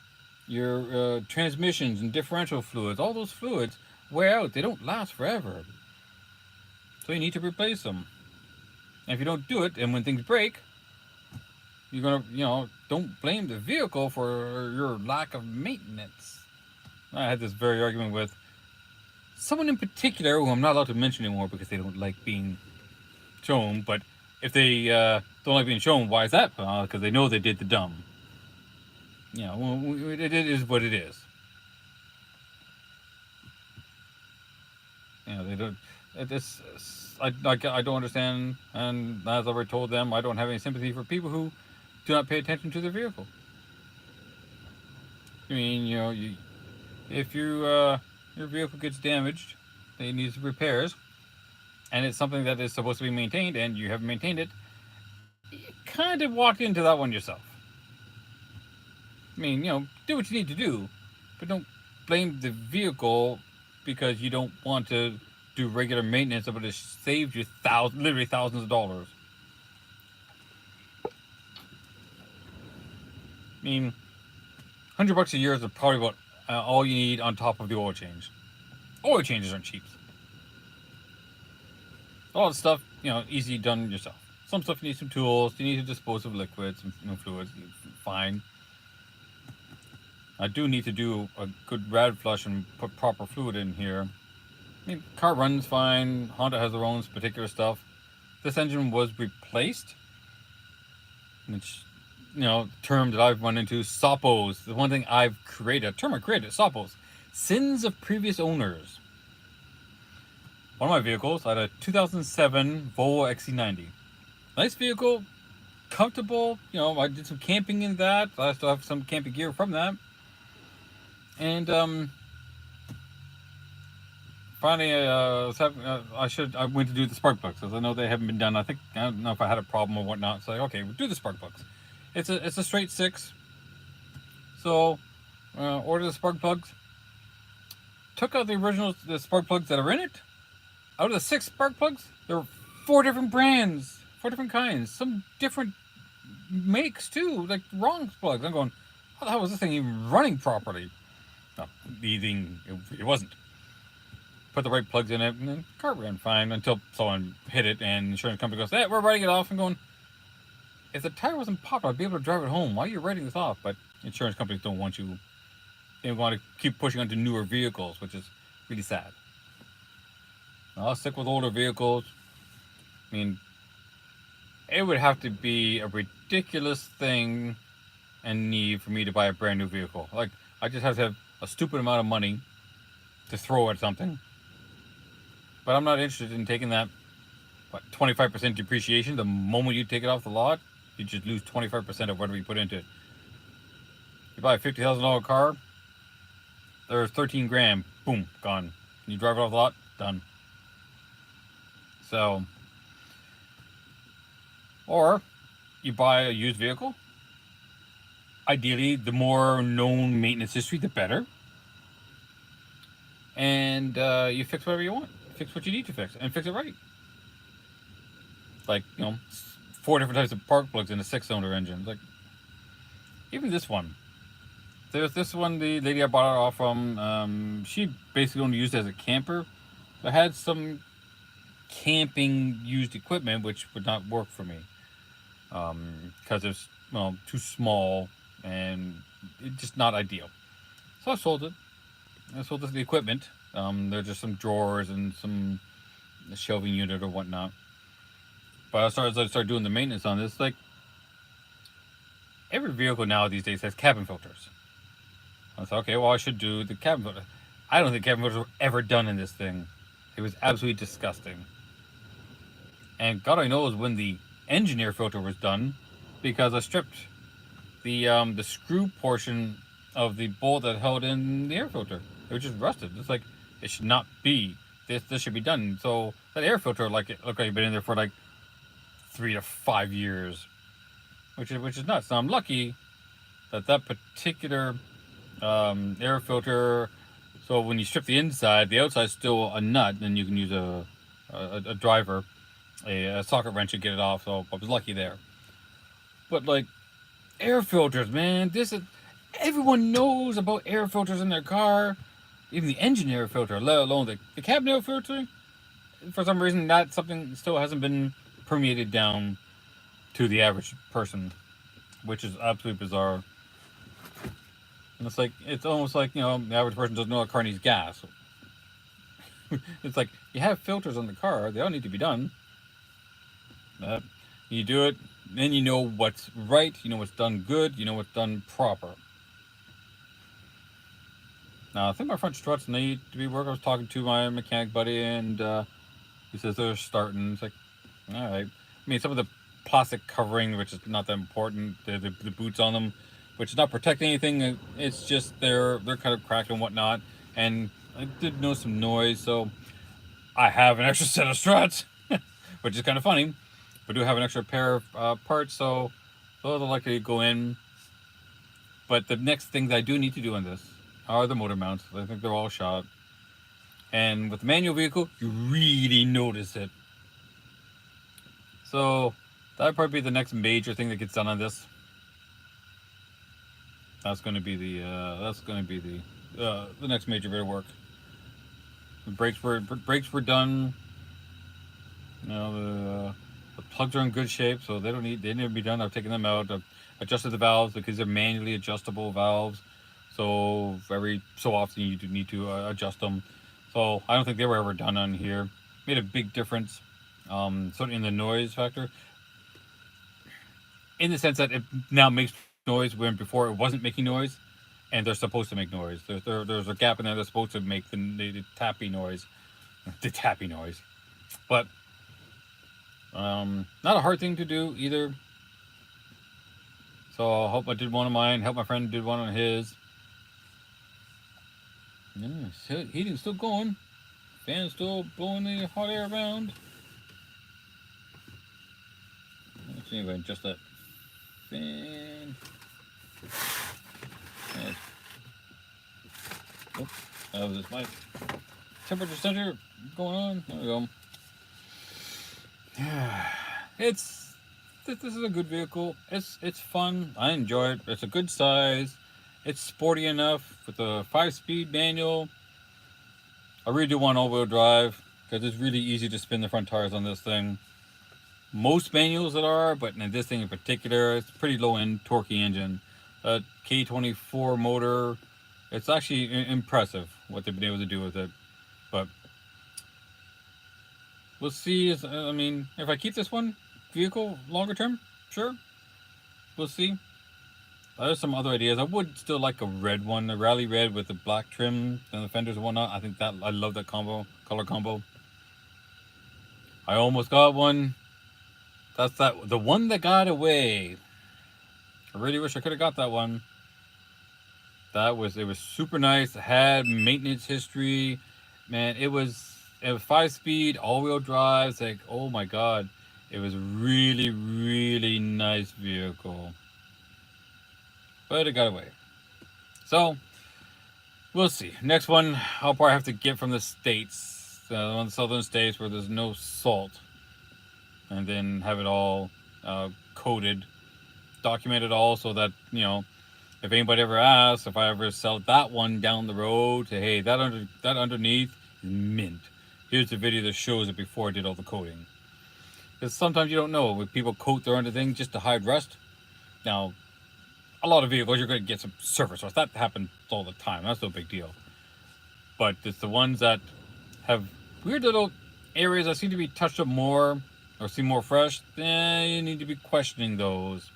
your transmissions and differential fluids. All those fluids wear out. They don't last forever. So you need to replace them. And if you don't do it, and when things break, you're gonna, don't blame the vehicle for your lack of maintenance. I had this very argument with someone in particular who I'm not allowed to mention anymore because they don't like being shown. But if they don't like being shown, why is that? Because they know they did the dumb. It is what it is. They don't. I don't understand, and as I've already told them, I don't have any sympathy for people who do not pay attention to their vehicle. I mean, if your vehicle gets damaged, it needs repairs, and it's something that is supposed to be maintained, and you haven't maintained it, you kind of walked into that one yourself. I mean, do what you need to do, but don't blame the vehicle because you don't want to do regular maintenance that would have saved you literally thousands of dollars. I mean, $100 a year is probably about all you need on top of the oil change. Oil changes aren't cheap. All the stuff, easy done yourself. Some stuff you need some tools. You need to dispose of liquids and fluids. Fine. I do need to do a good rad flush and put proper fluid in here. I mean, car runs fine. Honda has their own particular stuff. This engine was replaced, which, term that I've run into, SOPOs. The one thing I've created, a term I created, SOPOs. Sins of previous owners. One of my vehicles, I had a 2007 Volvo XC90. Nice vehicle, comfortable. I did some camping in that. I still have some camping gear from that. And finally, I went to do the spark plugs because I know they haven't been done. I don't know if I had a problem or whatnot. So okay, we'll do the spark plugs. It's a straight 6. So order the spark plugs. Took out the spark plugs that are in it. Out of the 6 spark plugs, there were 4 different brands, 4 different kinds, some different makes too, like wrong plugs. I'm going, how the hell was this thing even running properly? No, it wasn't. Put the right plugs in it, and the car ran fine until someone hit it, and the insurance company goes, "Hey, we're writing it off." I'm going, if the tire wasn't popped, I'd be able to drive it home. Why are you writing this off? But insurance companies don't want you. They want to keep pushing onto newer vehicles, which is really sad. I'll stick with older vehicles. I mean, it would have to be a ridiculous thing and need for me to buy a brand new vehicle. Like, I just have to have a stupid amount of money to throw at something. But I'm not interested in taking that 25% depreciation. The moment you take it off the lot, you just lose 25% of whatever you put into it. You buy a $50,000 car, there's 13 grand, boom, gone. You drive it off the lot, done. So, or you buy a used vehicle. Ideally, the more known maintenance history, the better. And you fix whatever you want. Fix what you need to fix, and fix it right. Like, 4 different types of spark plugs in a 6-cylinder engine. Like, even this one. There's this one, the lady I bought it off from, she basically only used it as a camper. So I had some camping used equipment which would not work for me. Because it's, too small and it's just not ideal. So I sold it. I sold this the equipment. There's just some drawers and some shelving unit or whatnot. But as I started doing the maintenance on this, like, every vehicle now these days has cabin filters. I thought, okay, well, I should do the cabin filter. I don't think cabin filters were ever done in this thing. It was absolutely disgusting. And God only knows when the engine air filter was done, because I stripped the screw portion of the bolt that held in the air filter. It was just rusted. It's like, it should not be. This should be done. So that air filter, like, it looked like it'd been in there for like 3 to 5 years, which is nuts. Now I'm lucky that particular air filter. So when you strip the inside, the outside's still a nut. Then you can use a a driver a socket wrench to get it off. So I was lucky there. But like air filters, man, this is everyone knows about air filters in their car. Even the engine air filter, let alone the cabin air filter. For some reason, that something still hasn't been permeated down to the average person, which is absolutely bizarre. And it's like it's almost like the average person doesn't know a car needs gas. It's like you have filters on the car; they all need to be done. Uh, you do it, then you know what's right. You know what's done good. You know what's done proper. Now I think my front struts need to be worked. I was talking to my mechanic buddy, and he says they're starting. It's like, all right. I mean, some of the plastic covering, which is not that important, the boots on them, which is not protecting anything. It's just they're kind of cracked and whatnot. And I did notice some noise, so I have an extra set of struts, which is kind of funny. We do have an extra pair of parts, so those are likely to go in. But the next things I do need to do on this are the motor mounts. I think they're all shot. And with the manual vehicle, you really notice it. So that'd probably be the next major thing that gets done on this. That's going to be the next major bit of work. The brakes were done. The plugs are in good shape, so they need to be done. I've taken them out. I've adjusted the valves because they're manually adjustable valves. So every so often you do need to adjust them. So I don't think they were ever done on here. Made a big difference, certainly in the noise factor. In the sense that it now makes noise when before it wasn't making noise, and they're supposed to make noise. There's a gap in there that's supposed to make the tappy noise, the tappy noise. But not a hard thing to do either. So I hope I did one of mine. Help my friend did one on his. Yeah, heating's still going. Fan's still blowing the hot air around. Let's see if I can adjust that fan. Yes. Oh, that was my temperature sensor going on. There we go. This is a good vehicle. It's fun. I enjoy it. It's a good size. It's sporty enough with a 5-speed manual. I really do want all-wheel drive because it's really easy to spin the front tires on this thing. Most manuals that are, but in this thing in particular, it's a pretty low-end torquey engine. That K24 motor, it's actually impressive what they've been able to do with it. But we'll see. I mean, if I keep this one vehicle longer term, sure. We'll see. There's some other ideas. I would still like a red one, a rally red with the black trim and the fenders and whatnot. I love that color combo. I almost got one. That's the one that got away. I really wish I could have got that one. It was super nice. It had maintenance history. Man, it was 5-speed, all-wheel drive. It's like, oh my god. It was really, really nice vehicle. But it got away. So, we'll see. Next one, I'll probably have to get from the States. The southern states where there's no salt. And then have it all coded, documented all so that, if anybody ever asks, if I ever sell that one down the road, say, hey, that underneath is mint. Here's the video that shows it before I did all the coating. Because sometimes you don't know. When people coat their under things just to hide rust. Now, a lot of vehicles, you're going to get some surface rust. That happens all the time. That's no big deal. But it's the ones that have weird little areas that seem to be touched up more or seem more fresh. You need to be questioning those.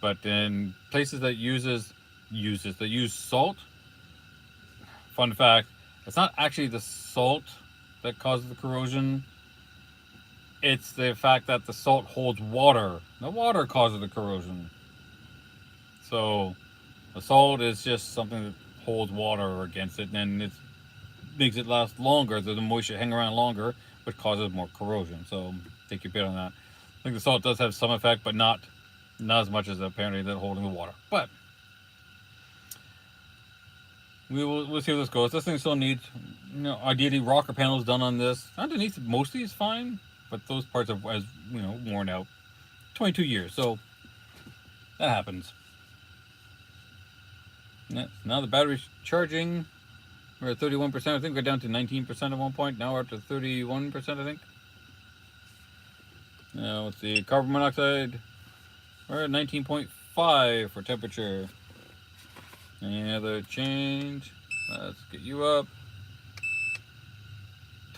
But in places that use salt, fun fact, it's not actually the salt that causes the corrosion. It's the fact that the salt holds water. The water causes the corrosion. So the salt is just something that holds water against it, and it makes it last longer. The moisture hang around longer, which causes more corrosion. So take your bit on that. I think the salt does have some effect, but not as much as apparently that holding the water. But we'll see how this goes. This thing still needs you know, ideally rocker panels done on this. Underneath mostly is fine, but those parts are, as you know, worn out. 22 years, so that happens. Yeah, now the battery's charging. We're at 31%. I think we're down to 19% at one point. Now we're up to 31%, I think. Now let's see, carbon monoxide. We're at 19.5 for temperature. Any other change? Let's get you up.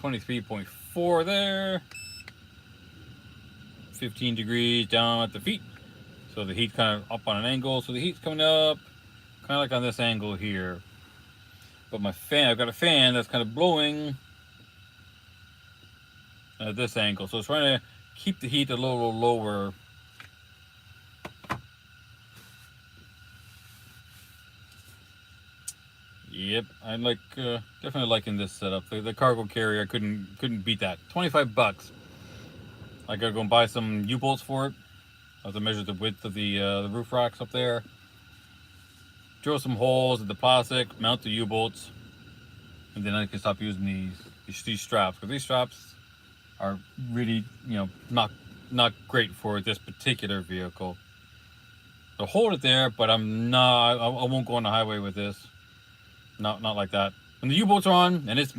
23.4 there. 15 degrees down at the feet. So the heat's kind of up on an angle. So the heat's coming up kind of like on this angle here. But my fan, I've got a fan that's kind of blowing at this angle. So it's trying to keep the heat a little lower. Yep, I like definitely liking this setup. The cargo carrier couldn't beat that. 25 bucks. I gotta go and buy some U-bolts for it. I have to measure the width of the roof racks up there. Drill some holes in the plastic, mount the U-bolts, and then I can stop using these straps. Because these straps are really, you know, not great for this particular vehicle. So hold it there, but I won't go on the highway with this. Not like that. When the U-bolts are on and it's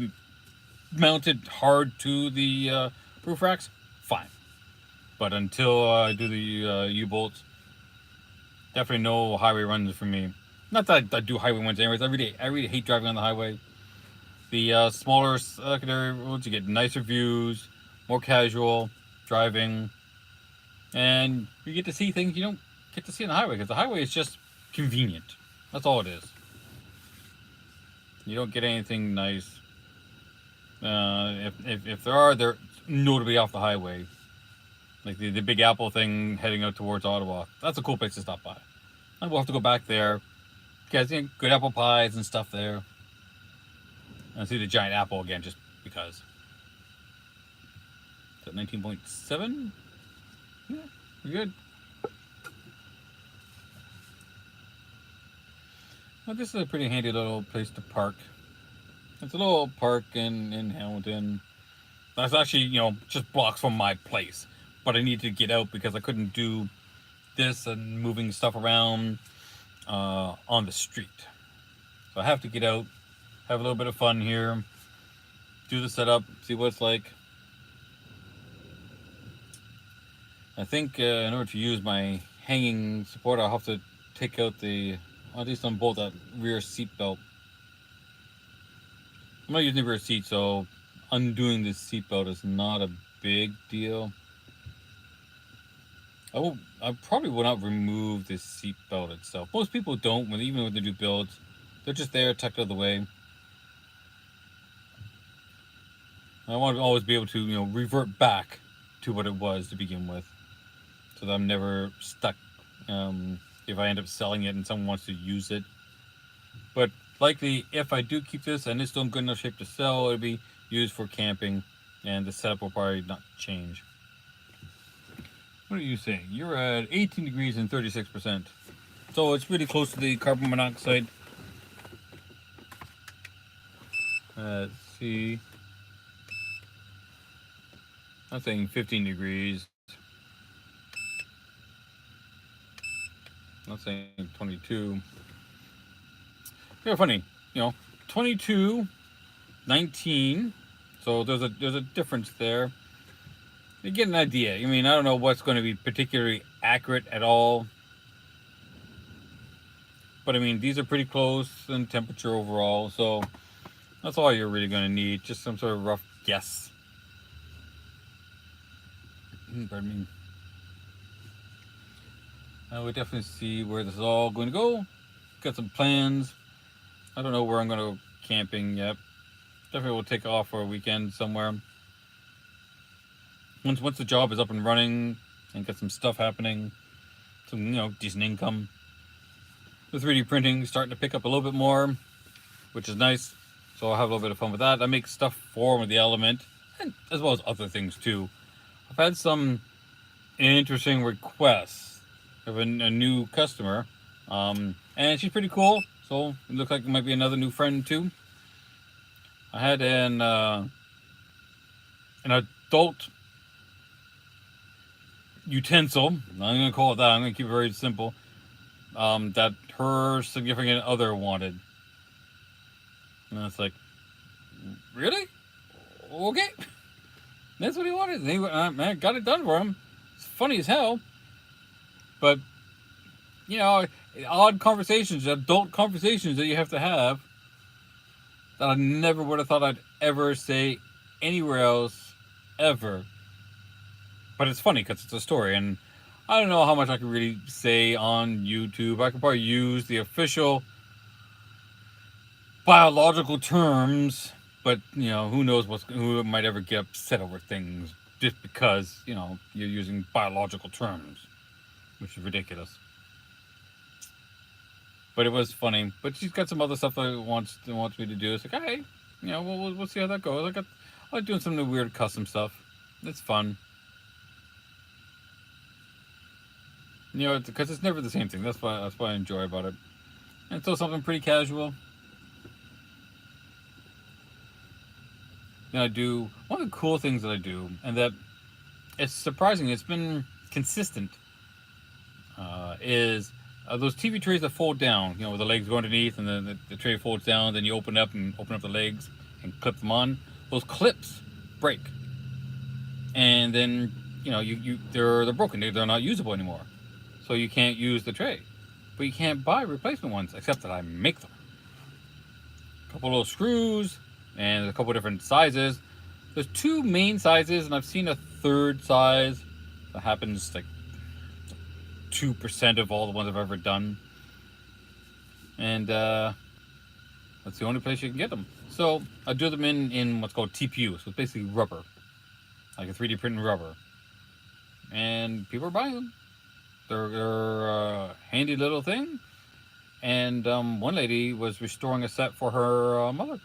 mounted hard to the roof racks, fine. But until I do the U-bolts, definitely no highway runs for me. Not that I do highway ones anyways. I really hate driving on the highway. The smaller secondary roads, you get nicer views, more casual driving, and you get to see things you don't get to see on the highway, because the highway is just convenient. That's all it is. You don't get anything nice. If there are, they're notably off the highway. Like the Big Apple thing heading out towards Ottawa. That's a cool place to stop by. And we'll have to go back there. Because, you know, good apple pies and stuff there. And see the giant apple again, just because. Is that 19.7? Yeah, we're good. Well, this is a pretty handy little place to park. It's a little park in Hamilton. That's actually, you know, just blocks from my place. But I need to get out because I couldn't do this and moving stuff around on the street. So I have to get out, have a little bit of fun here, do the setup, see what it's like. I think in order to use my hanging support, I'll have to take out at least unbolt that rear seat belt. I'm not using the rear seat, so undoing this seat belt is not a big deal. I probably will not remove this seat belt itself. Most people don't, even when they do builds. They're just there, tucked out of the way. I want to always be able to, you know, revert back to what it was to begin with, so that I'm never stuck if I end up selling it and someone wants to use it. But likely, if I do keep this and it's still in good enough shape to sell, it'll be used for camping, and the setup will probably not change. What are you saying? You're at 18 degrees and 36%. So it's really close to the carbon monoxide. Let's see. I'm saying 15 degrees. I'm saying 22. Yeah, funny. You know, 22, 19. So there's a difference there. You get an idea. I mean, I don't know what's going to be particularly accurate at all. But I mean, these are pretty close in temperature overall. So that's all you're really going to need. Just some sort of rough guess. Pardon me. I would definitely see where this is all going to go. Got some plans. I don't know where I'm going to go camping yet. Definitely will take off for a weekend somewhere. Once the job is up and running and get some stuff happening, some, you know, decent income. The 3D printing starting to pick up a little bit more, which is nice. So I'll have a little bit of fun with that. I make stuff for the Element, and as well as other things too. I've had some interesting requests of a new customer, and she's pretty cool. So it looks like it might be another new friend too. I had an adult utensil. I'm gonna call it that. I'm gonna keep it very simple. That her significant other wanted, and it's like, really? Okay, that's what he wanted. And man, got it done for him. It's funny as hell, but you know, odd conversations, adult conversations that you have to have that I never would have thought I'd ever say anywhere else, ever. But it's funny because it's a story, and I don't know how much I could really say on YouTube. I could probably use the official biological terms, but you know, who knows who might ever get upset over things just because you're using biological terms, which is ridiculous. But it was funny. But she's got some other stuff that wants me to do. It's like, hey, we'll see how that goes. I like doing some of the weird custom stuff. It's fun. Because it's never the same thing. That's what I enjoy about it. And so something pretty casual. I do one of the cool things that I do, and that it's surprising. It's been consistent. Is those TV trays that fold down? With the legs go underneath, and then the tray folds down. Then you open up the legs and clip them on. Those clips break, and then they're broken. They're not usable anymore. So you can't use the tray, but you can't buy replacement ones except that I make them. A couple little screws and a couple different sizes. There's two main sizes, and I've seen a third size that happens like 2% of all the ones I've ever done, and that's the only place you can get them. So I do them in what's called TPU, so it's basically rubber, like a 3D printed rubber, and people are buying them. They're a handy little thing. And one lady was restoring a set for her mother.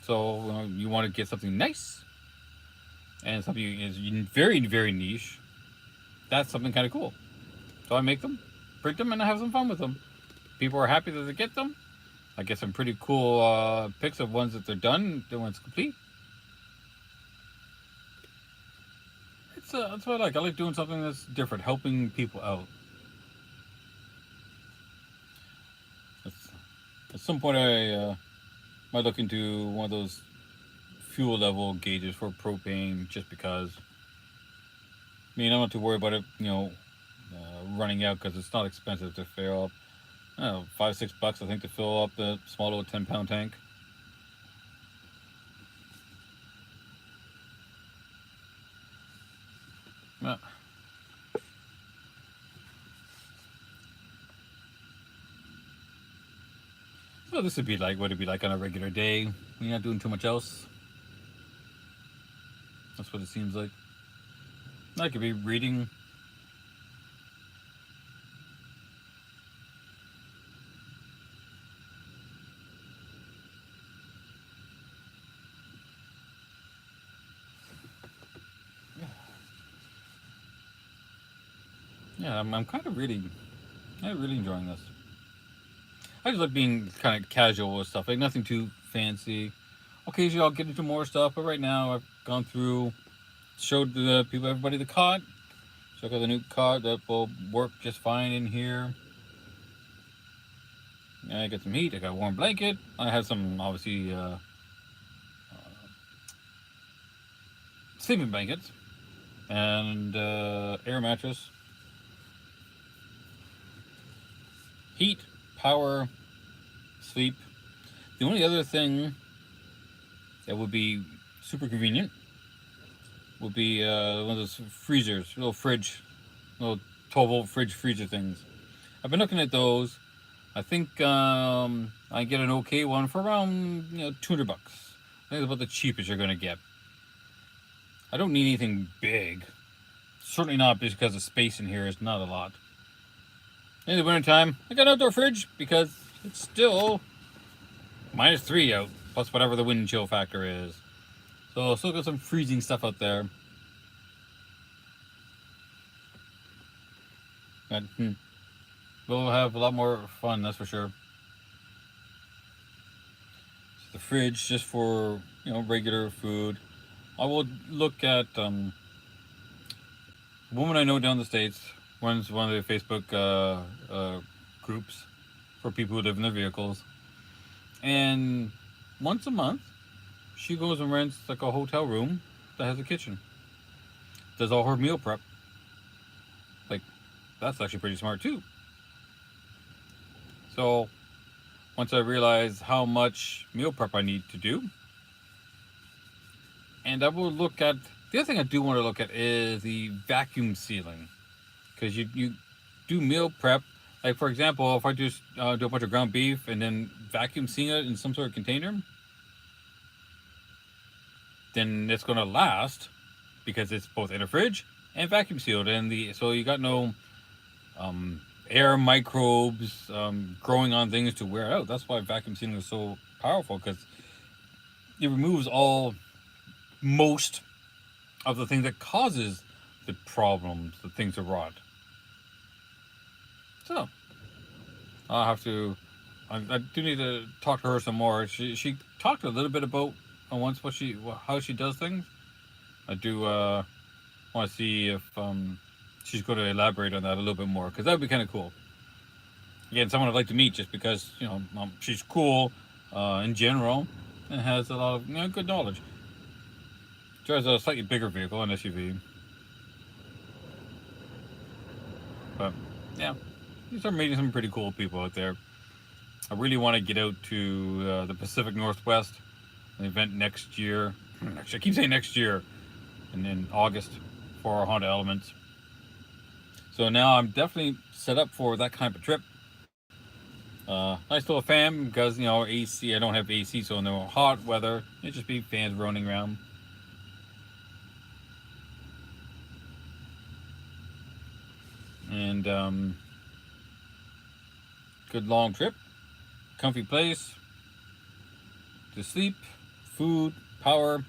So you want to get something nice and something is very, very niche. That's something kind of cool. So I make them, print them, and I have some fun with them. People are happy that they get them. I get some pretty cool pics of ones that they're done, the ones complete. That's what I like. I like doing something that's different, helping people out. At some point, I might look into one of those fuel level gauges for propane, just because. I mean, I'm not too worried about it, running out, because it's not expensive to fill up. I don't know, $5-6 I think to fill up the small little 10-pound tank. Yeah. So this would be like what it'd be like on a regular day when you're not doing too much else. That's what it seems like. I could be reading. Yeah, I'm kind of really enjoying this. I just like being kind of casual with stuff, like nothing too fancy. Occasionally I'll get into more stuff, but right now I've gone through, showed everybody the cot. Check out the new cot that will work just fine in here. Yeah, I got some heat. I got a warm blanket. I have some obviously sleeping blankets and air mattress. Heat, power, sleep. The only other thing that would be super convenient would be one of those freezers, little 12-volt fridge freezer things. I've been looking at those. I think I get an okay one for around $200. I think it's about the cheapest you're gonna get. I don't need anything big. Certainly not because the space in here is not a lot. In the wintertime, I got an outdoor fridge because it's still -3 out, plus whatever the wind chill factor is. So still got some freezing stuff out there. But we'll have a lot more fun, that's for sure. the fridge just for, you know, regular food. I will look at a woman I know down the States runs one of the Facebook groups for people who live in their vehicles. And once a month, she goes and rents like a hotel room that has a kitchen. Does all her meal prep. Like, that's actually pretty smart too. So, once I realize how much meal prep I need to do, and I will look at the other thing I do want to look at is the vacuum sealing, because you do meal prep. Like for example, if I just do a bunch of ground beef and then vacuum seal it in some sort of container, then it's gonna last because it's both in a fridge and vacuum sealed, and the so you got no air microbes growing on things to wear out. That's why vacuum sealing is so powerful, because it removes most of the thing that causes the problems, the things that rot. So I'll have to. I do need to talk to her some more. She talked a little bit about once how she does things. I do want to see if she's going to elaborate on that a little bit more, because that would be kind of cool. Again, someone I'd like to meet just because, you know, she's cool in general and has a lot of, you know, good knowledge. Drives a slightly bigger vehicle, an SUV. But yeah, you start meeting some pretty cool people out there. I really want to get out to the Pacific Northwest, an event next year. Actually, I keep saying next year, and in August for our Honda Elements. So now I'm definitely set up for that kind of a trip. I still a fan because, you know, AC. I don't have AC, so in the hot weather, it just be fans running around. And good long trip, comfy place to sleep, food, power.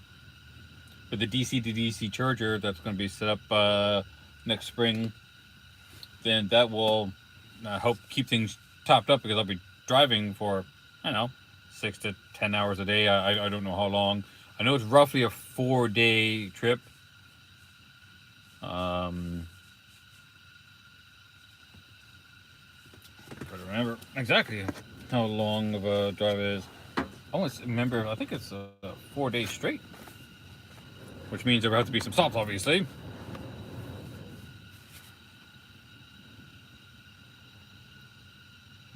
With the DC to DC charger that's going to be set up next spring, then that will help keep things topped up, because I'll be driving for, I don't know, 6 to 10 hours a day. I don't know how long. I know it's roughly a 4-day trip. Try to remember exactly how long of a drive it is. I always remember, I think it's 4 days straight, which means there will have to be some stops, obviously.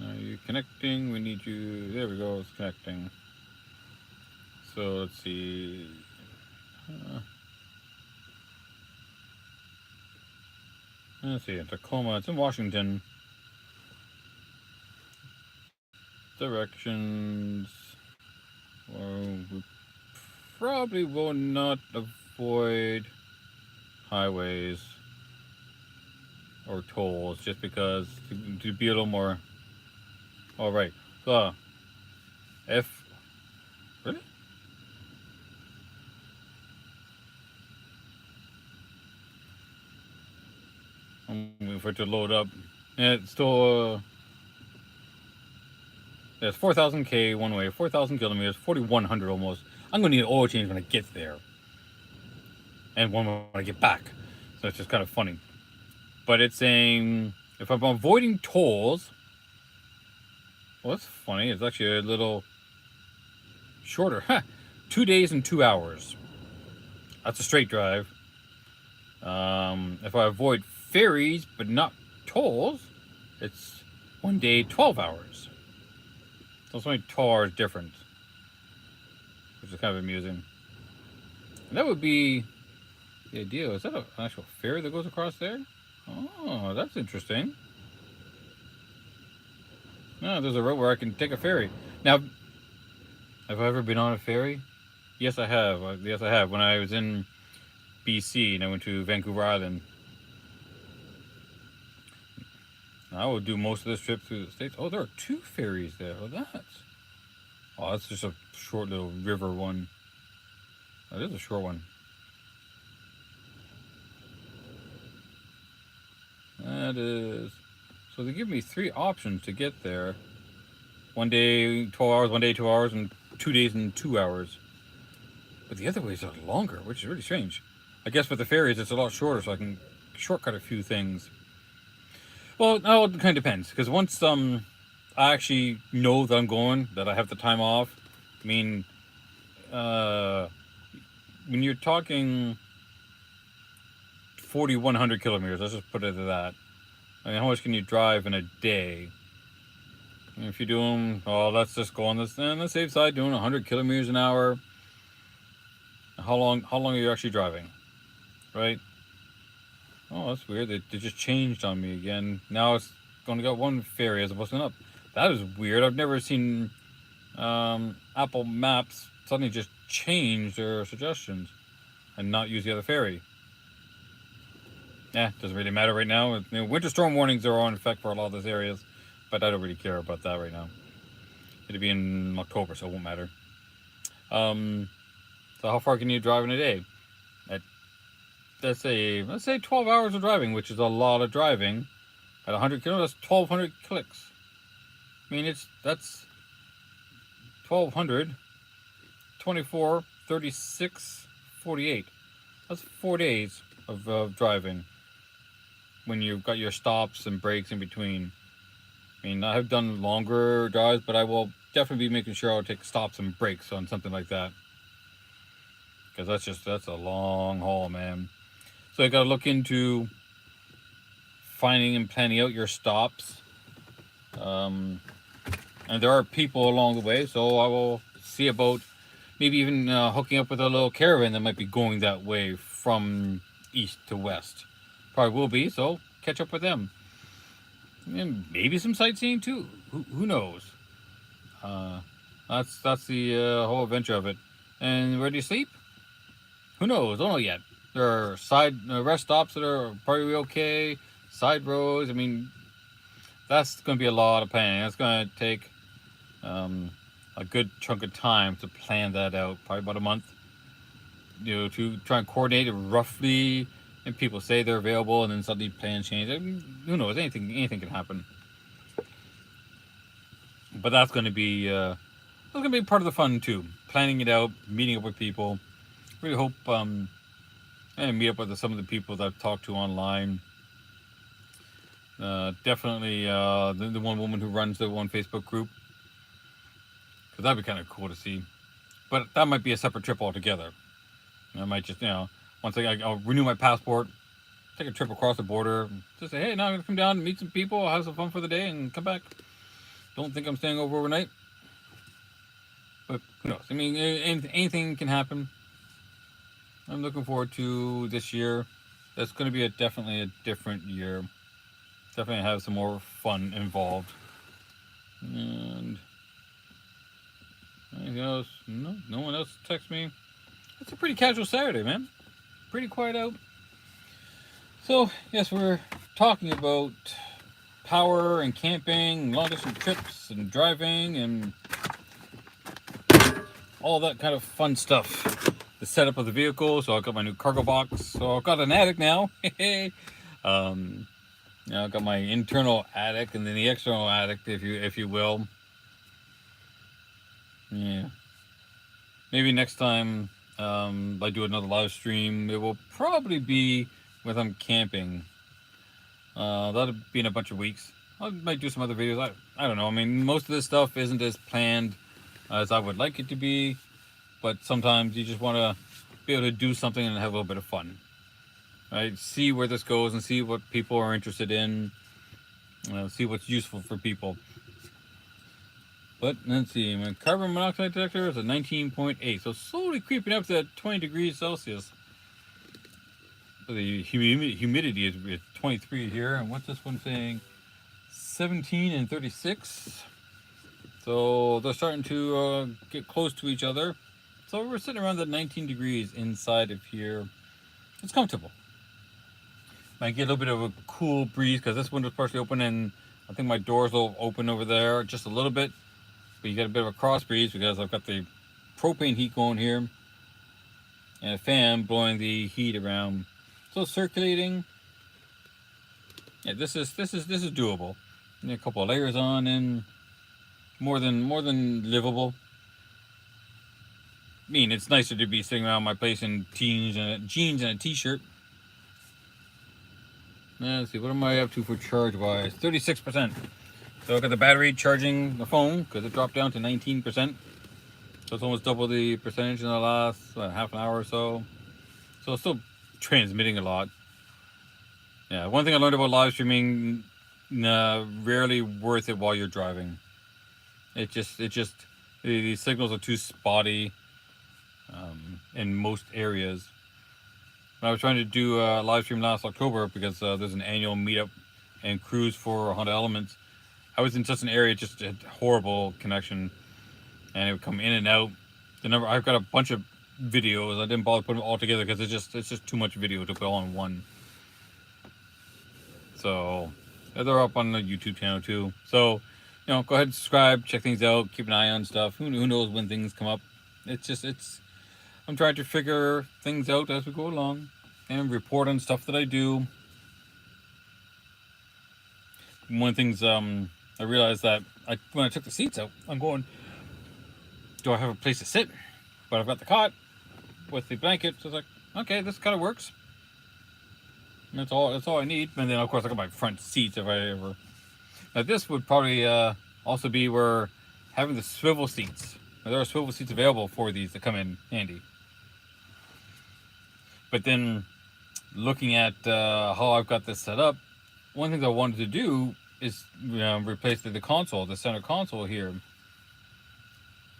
Are you connecting? We need you. There we go, it's connecting. So let's see. Let's see, Tacoma, it's in Washington. Directions. Well, we probably will not avoid highways or tolls, just because to be a little more. All right. So, if really. I'm waiting for it to load up. Yeah, it's still. It's 4,000 K one way, 4,000 kilometers, 4,100 almost. I'm gonna need an oil change when I get there, and one when I get back. So it's just kind of funny. But it's saying if I'm avoiding tolls, well, that's funny. It's actually a little shorter. 2 days and 2 hours. That's a straight drive. If I avoid ferries but not tolls, it's 1 day, 12 hours. So it's only 12 hours difference, which is kind of amusing. And that would be the idea. Is that an actual ferry that goes across there? Oh, that's interesting. No, there's a road where I can take a ferry. Now, have I ever been on a ferry? Yes, I have. Yes, I have. When I was in BC and I went to Vancouver Island. I will do most of this trip through the States. Oh, there are 2 ferries there. Oh, that's just a short little river one. That is a short one. That is. So they give me 3 options to get there. 1 day, 12 hours, 1 day, 2 hours, and 2 days and 2 hours. But the other ways are longer, which is really strange. I guess with the ferries, it's a lot shorter, so I can shortcut a few things. Well, no, it kind of depends. Because once I actually know that I'm going, that I have the time off. I mean, when you're talking 4,100 kilometers, let's just put it at that. I mean, how much can you drive in a day? And if you're doing, oh, let's just go on the safe side, doing 100 kilometers an hour. How long are you actually driving, right? Oh, that's weird. They just changed on me again. Now it's going to go one ferry as opposed to another. That is weird. I've never seen Apple Maps suddenly just change their suggestions and not use the other ferry. Doesn't really matter right now. You know, winter storm warnings are on effect for a lot of those areas, but I don't really care about that right now. It'll be in October, so it won't matter. So how far can you drive in a day? Let's say 12 hours of driving, which is a lot of driving. At 100 kilometers, that's 1,200 clicks. I mean, that's 1,200, 24, 36, 48. That's 4 days of driving when you've got your stops and breaks in between. I mean, I have done longer drives, but I will definitely be making sure I'll take stops and breaks on something like that. Because that's a long haul, man. So you got to look into finding and planning out your stops. And there are people along the way, so I will see about maybe even hooking up with a little caravan that might be going that way from east to west. Probably will be, so catch up with them. And maybe some sightseeing too. Who knows? That's the whole adventure of it. And where do you sleep? Who knows? Don't know yet. There are side rest stops that are probably okay. Side roads. I mean, that's going to be a lot of planning. That's going to take a good chunk of time to plan that out. Probably about a month. You know, to try and coordinate it roughly. And people say they're available, and then suddenly plans change. I mean, who knows? Anything can happen. But that's going to be part of the fun too. Planning it out, meeting up with people. Really hope and meet up with some of the people that I've talked to online. Definitely the one woman who runs the one Facebook group, because that'd be kind of cool to see. But that might be a separate trip altogether. I might just, once I'll renew my passport, take a trip across the border, just say, hey, now I'm gonna come down and meet some people, I'll have some fun for the day, and come back. Don't think I'm staying over overnight. But who knows? I mean, anything can happen. I'm looking forward to this year. That's going to be definitely a different year. Definitely have some more fun involved. And anything else? No one else texts me. It's a pretty casual Saturday, man. Pretty quiet out. So, yes, we're talking about power and camping, long distance trips and driving and all that kind of fun stuff. The setup of the vehicle, so I got my new cargo box. So I've got an attic now. I've got my internal attic and then the external attic, if you will. Yeah. Maybe next time I do another live stream, it will probably be when I'm camping. That'll be in a bunch of weeks. I might do some other videos. I don't know. I mean, most of this stuff isn't as planned as I would like it to be. But sometimes you just want to be able to do something and have a little bit of fun. Right? See where this goes and see what people are interested in. See what's useful for people. But let's see, my carbon monoxide detector is at 19.8. So slowly creeping up to that 20 degrees Celsius. So the humidity is 23 here. And what's this one saying? 17 and 36. So they're starting to get close to each other. So we're sitting around the 19 degrees inside of here. It's comfortable. Might get a little bit of a cool breeze because this window's partially open and I think my doors will open over there just a little bit. But you get a bit of a cross breeze because I've got the propane heat going here and a fan blowing the heat around. So circulating. Yeah, this is doable. And a couple of layers on and more than livable. mean, it's nicer to be sitting around my place in jeans and a t-shirt. Let's see, what am I up to for charge-wise? 36%. So I got the battery charging the phone because it dropped down to 19%. So it's almost double the percentage in the last half an hour or so. So it's still transmitting a lot. Yeah, one thing I learned about live streaming, rarely worth it while you're driving. The signals are too spotty in most areas. When I was trying to do a live stream last October because there's an annual meetup and cruise for Honda Elements, I was in such an area just had horrible connection, and it would come in and out. I've got a bunch of videos. I didn't bother putting them all together because it's just too much video to put all in one. So they're up on the YouTube channel too. So go ahead and subscribe, check things out, keep an eye on stuff. Who knows when things come up? I'm trying to figure things out as we go along and report on stuff that I do. One of the things I realized that when I took the seats out, I'm going, do I have a place to sit? But I've got the cot with the blanket, so it's like, okay, this kind of works. And that's all I need. And then of course I got my front seats if I ever. Now this would probably also be where having the swivel seats. Now, there are swivel seats available for these that come in handy. But then looking at how I've got this set up, one thing I wanted to do is replace the console, the center console here,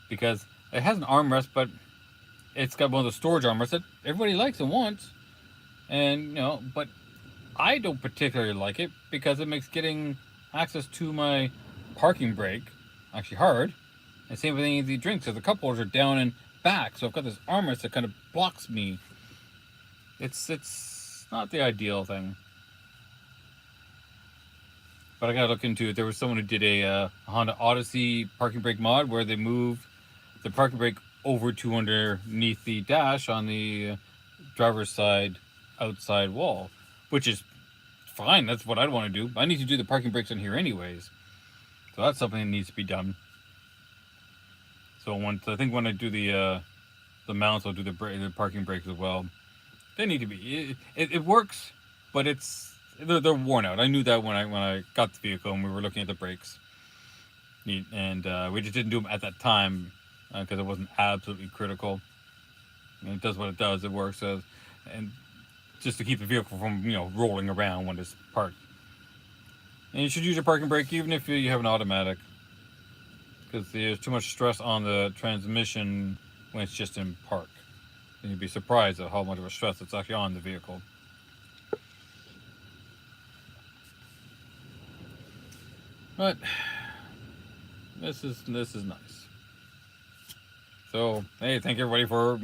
because it has an armrest, but it's got one of the storage armrests that everybody likes and wants, and but I don't particularly like it because it makes getting access to my parking brake actually hard. And same with any of the drinks, because the cup holders are down and back, so I've got this armrest that kind of blocks me. It's not the ideal thing. But I gotta look into it. There was someone who did a Honda Odyssey parking brake mod where they moved the parking brake over to underneath the dash on the driver's side outside wall, which is fine. That's what I'd want to do. I need to do the parking brakes in here anyways, so that's something that needs to be done. So I think when I do the mounts, I'll do the parking brakes as well. They need to be. It works, but they're worn out. I knew that when I got the vehicle and we were looking at the brakes, and we just didn't do them at that time because it wasn't absolutely critical. And it does what it does. It works, and just to keep the vehicle from rolling around when it's parked. And you should use your parking brake even if you have an automatic, because there's too much stress on the transmission when it's just in park. And you'd be surprised at how much of a stress it's actually on the vehicle. But this is nice. So hey, thank everybody for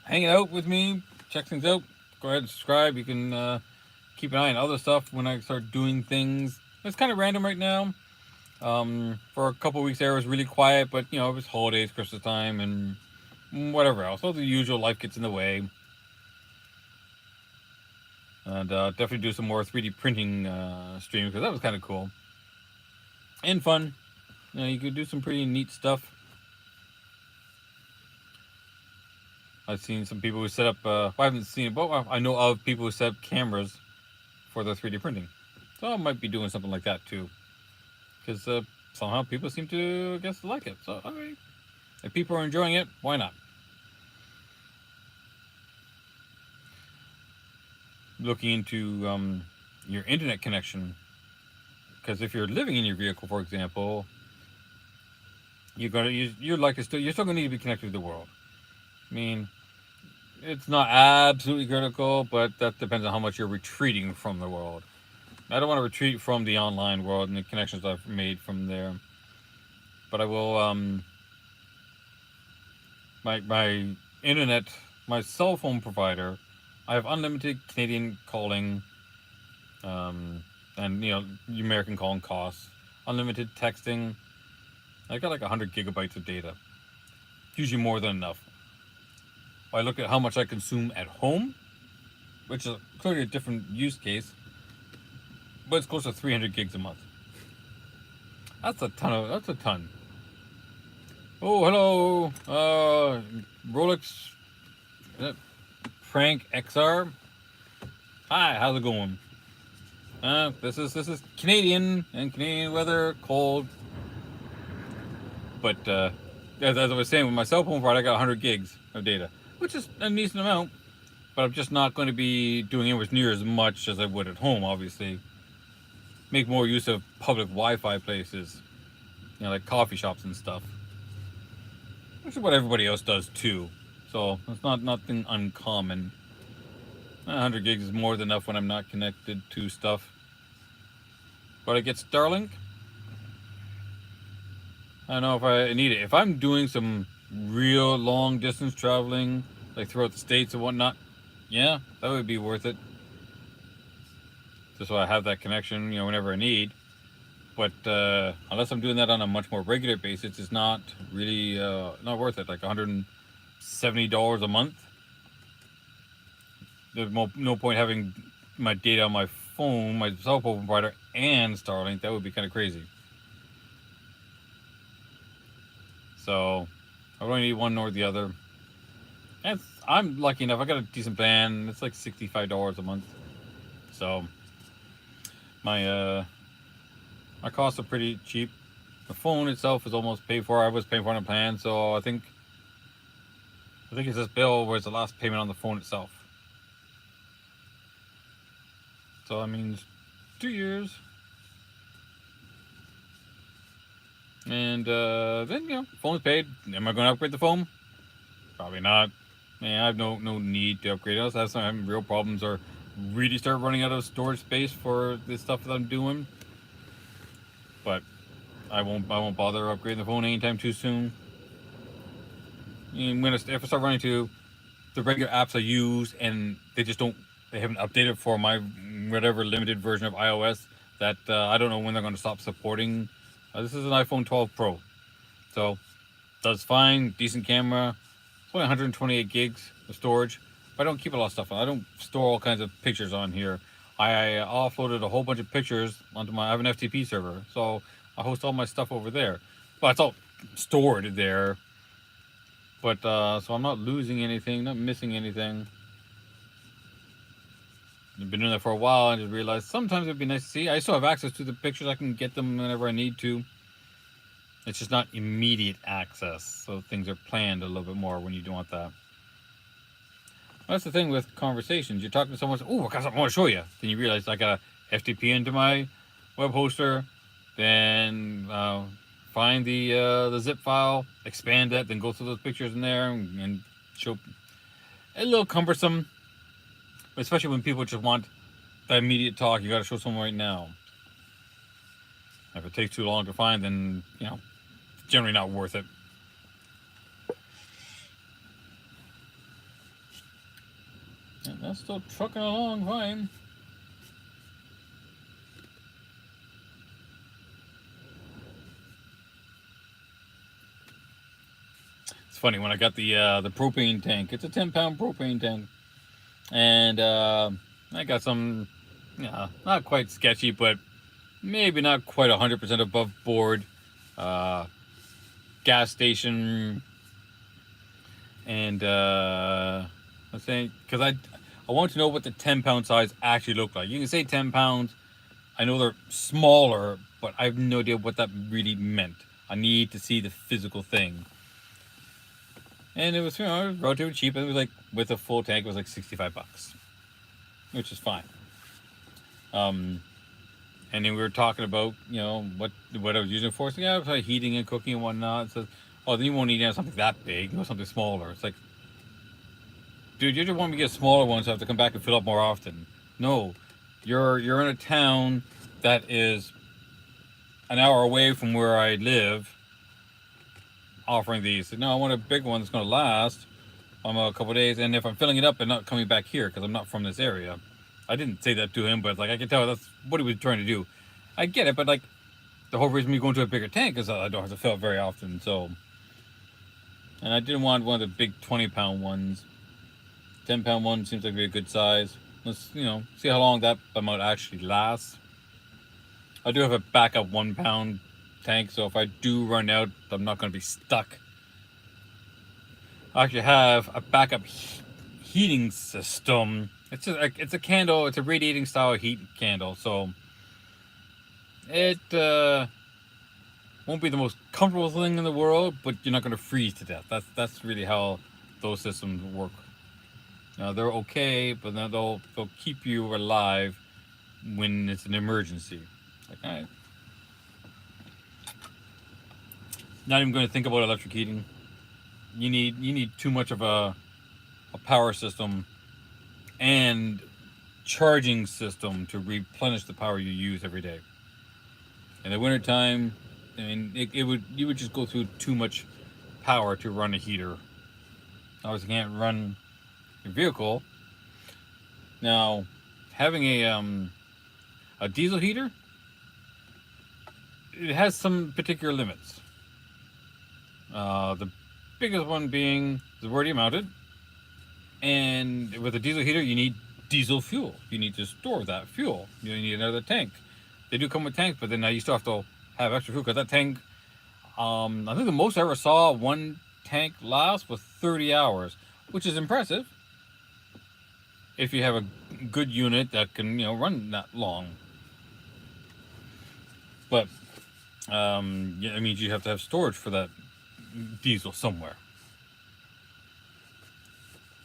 hanging out with me. Check things out. Go ahead and subscribe. You can keep an eye on other stuff when I start doing things. It's kind of random right now. For a couple of weeks there it was really quiet, but it was holidays, Christmas time, and whatever else. So the usual life gets in the way. And definitely do some more 3D printing streams, because that was kind of cool and fun. You could do some pretty neat stuff. I've seen some people who set up, I haven't seen it, but I know of people who set up cameras for their 3D printing. So I might be doing something like that too. Because somehow people seem to, I guess, like it. So, if people are enjoying it, why not? Looking into your internet connection. Because if you're living in your vehicle, for example, you're still gonna need to be connected to the world. I mean, it's not absolutely critical, but that depends on how much you're retreating from the world. I don't want to retreat from the online world and the connections I've made from there, but I will. My internet, my cell phone provider, I have unlimited Canadian calling, and American calling costs, unlimited texting. I got like 100 gigabytes of data, usually more than enough. I look at how much I consume at home, which is clearly a different use case, but it's close to 300 gigs a month. That's a ton. Oh, hello. Rolex, is that Frank XR. Hi, how's it going? This is Canadian and Canadian weather, cold. But as I was saying, with my cell phone product, I got 100 gigs of data, which is a decent amount. But I'm just not going to be doing anywhere near as much as I would at home. Obviously, make more use of public Wi-Fi places, like coffee shops and stuff. Which is what everybody else does too. So it's not nothing uncommon. 100 gigs is more than enough when I'm not connected to stuff. But I get Starlink. I don't know if I need it. If I'm doing some real long distance traveling, like throughout the states and whatnot, yeah, that would be worth it. Just so I have that connection, whenever I need. But unless I'm doing that on a much more regular basis, it's not really not worth it. Like $170 a month. There's no point having my data on my phone, my cell phone provider, and Starlink. That would be kind of crazy. So I don't need one nor the other. And I'm lucky enough. I got a decent plan. It's like $65 a month. So my costs are pretty cheap. The phone itself is almost paid for. I was paying for on a plan, so I think it's this bill where it's the last payment on the phone itself. So that means 2 years. And then, phone's paid. Am I going to upgrade the phone? Probably not. Man, I have no need to upgrade it. Unless I have some real problems or really start running out of storage space for the stuff that I'm doing. But I won't bother upgrading the phone anytime too soon. If I start running to the regular apps I use and they haven't updated for my whatever limited version of iOS that I don't know when they're going to stop supporting. This is an iPhone 12 Pro, so does fine, decent camera. It's only 128 gigs of storage. But I don't keep a lot of stuff on. I don't store all kinds of pictures on here. I offloaded a whole bunch of pictures onto I have an FTP server, so I host all my stuff over there. But it's all stored there. But so I'm not losing anything, not missing anything. I've been doing that for a while and just realized sometimes it'd be nice to see. I still have access to the pictures. I can get them whenever I need to. It's just not immediate access. So things are planned a little bit more when you don't want that. Well, that's the thing with conversations. You're talking to someone, oh, I got something I want to show you. Then you realize I got a FTP into my web hoster. Then find the zip file, expand that, then go through those pictures in there and show. A little cumbersome. Especially when people just want that immediate talk, you got to show someone right now. If it takes too long to find, then it's generally not worth it. And that's still trucking along fine. It's funny when I got the propane tank. It's a 10-pound propane tank. And I got some, not quite sketchy, but maybe not quite 100% above board gas station. And I'm saying, because I want to know what the 10-pound size actually look like. You can say 10 pounds. I know they're smaller, but I have no idea what that really meant. I need to see the physical thing. And it was, relatively cheap. It was like, with a full tank, it was like $65, which is fine. And then we were talking about, what I was using it for. So yeah, it was like heating and cooking and whatnot. So, then you won't need something that big. You want something smaller. It's like, dude, you just want me to get a smaller one so I have to come back and fill up more often. No, you're in a town that is an hour away from where I live. Offering these. No, I want a big one that's going to last a couple of days, and if I'm filling it up and not coming back here because I'm not from this area. I didn't say that to him, but I can tell that's what he was trying to do. I get it, but the whole reason me going to a bigger tank is I don't have to fill it very often. So, and I didn't want one of the big 20-pound ones. 10-pound one seems like it'd be a good size. Let's see how long that amount actually lasts. I do have a backup 1-pound tank, so if I do run out, I'm not going to be stuck. I actually have a backup heating system. It's a candle. It's a radiating style heat candle, so it won't be the most comfortable thing in the world, but you're not going to freeze to death. That's really how those systems work. Now they're okay, but then they'll keep you alive when it's an emergency. Like, all right. Not even going to think about electric heating. You need too much of a power system and charging system to replenish the power you use every day. In the wintertime, I mean, you would just go through too much power to run a heater. Obviously, you can't run your vehicle. Now, having a diesel heater, it has some particular limits. The biggest one being the where you mount it, and with a diesel heater, you need diesel fuel. You need to store that fuel. You need another tank. They do come with tanks, but then you still have to have extra fuel because that tank. I think the most I ever saw one tank last was 30 hours, which is impressive. If you have a good unit that can run that long, but yeah, I mean you have to have storage for that diesel somewhere.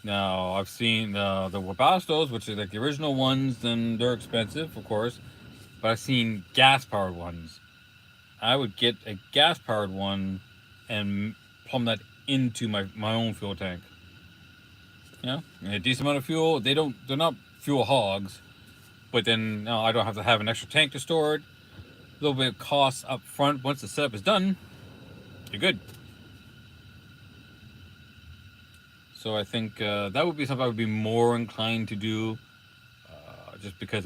Now I've seen the Wabastos, which are like the original ones, then they're expensive, of course. But I've seen gas-powered ones. I would get a gas-powered one and plumb that into my own fuel tank. Yeah, a decent amount of fuel. They're not fuel hogs, but then no, I don't have to have an extra tank to store it. A little bit of costs up front. Once the setup is done, you're good. So I think that would be something I would be more inclined to do, just because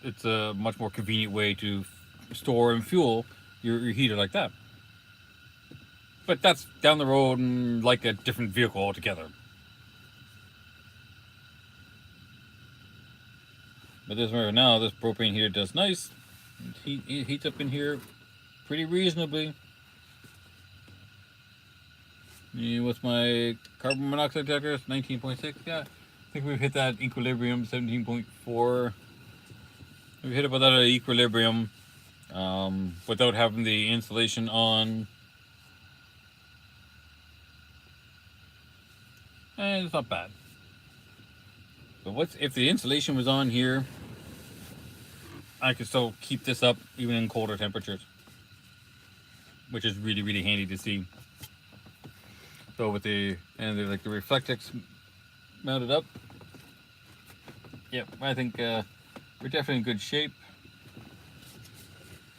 it's a much more convenient way to store and fuel your heater like that. But that's down the road and like a different vehicle altogether. But this right now, this propane heater does nice. It heats up in here pretty reasonably. What's my carbon monoxide detector? 19.6. Yeah, I think we've hit that equilibrium. 17.4. We've hit about that at equilibrium without having the insulation on. And it's not bad. But if the insulation was on here, I could still keep this up even in colder temperatures, which is really, really handy to see. So with the Reflectix mounted up, yep, I think we're definitely in good shape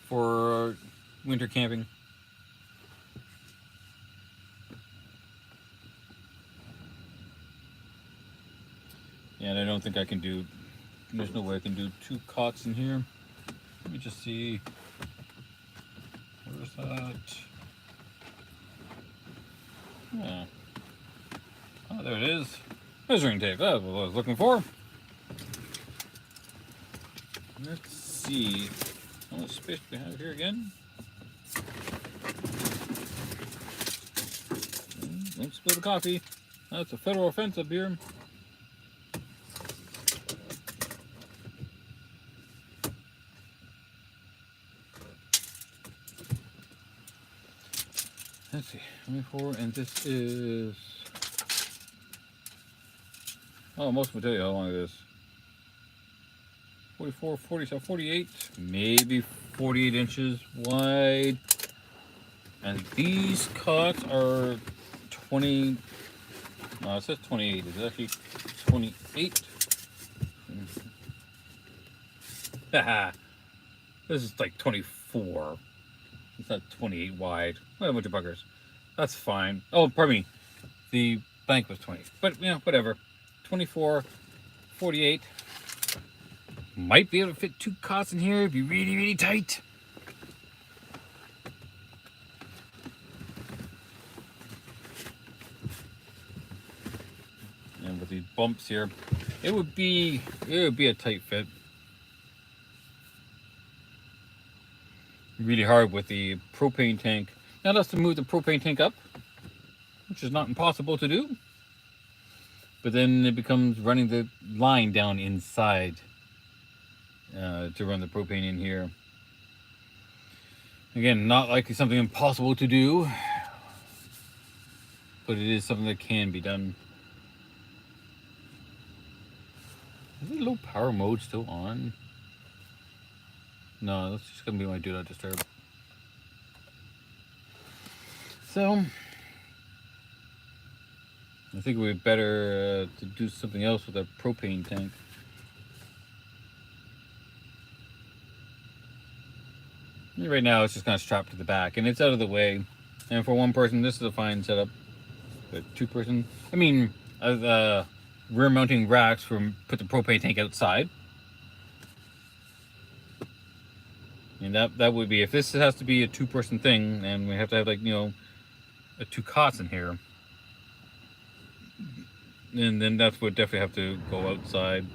for winter camping. Yeah, and I don't think I can do. There's no way I can do 2 cots in here. Let me just see. Where's that? Yeah. Oh, there it is. Measuring tape. That's what I was looking for. Let's see. How much space do we have here again? Don't spill the coffee. That's a federal offense up here. Let's see, 24, and this is, oh, most will tell you how long it is. 44, 47, 48, maybe 48 inches wide. And these cots are 20, no, it says 28, it's actually 28. Haha, this is like 24. It's not 28 wide. What a bunch of buggers. That's fine. Oh, pardon me. The blank was 20. But, whatever. 24, 48. Might be able to fit 2 cots in here. It'd be really, really tight. And with these bumps here, it would be a tight fit. Really hard with the propane tank. Now let's move the propane tank up. which is not impossible to do. But then it becomes running the line down inside to run the propane in here. Again, not likely something impossible to do, but it is something that can be done. Is the low power mode still on? No, that's just gonna be my do not disturb. So I think we'd better to do something else with our propane tank. Right now it's just kind of strapped to the back and it's out of the way. And for one person, this is a fine setup. But two person, I mean, rear mounting racks for put the propane tank outside. And that would be, if this has to be a two-person thing, and we have to have, like, you know, two cots in here, and then that's what definitely have to go outside.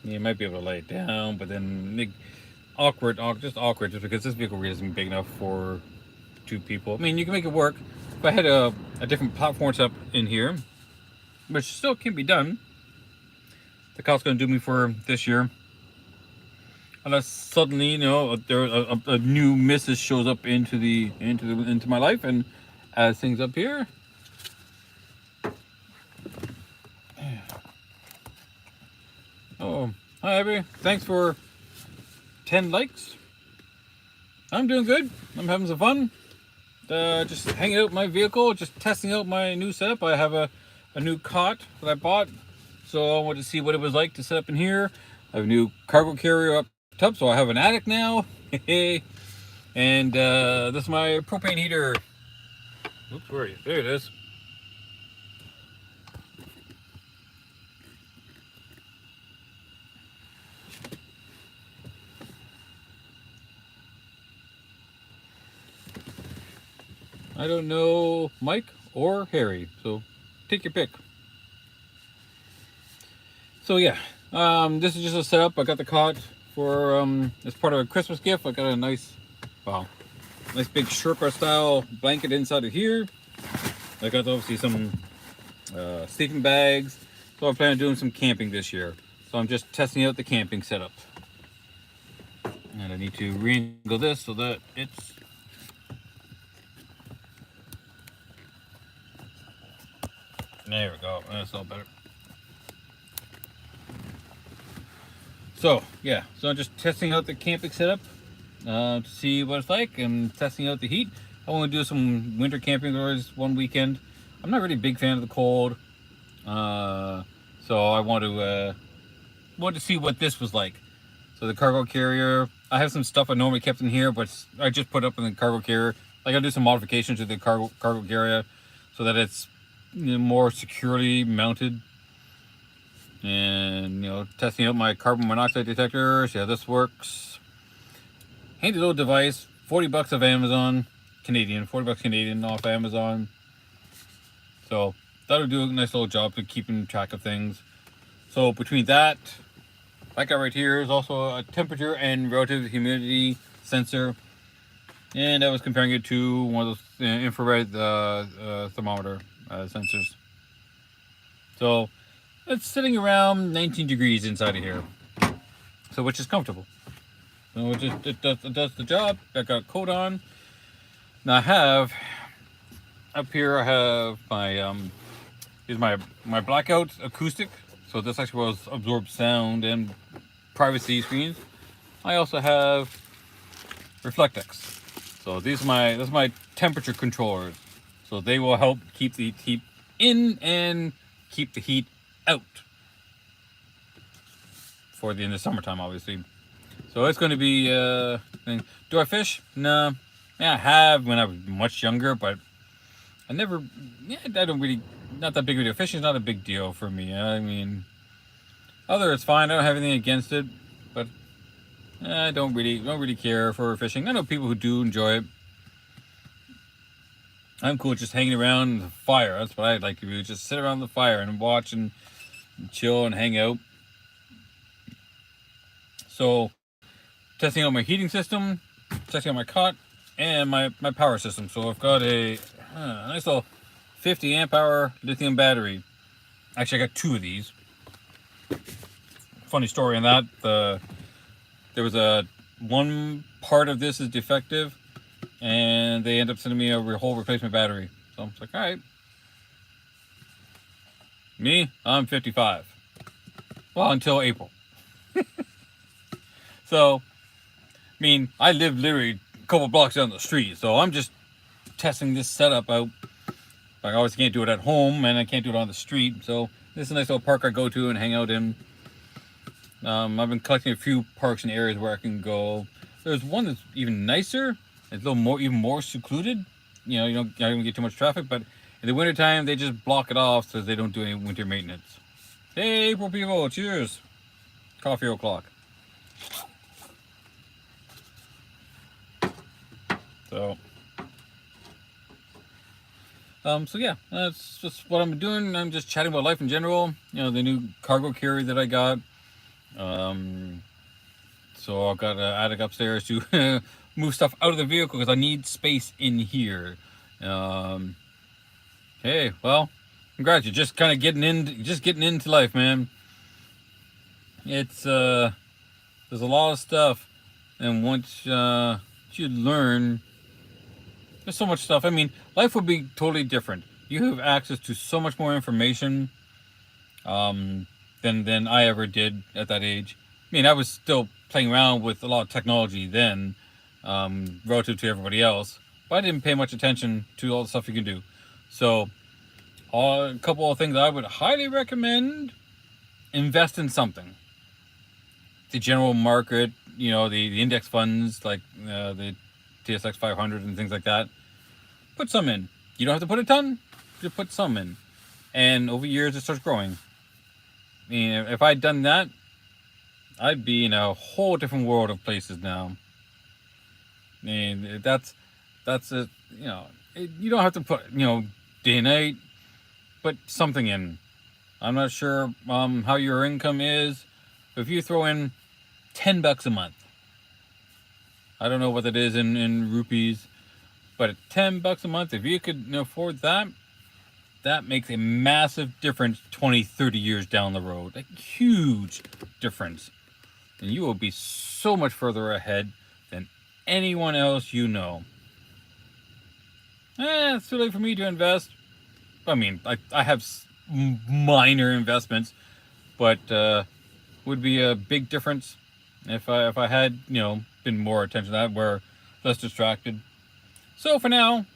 You might be able to lay it down, but then just awkward, just because this vehicle really isn't big enough for two people. I mean, you can make it work. If I had a different platform set up in here, which still can be done, the cot's going to do me for this year. Unless suddenly, you know, there a new missus shows up into my life and adds things up here. Oh, hi Abby. Thanks for 10 likes. I'm doing good. I'm having some fun. Just hanging out my vehicle, just testing out my new setup. I have a new cot that I bought, so I wanted to see what it was like to set up in here. I have a new cargo carrier up top, so I have an attic now. And this is my propane heater. Oops, where are you? There it is. I don't know Mike or Harry, so take your pick. So yeah, this is just a setup. I got the cot for as part of a Christmas gift. I got a nice big Sherpa style blanket inside of here. I got obviously some sleeping bags. So I plan on doing some camping this year. So I'm just testing out the camping setup. And I need to re-angle this so that it's there we go. That's all better. So yeah, so I'm just testing out the camping setup to see what it's like and testing out the heat. I want to do some winter camping outdoors one weekend. I'm not really a big fan of the cold, so I want to see what this was like. So the cargo carrier, I have some stuff I normally kept in here, but I just put up in the cargo carrier. Like I'll do some modifications to the cargo carrier so that it's, you know, more securely mounted. And, you know, testing out my carbon monoxide detector, see how this works. Handy little device, 40 bucks of Amazon, Canadian, 40 bucks Canadian off Amazon. So that'll do a nice little job of keeping track of things. So between that guy right here is also a temperature and relative humidity sensor. And I was comparing it to one of those infrared thermometer sensors. So it's sitting around 19 degrees inside of here, so which is comfortable. So it does the job. I got a coat on. Now I have up here. I have my is my blackout acoustic. So this actually will absorb sound and privacy screens. I also have Reflectex. So that's my temperature controllers. So they will help keep the heat in and keep the heat out in the summertime, obviously. So it's going to be do I fish? No. Yeah, I have when I was much younger, but I never. Yeah, I don't really. Not that big of a deal. Fishing is not a big deal for me. I mean, it's fine. I don't have anything against it, but I don't really care for fishing. I know people who do enjoy it. I'm cool just hanging around the fire. That's what I'd like to do. Just sit around the fire and watch and chill and hang out. So testing out my heating system, testing out my cot, and my power system. So I've got a nice little 50 amp hour lithium battery. Actually, I got 2 of these. Funny story on that. There was one part of this is defective, and they end up sending me a whole replacement battery. So I'm like, all right. Me, I'm 55. Well, until April. So, I mean, I live literally a couple blocks down the street, so I'm just testing this setup out. I obviously can't do it at home, and I can't do it on the street. So this is a nice little park I go to and hang out in. I've been collecting a few parks and areas where I can go. There's one that's even nicer. It's a little more, even more secluded. You know, you don't get too much traffic, but in the wintertime, they just block it off so they don't do any winter maintenance. Hey, April people, cheers. Coffee o'clock. So yeah, that's just what I'm doing. I'm just chatting about life in general. You know, the new cargo carrier that I got. So I've got an attic upstairs to move stuff out of the vehicle because I need space in here. Hey, well, congrats, you're just kind of getting into life, man. It's there's a lot of stuff, and once you learn, there's so much stuff. I mean, life would be totally different. You have access to so much more information than I ever did at that age. I mean, I was still playing around with a lot of technology then, relative to everybody else, but I didn't pay much attention to all the stuff you can do. So, a couple of things I would highly recommend: invest in something. The general market, you know, the index funds like the TSX 500 and things like that. Put some in. You don't have to put a ton. Just put some in, and over years it starts growing. I mean, if I'd done that, I'd be in a whole different world of places now. I mean, that's it. You know, you don't have to put, you know, day and night, but something in. I'm not sure how your income is, but if you throw in $10 a month, I don't know what that is in rupees, but $10 a month, if you could afford that, that makes a massive difference 20, 30 years down the road. A huge difference. And you will be so much further ahead than anyone else you know. It's too late for me to invest. I mean, I have minor investments, but would be a big difference if I had, you know, been more attention to that, where less distracted. So for now,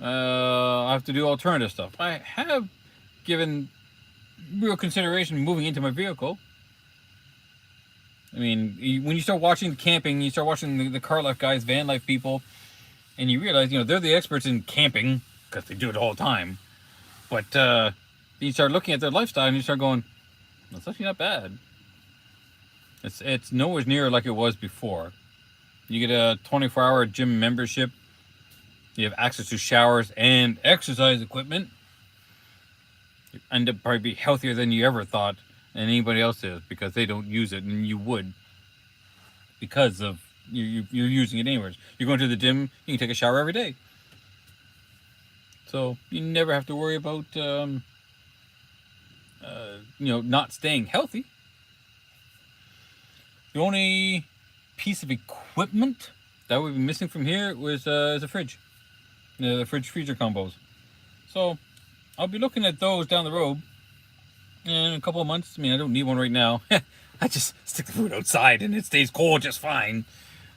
I have to do alternative stuff. I have given real consideration moving into my vehicle. I mean, when you start watching camping, you start watching the car life guys, van life people, and you realize, you know, they're the experts in camping because they do it all the time. But you start looking at their lifestyle and you start going, that's actually not bad. It's nowhere near like it was before. You get a 24-hour gym membership. You have access to showers and exercise equipment. You end up probably be healthier than you ever thought and anybody else is, because they don't use it, and you would, because of you're using it anyways. You're going to the gym, you can take a shower every day, so you never have to worry about you know, not staying healthy. The only piece of equipment that would be missing from here was is a fridge, the fridge freezer combos. So I'll be looking at those down the road in a couple of months. I mean, I don't need one right now. I just stick the food outside and it stays cold just fine.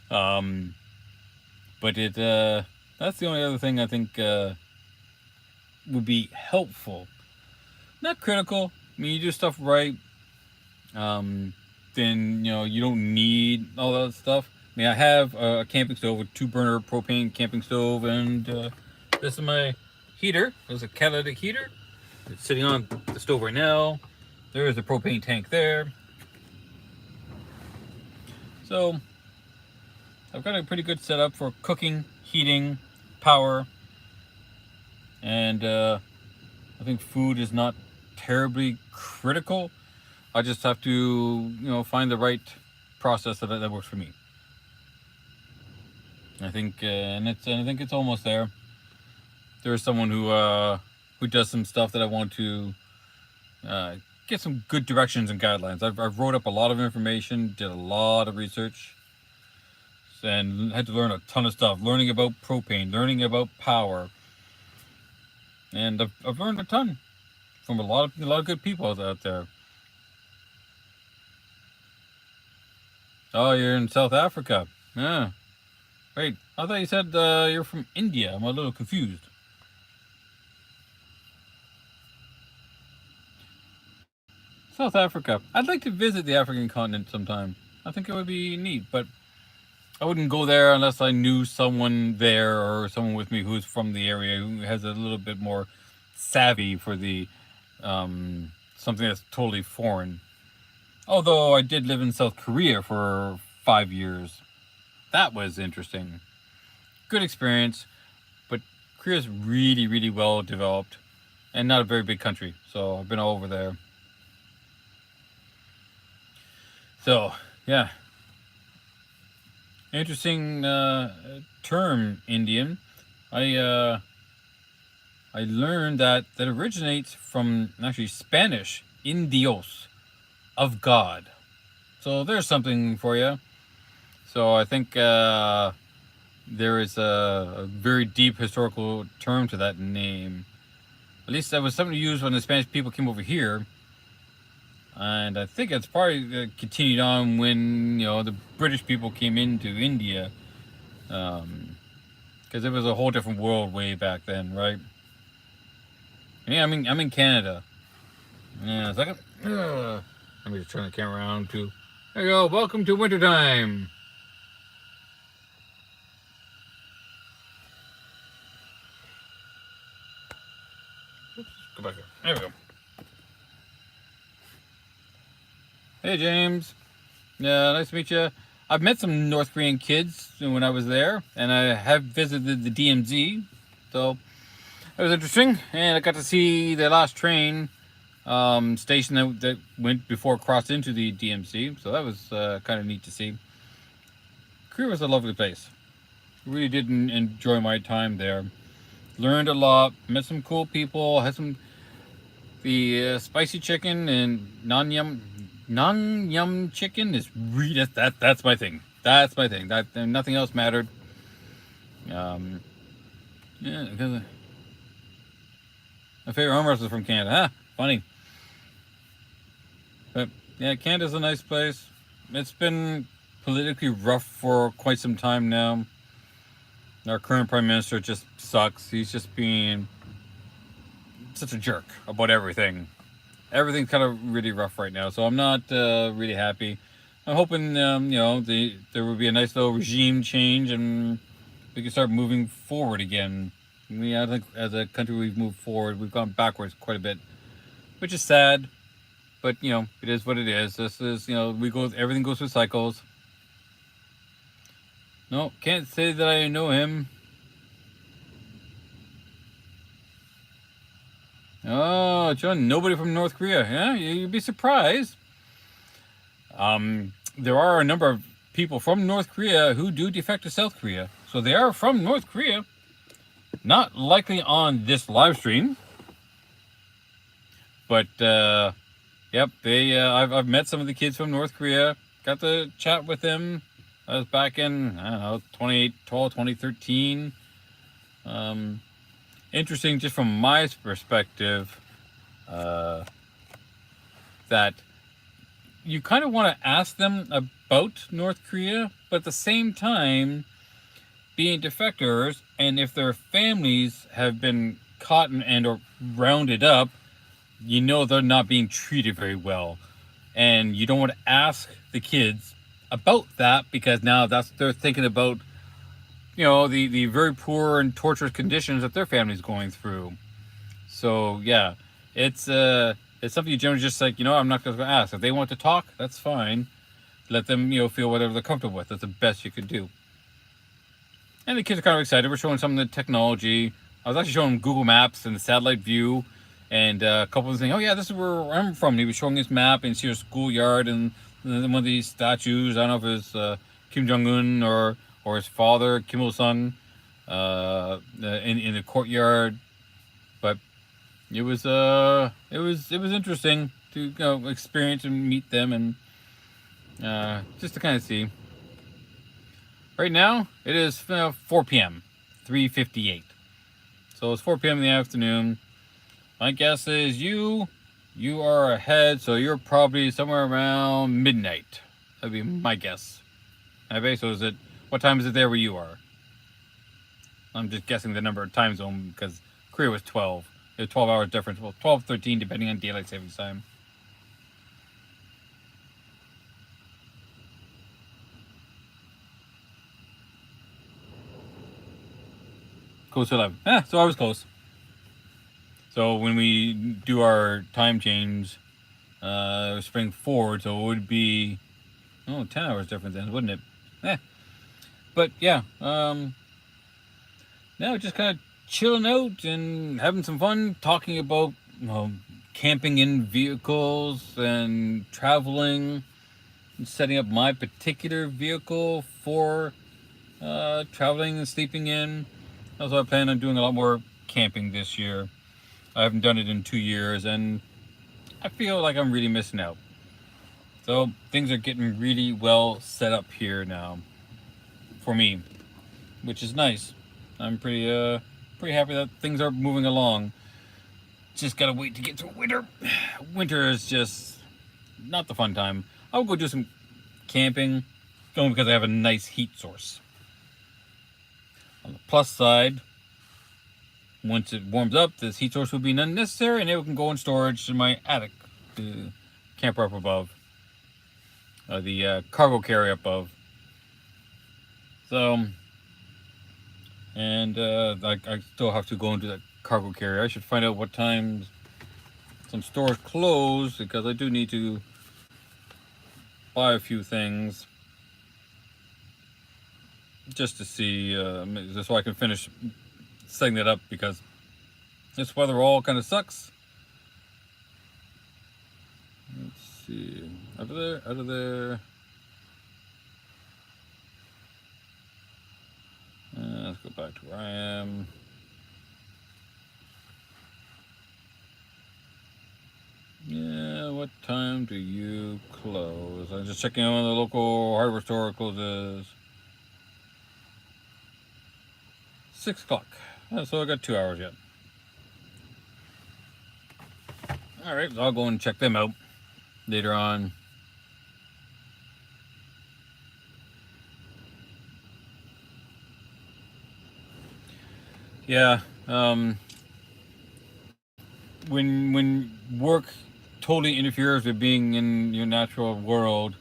But that's the only other thing I think would be helpful. Not critical. I mean, you do stuff right, then, you know, you don't need all that stuff. I mean, I have a camping stove, a 2-burner propane camping stove, and this is my heater. There's a catalytic heater. It's sitting on the stove right now. There is a propane tank there. So I've got a pretty good setup for cooking, heating, power, and I think food is not terribly critical. I just have to, you know, find the right process that works for me. I think, and I think it's almost there. There's someone who does some stuff that I want to uh, get some good directions and guidelines. I've wrote up a lot of information, did a lot of research, and had to learn a ton of stuff. Learning about propane, learning about power, and I've learned a ton from a lot of good people out there. Oh, you're in South Africa. Yeah. Wait, I thought you said you're from India. I'm a little confused. South Africa. I'd like to visit the African continent sometime. I think it would be neat, but I wouldn't go there unless I knew someone there or someone with me who's from the area who has a little bit more savvy for the something that's totally foreign. Although I did live in South Korea for 5 years. That was interesting. Good experience, but Korea's really, really well developed and not a very big country. So I've been all over there. So, yeah. Interesting term, Indian. I uh, I learned that originates from actually Spanish, indios, of God. So there's something for you. So I think there is a very deep historical term to that name. At least that was something used when the Spanish people came over here, and I think it's probably continued on when the British people came into India, because it was a whole different world way back then, right? And yeah, I'm in Canada. Yeah, a second. Let me just turn the camera around to. There you go. Welcome to wintertime. Oops, go back there. There we go. Hey, James. Yeah, nice to meet you. I've met some North Korean kids when I was there, and I have visited the DMZ, so it was interesting. And I got to see the last train station that went before it crossed into the DMZ, so that was kind of neat to see. Korea was a lovely place. Really did enjoy my time there. Learned a lot, met some cool people, had some the spicy chicken and non yum chicken is really that's my thing. That's my thing. That nothing else mattered. Yeah, because my favorite arm wrestler is from Canada. Huh? Funny. But yeah, Canada's a nice place. It's been politically rough for quite some time now. Our current prime minister just sucks. He's just being such a jerk about everything. Everything's kind of really rough right now, so I'm not really happy. I'm hoping there will be a nice little regime change and we can start moving forward again. I think as a country we've moved forward. We've gone backwards quite a bit, which is sad. But it is what it is. This is everything goes through cycles. No, can't say that I know him. Oh, John, nobody from North Korea. Yeah, you'd be surprised. There are a number of people from North Korea who do defect to South Korea. So they are from North Korea. Not likely on this live stream. But, yep, I've met some of the kids from North Korea. Got to chat with them. That was back in, I don't know, 2012, 2013. Interesting just from my perspective, that you kind of want to ask them about North Korea, but at the same time, being defectors, and if their families have been caught and or rounded up, they're not being treated very well. And you don't want to ask the kids about that because now they're thinking about the very poor and torturous conditions that their family's going through. So yeah, it's something you generally just like, I'm not going to ask. If they want to talk, that's fine. Let them feel whatever they're comfortable with. That's the best you could do. And the kids are kind of excited. We're showing some of the technology. I was actually showing them Google Maps and the satellite view, and a couple of them saying, "Oh yeah, this is where I'm from." And he was showing his map and see your schoolyard and one of these statues. I don't know if it's Kim Jong Un or or his father, Kim Il Sung, in the courtyard. But it was interesting to experience and meet them, and just to kind of see. Right now it is 4 p.m. 3:58. So it's 4 p.m. in the afternoon. My guess is you are ahead, so you're probably somewhere around midnight. That'd be my guess. Okay, so what time is it there where you are? I'm just guessing the number of time zone because Korea was 12. There's 12 hours difference. Well, 12, 13, depending on daylight savings time. Close to 11. So I was close. So when we do our time change, spring forward, so it would be 10 hours difference then, wouldn't it? But yeah, now just kind of chilling out and having some fun, talking about camping in vehicles and traveling, and setting up my particular vehicle for traveling and sleeping in. Also, I plan on doing a lot more camping this year. I haven't done it in 2 years, and I feel like I'm really missing out. So things are getting really well set up here now for me, which is nice. I'm pretty happy that things are moving along. Just gotta wait to get to winter. Winter is just not the fun time. I'll go do some camping, only because I have a nice heat source. On the plus side, once it warms up, this heat source will be unnecessary, and it can go in storage in my attic, the camper up above, the cargo carrier up above. So, and I still have to go into that cargo carrier. I should find out what times some stores close, because I do need to buy a few things just to see, just so I can finish setting that up, because this weather all kind of sucks. Let's see, out of there. Let's go back to where I am. Yeah, what time do you close? I'm just checking on the local hardware store closes 6 o'clock. So I got 2 hours yet. Alright, so I'll go and check them out later on. Yeah, when work totally interferes with being in your natural world,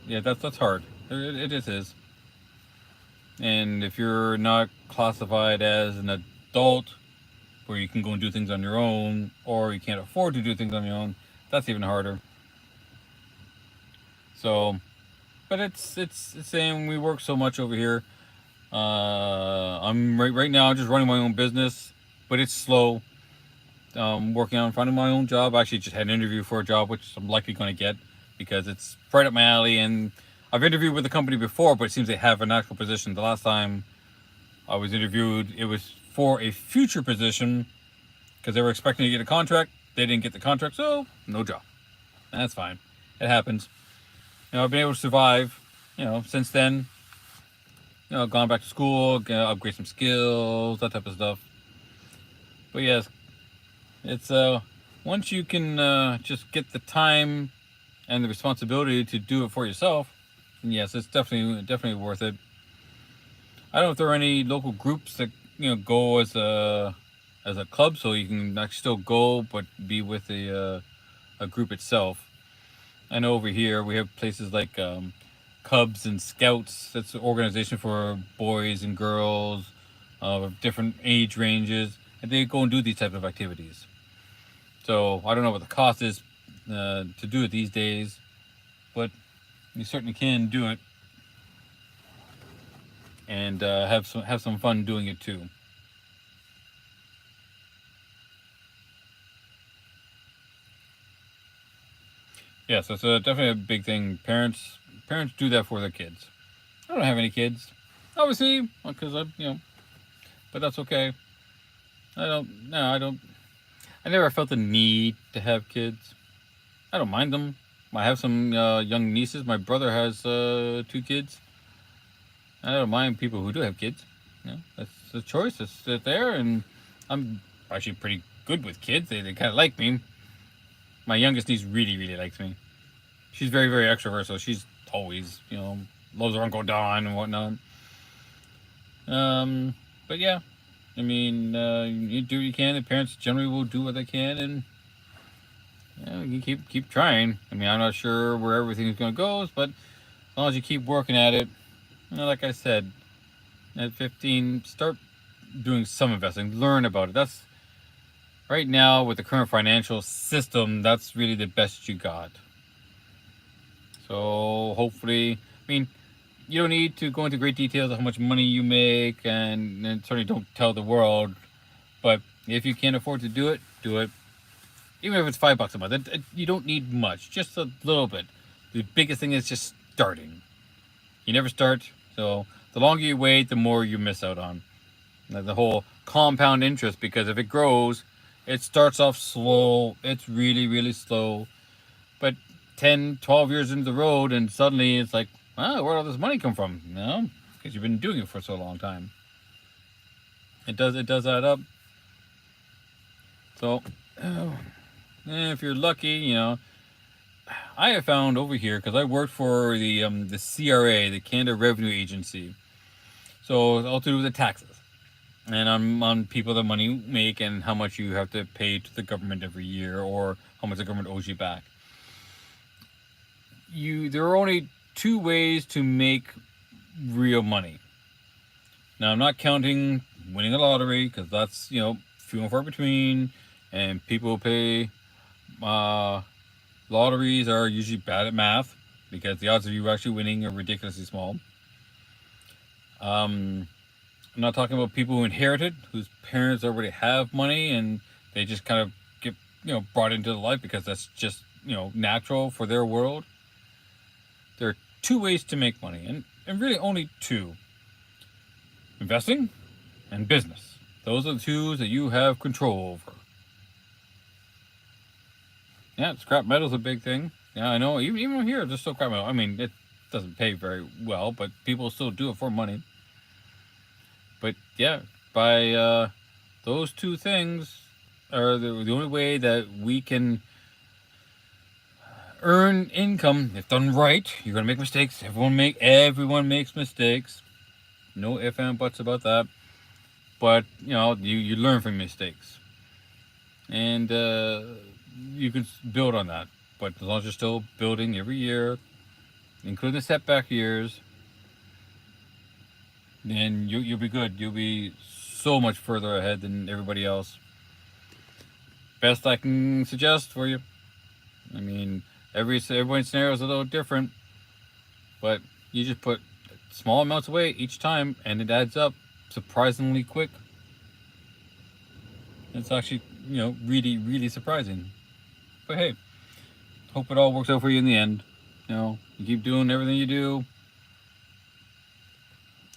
yeah, that's hard. It just is. And if you're not classified as an adult, where you can go and do things on your own, or you can't afford to do things on your own, that's even harder. So, but it's saying we work so much over here. I'm right now just running my own business, but it's slow. Working on finding my own job. I actually just had an interview for a job, which I'm likely going to get, because it's right up my alley. And I've interviewed with the company before, but it seems they have an actual position. The last time I was interviewed, it was for a future position, because they were expecting to get a contract. They didn't get the contract, so no job. That's fine. It happens. I've been able to survive, since then. Gone back to school, upgrade some skills, that type of stuff. But yes, it's once you can just get the time and the responsibility to do it for yourself, then yes, it's definitely worth it. I don't know if there are any local groups that go as a club, so you can actually still go but be with a group itself. I know over here we have places like Cubs and Scouts. That's an organization for boys and girls of different age ranges, and they go and do these types of activities. So I don't know what the cost is to do it these days, but you certainly can do it, and have some fun doing it too. Yeah, so it's definitely a big thing. Parents do that for their kids. I don't have any kids. Obviously, because but that's okay. I don't. I never felt the need to have kids. I don't mind them. I have some young nieces. My brother has 2 kids. I don't mind people who do have kids. That's the choice. It's there, and I'm actually pretty good with kids. They kind of like me. My youngest niece really, really likes me. She's very, very extrovert, so she's always, loves her Uncle Don and whatnot. But yeah, I mean, you do what you can. The parents generally will do what they can, and you keep trying. I mean, I'm not sure where everything's going to go, but as long as you keep working at it, like I said, at 15, start doing some investing. Learn about it. That's right now with the current financial system. That's really the best you got. So hopefully, I mean, you don't need to go into great details of how much money you make, and certainly don't tell the world. But if you can't afford to do it, do it. Even if it's $5 a month, you don't need much, just a little bit. The biggest thing is just starting. You never start, so the longer you wait, the more you miss out on. Like the whole compound interest, because if it grows, it starts off slow. It's really, really slow. But 10, 12 years into the road, and suddenly it's like, where did all this money come from? Because you've been doing it for so long time. It does add up. So, if you're lucky, I have found over here, because I worked for the CRA, the Canada Revenue Agency. So it's all to do with the taxes, and on people that money make and how much you have to pay to the government every year, or how much the government owes you back. There are only 2 ways to make real money. Now, I'm not counting winning a lottery, because that's few and far between, and people who pay lotteries are usually bad at math, because the odds of you actually winning are ridiculously small. I'm not talking about people who inherited, whose parents already have money and they just kind of get brought into life because that's just natural for their world. There are 2 ways to make money, and really only 2: investing and business. Those are the 2 that you have control over. Yeah, scrap metal's a big thing. Yeah, I know. Even here, there's still scrap metal. I mean, it doesn't pay very well, but people still do it for money. But yeah, by those 2 things are the only way that we can earn income. If done right, you're gonna make mistakes. Everyone makes mistakes. No ifs and buts about that. But you learn from mistakes, and you can build on that. But as long as you're still building every year, including the setback years, then you'll be good. You'll be so much further ahead than everybody else. Best I can suggest for you. I mean, everyone's scenario is a little different, but you just put small amounts away each time, and it adds up surprisingly quick. It's actually really, really surprising. But hey, hope it all works out for you in the end. You keep doing everything you do.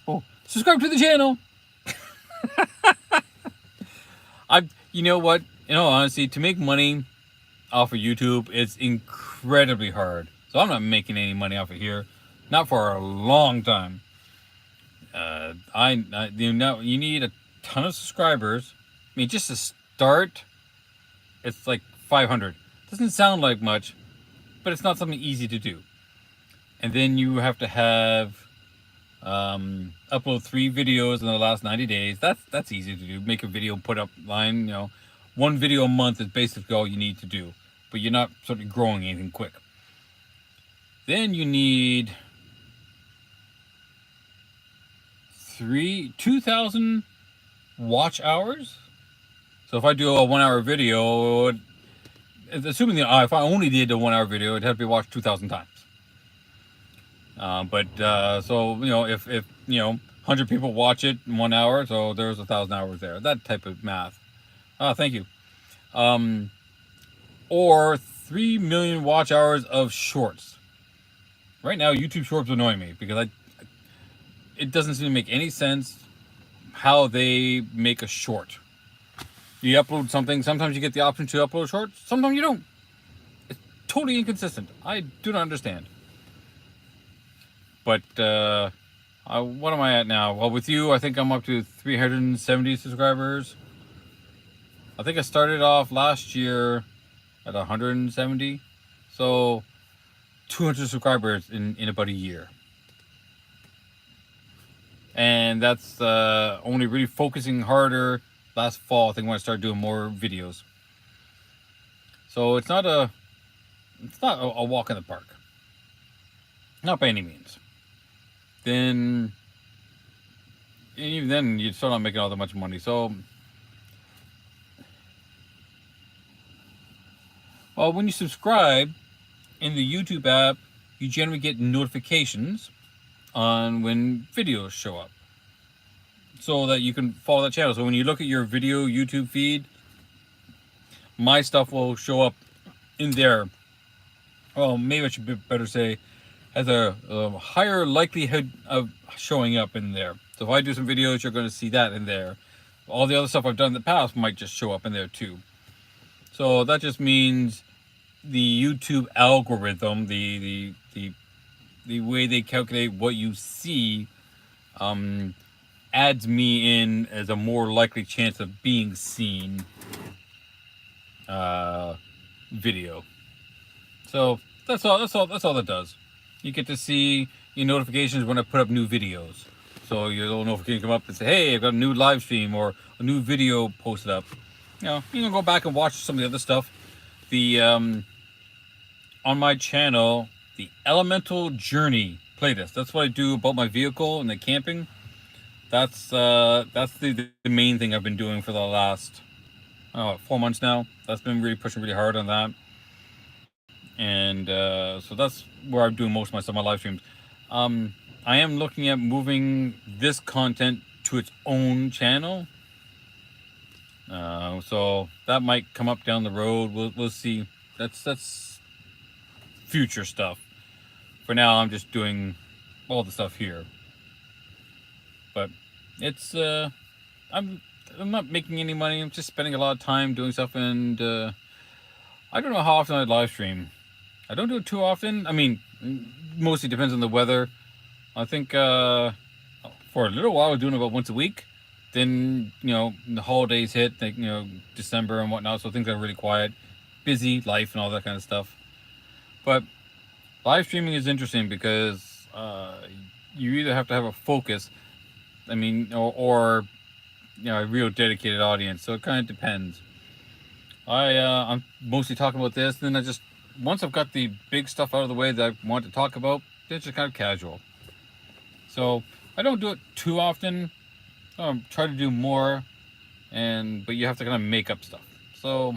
Oh, subscribe to the channel. You know what? Honestly, to make money off of YouTube, it's incredibly hard. So I'm not making any money off of here, not for a long time. You need a ton of subscribers. I mean, just to start, it's like 500. Doesn't sound like much, but it's not something easy to do. And then you have to have upload 3 videos in the last 90 days. That's easy to do. Make a video, put up line. 1 video a month is basically all you need to do, but you're not sort of growing anything quick. Then you need 2,000 watch hours. So if I do a 1-hour video, assuming that if I only did a 1-hour video, it'd have to be watched 2,000 times. So if 100 people watch it in 1 hour, so there's 1,000 hours there. That type of math. Thank you. Or 3 million watch hours of shorts. Right now, YouTube Shorts annoy me because it doesn't seem to make any sense how they make a short. You upload something, sometimes you get the option to upload a short, sometimes you don't. It's totally inconsistent. I do not understand. But what am I at now? Well, with you, I think I'm up to 370 subscribers. I think I started off last year at 170. So 200 subscribers in about a year. And that's only really focusing harder last fall. I think when I started doing more videos. So it's not a walk in the park. Not by any means. Then even then you're still not making all that much money. So well, when you subscribe in the YouTube app, you generally get notifications on when videos show up, so that you can follow that channel. So when you look at your video YouTube feed, my stuff will show up in there. Well, maybe I should better say has a higher likelihood of showing up in there. So if I do some videos, you're going to see that in there. All the other stuff I've done in the past might just show up in there too. So that just means the YouTube algorithm, the way they calculate what you see, adds me in as a more likely chance of being seen video. So that's all that does. You get to see your notifications when I put up new videos. So your little notification come up and say, hey, I've got a new live stream or a new video posted up. You know, you can go back and watch some of the other stuff. The on my channel, the Elemental Journey playlist. That's what I do about my vehicle and the camping. That's the main thing I've been doing for the last 4 months now. That's been really pushing really hard on that. And so that's where I'm doing most of my stuff, my live streams. I am looking at moving this content to its own channel. So that might come up down the road. We'll see. That's future stuff. For now, I'm just doing all the stuff here. But it's I'm not making any money. I'm just spending a lot of time doing stuff, and I don't know how often I live stream. I don't do it too often. I mean, mostly depends on the weather. I think for a little while I was doing it about once a week. Then, you know, the holidays hit, like, you know, December and whatnot, so things are really quiet. Busy life and all that kind of stuff. But live streaming is interesting because you either have to have a focus, I mean, or you know, a real dedicated audience. So it kind of depends. I'm mostly talking about this, and then once I've got the big stuff out of the way that I want to talk about, it's just kind of casual. So I don't do it too often. Try to do more, but you have to kind of make up stuff. So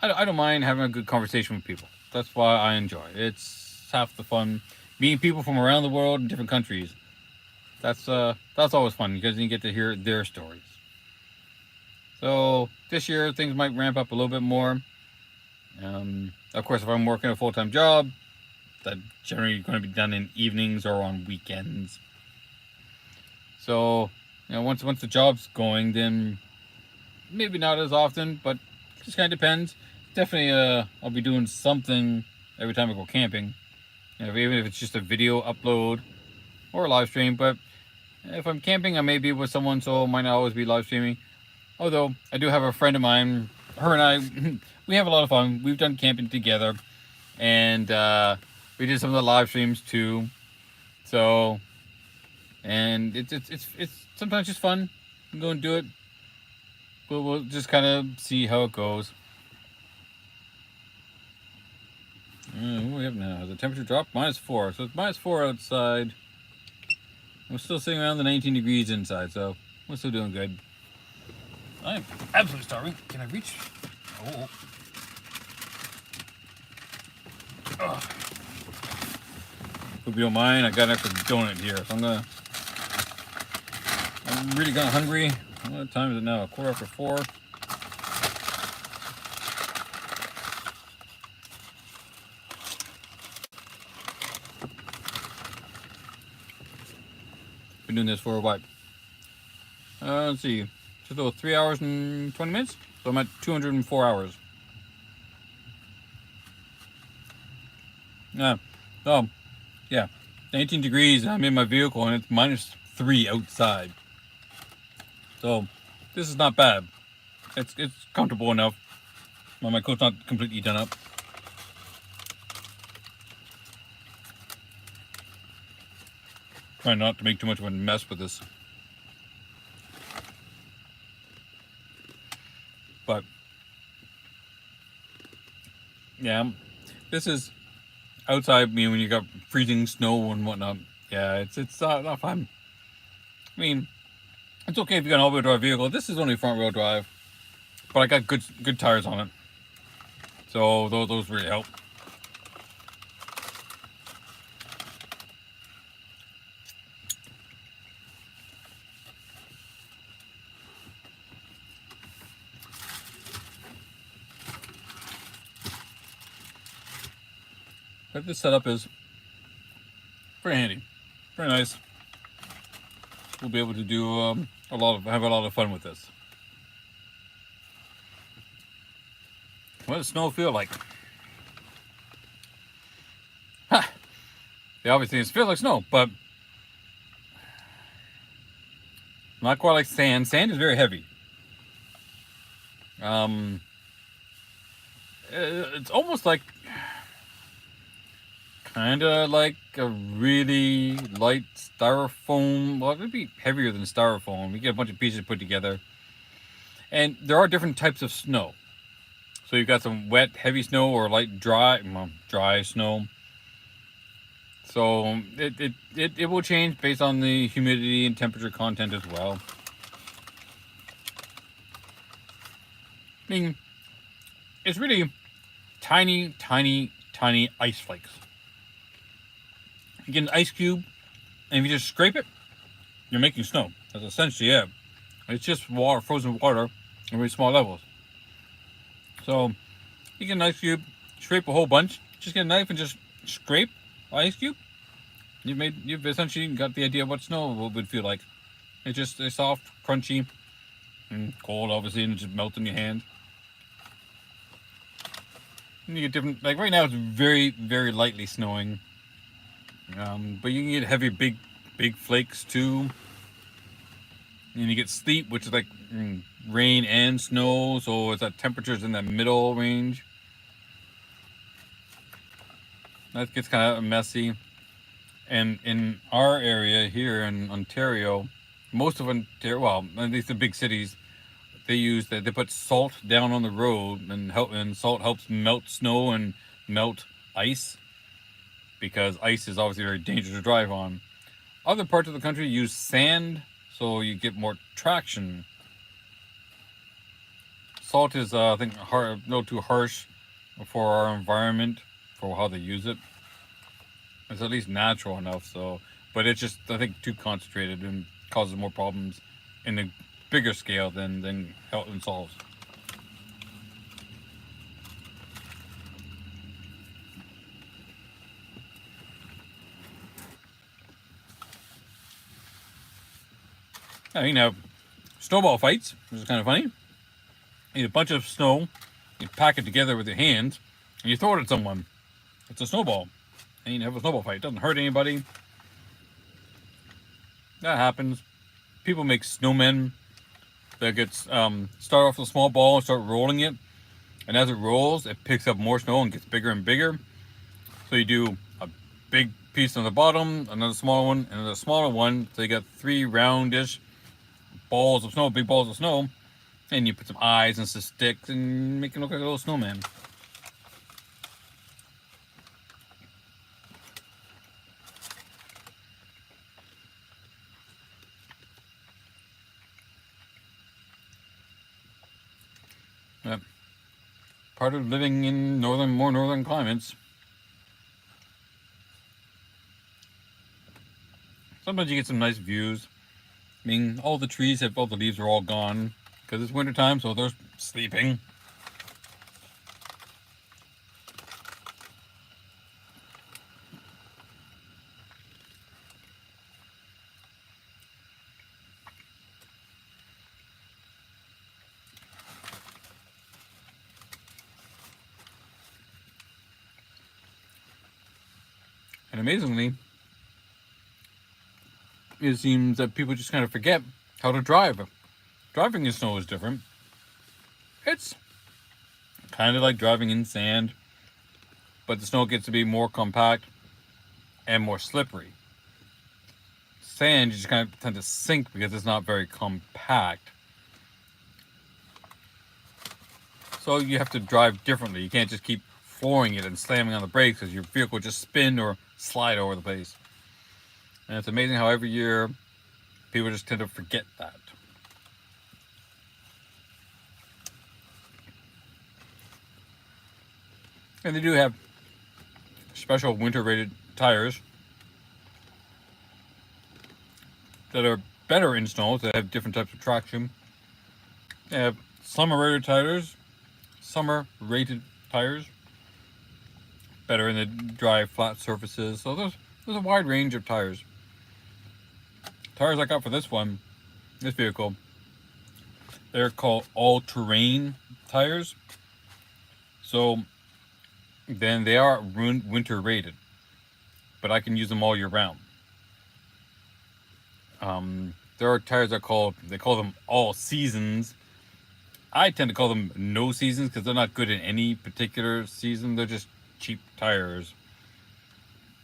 I don't mind having a good conversation with people. That's why I enjoy it. It's half the fun. Meeting people from around the world in different countries. That's always fun because you get to hear their stories. So this year things might ramp up a little bit more. Of course, if I'm working a full-time job, that's generally going to be done in evenings or on weekends. So, you know, once the job's going, then maybe not as often, but it just kind of depends. Definitely, I'll be doing something every time I go camping. You know, even if it's just a video upload or a live stream. But if I'm camping, I may be with someone, so it might not always be live streaming. Although I do have a friend of mine. Her and I, we have a lot of fun. We've done camping together, and we did some of the live streams too. So, and it's sometimes just fun. You can go and do it. But we'll just kind of see how it goes. What do we have now? Has the temperature dropped? -4. So it's -4 outside. We're still sitting around the 19 degrees inside, so we're still doing good. I'm absolutely starving. Can I reach? Oh. Hope you don't mind. I got an extra donut here, so I'm really kind of hungry. What time is it now? 4:15. been doing this for what? Let's see, just about 3 hours and 20 minutes. So I'm at 204 hours. Oh, yeah, 19 degrees. And I'm in my vehicle and it's -3 outside. So this is not bad. It's comfortable enough. Well, my coat's not completely done up. Trying not to make too much of a mess with this. But yeah, this is outside. I mean, when you got freezing snow and whatnot. Yeah, it's not fun. I mean, it's okay if you got an all-wheel drive vehicle. This is only front-wheel drive, but I got good tires on it, so those really help. But this setup is pretty handy, pretty nice. We'll be able to do have a lot of fun with this. What does snow feel like? Ha! The obvious thing is it feels like snow, but not quite like sand. Sand is very heavy. It's almost like, kind of like a really light styrofoam. Well, it would be heavier than styrofoam. You get a bunch of pieces put together. And there are different types of snow. So you've got some wet, heavy snow or light, dry snow. So it will change based on the humidity and temperature content as well. I mean, it's really tiny, tiny, tiny ice flakes. You get an ice cube, and if you just scrape it, you're making snow. That's essentially it. It's just water, frozen water, at very small levels. So you get an ice cube, scrape a whole bunch. Just get a knife and just scrape the ice cube. You've essentially got the idea of what snow would feel like. It's just soft, crunchy, and cold, obviously, and it just melts in your hand. And you get different. Like right now, it's very, very lightly snowing. But you can get heavy, big flakes too. And you get sleet, which is like rain and snow, so it's at temperatures in that middle range. That gets kind of messy. And in our area here in Ontario, most of Ontario, well, at least the big cities, they put salt down on the road, and salt helps melt snow and melt ice, because ice is obviously very dangerous to drive on. Other parts of the country use sand, so you get more traction. Salt is, I think, a little too harsh for our environment, for how they use it. It's at least natural enough, so, but it's just, I think, too concentrated and causes more problems in a bigger scale than help and solves. Now, you can have snowball fights, which is kind of funny. You need a bunch of snow, you pack it together with your hands, and you throw it at someone. It's a snowball. And you have a snowball fight. It doesn't hurt anybody. That happens. People make snowmen that gets start off with a small ball and start rolling it. And as it rolls, it picks up more snow and gets bigger and bigger. So you do a big piece on the bottom, another smaller one, and another smaller one. So you got 3 roundish balls of snow, big balls of snow, and you put some eyes and some sticks and make it look like a little snowman. Yep. Part of living in more northern climates. Sometimes you get some nice views. I mean, all the leaves are all gone because it's winter time, so they're sleeping. And amazingly, it seems that people just kind of forget how to drive. Driving in snow is different. It's kind of like driving in sand, but the snow gets to be more compact and more slippery. Sand, you just kind of tend to sink because it's not very compact. So you have to drive differently. You can't just keep flooring it and slamming on the brakes because your vehicle will just spin or slide over the place. And it's amazing how every year people just tend to forget that. And they do have special winter rated tires that are better in snow. They have different types of traction. They have summer rated tires, better in the dry, flat surfaces. So there's a wide range of tires. Tires I got for this vehicle, they're called all-terrain tires. So then they are winter rated, but I can use them all year round. There are tires they call them all seasons. I tend to call them no seasons because they're not good in any particular season. They're just cheap tires.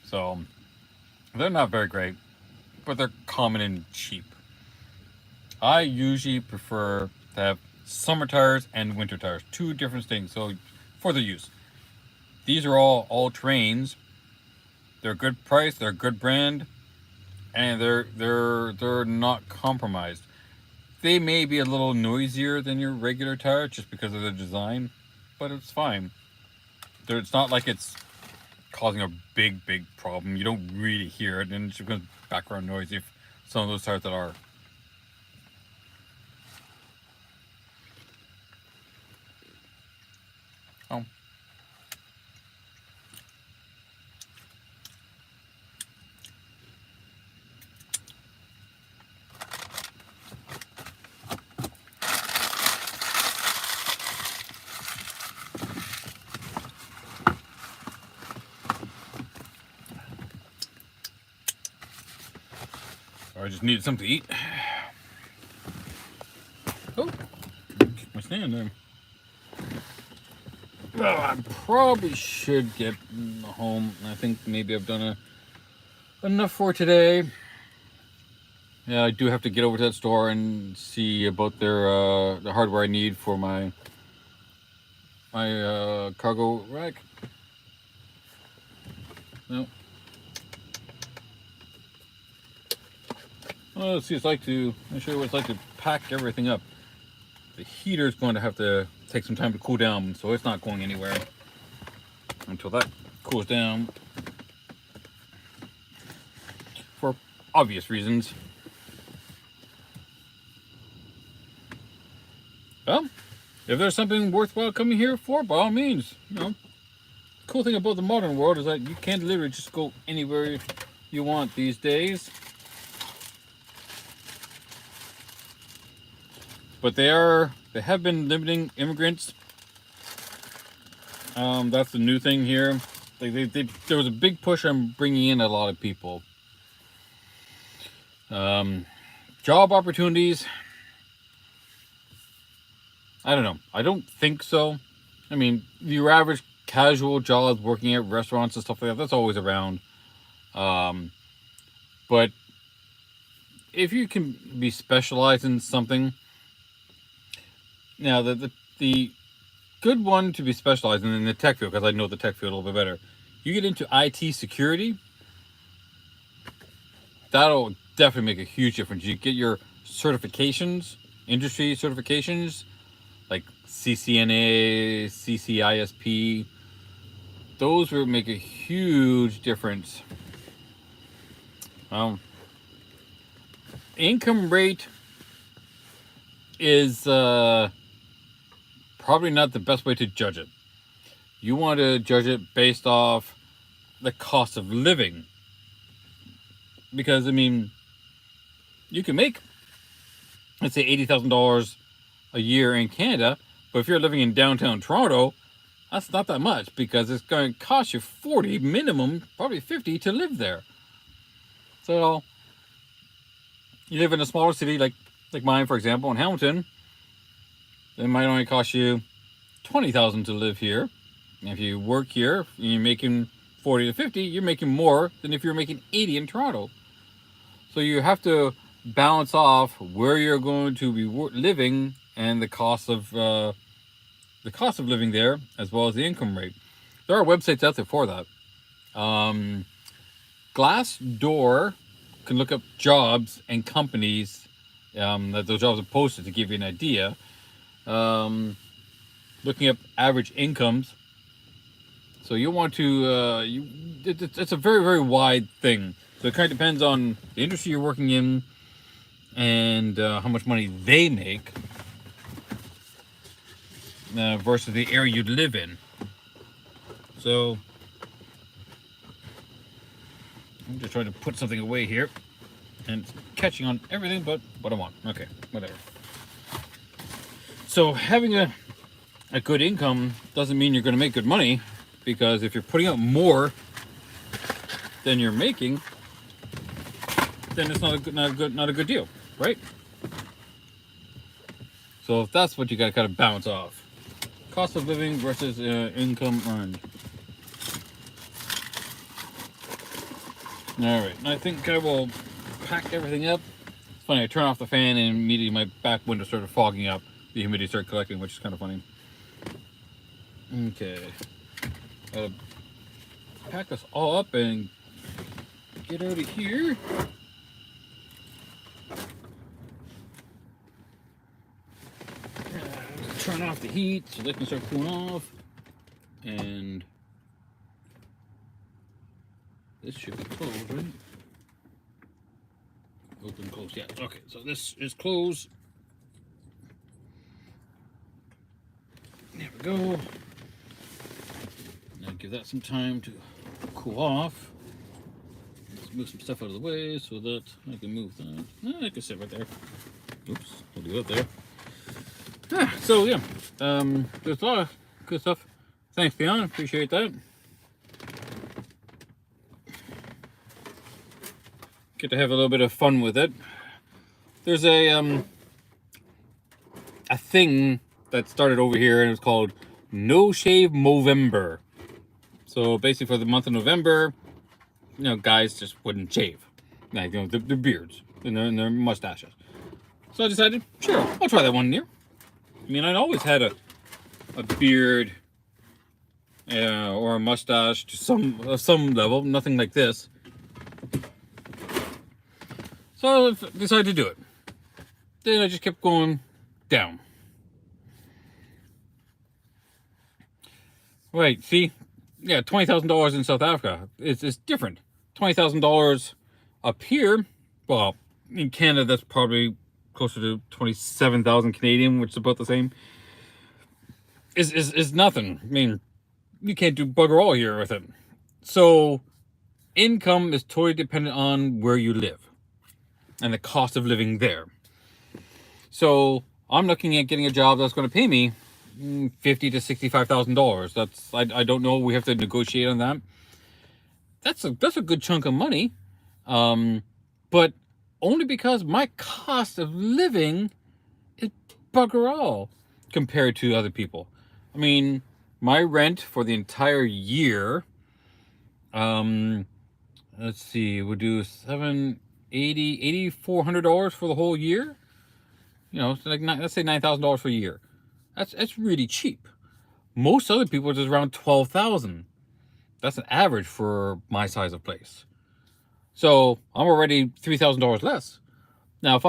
So they're not very great, but they're common and cheap. I usually prefer to have summer tires and winter tires, two different things. So for the use, these are all terrains. They're a good price. They're a good brand. And they're not compromised. They may be a little noisier than your regular tire just because of the design, but it's fine. It's not like it's causing a big problem. You don't really hear it, and it's just background noise if some of those tires that are. Oh. I just needed something to eat. Oh, kick my stand there. Well, I probably should get home. I think maybe I've done enough for today. Yeah, I do have to get over to that store and see about the hardware I need for my cargo rack. No. Well, let's see. I'll show you what it's like to pack everything up. The heater is going to have to take some time to cool down, so it's not going anywhere until that cools down. For obvious reasons. Well, if there's something worthwhile coming here for, by all means, The cool thing about the modern world is that you can literally just go anywhere you want these days. But they have been limiting immigrants. That's the new thing here. There was a big push on bringing in a lot of people. Job opportunities. I don't know. I don't think so. I mean, your average casual jobs, working at restaurants and stuff like that, that's always around. But if you can be specialized in something, now the good one to be specialized in the tech field, because I know the tech field a little bit better. You get into IT security, that'll definitely make a huge difference. You get your certifications, industry certifications, like CCNA, CCISP. Those will make a huge difference. Income rate is probably not the best way to judge it. You want to judge it based off the cost of living. Because, I mean, you can make, let's say, $80,000 a year in Canada, but if you're living in downtown Toronto, That's not that much because it's going to cost you 40 minimum, probably 50 to live there. So you live in a smaller city like mine, for example, in Hamilton, it might only cost you 20,000 to live here. And if you work here, and you're making 40 to 50, you're making more than if you're making 80 in Toronto. So you have to balance off where you're going to be living and the cost of living there, as well as the income rate. There are websites out there for that. Glassdoor can look up jobs and companies that those jobs are posted to give you an idea. Looking up average incomes. So you want to, it's a very, very wide thing. So it kind of depends on the industry you're working in and how much money they make versus the area you live in. So I'm just trying to put something away here, and it's catching on everything but what I want. Okay, whatever. So having a good income doesn't mean you're going to make good money, because if you're putting out more than you're making, then it's not a good deal, right? So that's what you got to kind of balance off: cost of living versus income earned. All right, I think I will pack everything up. It's funny, I turn off the fan and immediately my back window started fogging up. The humidity started collecting, which is kind of funny. Okay, pack this all up and get out of here. Turn off the heat so they can start cooling off, and this should be closed, right? Open, close, yeah. Okay, so this is closed. There we go. Now give that some time to cool off. Let's move some stuff out of the way so that I can move that. I can sit right there. Oops, I'll do it there. So yeah, there's a lot of good stuff. Thanks, Leon. Appreciate that. Get to have a little bit of fun with it. There's a thing that started over here, and it's called No Shave Movember. So basically, for the month of November, guys just wouldn't shave, like their beards and their mustaches. So I decided, sure, I'll try that one year. I mean, I'd always had a beard or a mustache to some level, nothing like this. So I decided to do it. Then I just kept going down. Right, see? Yeah, $20,000 in South Africa. It's different. $20,000 up here, well, in Canada, that's probably closer to 27,000 Canadian, which is about the same. Is nothing. I mean, you can't do bugger all here with it. So income is totally dependent on where you live and the cost of living there. So I'm looking at getting a job that's going to pay me $50,000 to $65,000. That's I don't know. We have to negotiate on that. That's a good chunk of money, but only because my cost of living is bugger all compared to other people. I mean, my rent for the entire year, let's see, we'll do $8,400 for the whole year. So like let's say $9,000 for a year. That's really cheap. Most other people are just around $12,000. That's an average for my size of place. So I'm already $3,000 less. Now, if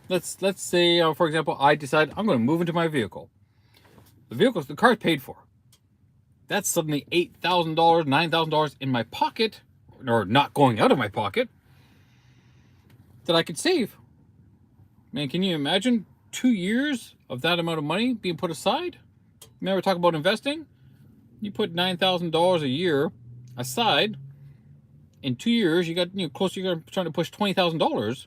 let's say, for example, I decide I'm going to move into my vehicle. The car's paid for. That's suddenly $8,000, $9,000 in my pocket, or not going out of my pocket, that I could save. Man, can you imagine 2 years of that amount of money being put aside? Remember, talk about investing? You put $9,000 a year aside. In 2 years, you got close. You're trying to push $20,000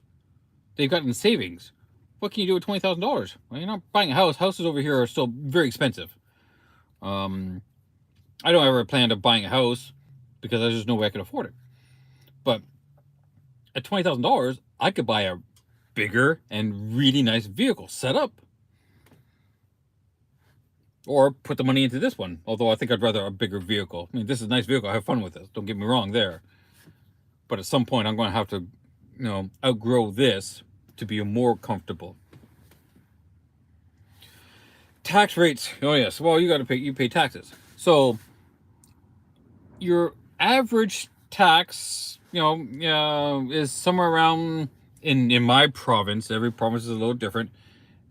that you've got in savings. What can you do with $20,000? Well, you're not buying a house. Houses over here are still very expensive. I don't ever plan on buying a house because there's just no way I can afford it. But at $20,000, I could buy a bigger and really nice vehicle set up. Or put the money into this one. Although I think I'd rather a bigger vehicle. I mean, this is a nice vehicle. I have fun with this. Don't get me wrong there. But at some point, I'm going to have to, outgrow this to be more comfortable. Tax rates. Oh yes. Well, you got to pay. You pay taxes. So your average tax, is somewhere around in my province. Every province is a little different.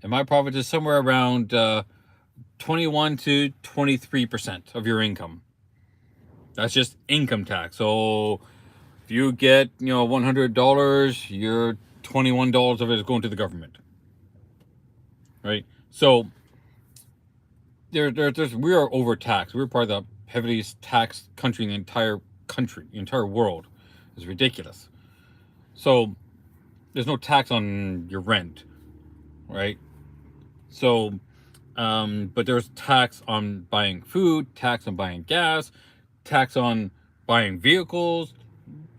In my province, is somewhere around 21 to 23% of your income. That's just income tax. So if you get, $100, your $21 of it is going to the government, right? So we are overtaxed. We're part of the heavily taxed country in the entire world. It's ridiculous. So there's no tax on your rent, right? So, but there's tax on buying food, tax on buying gas, tax on buying vehicles,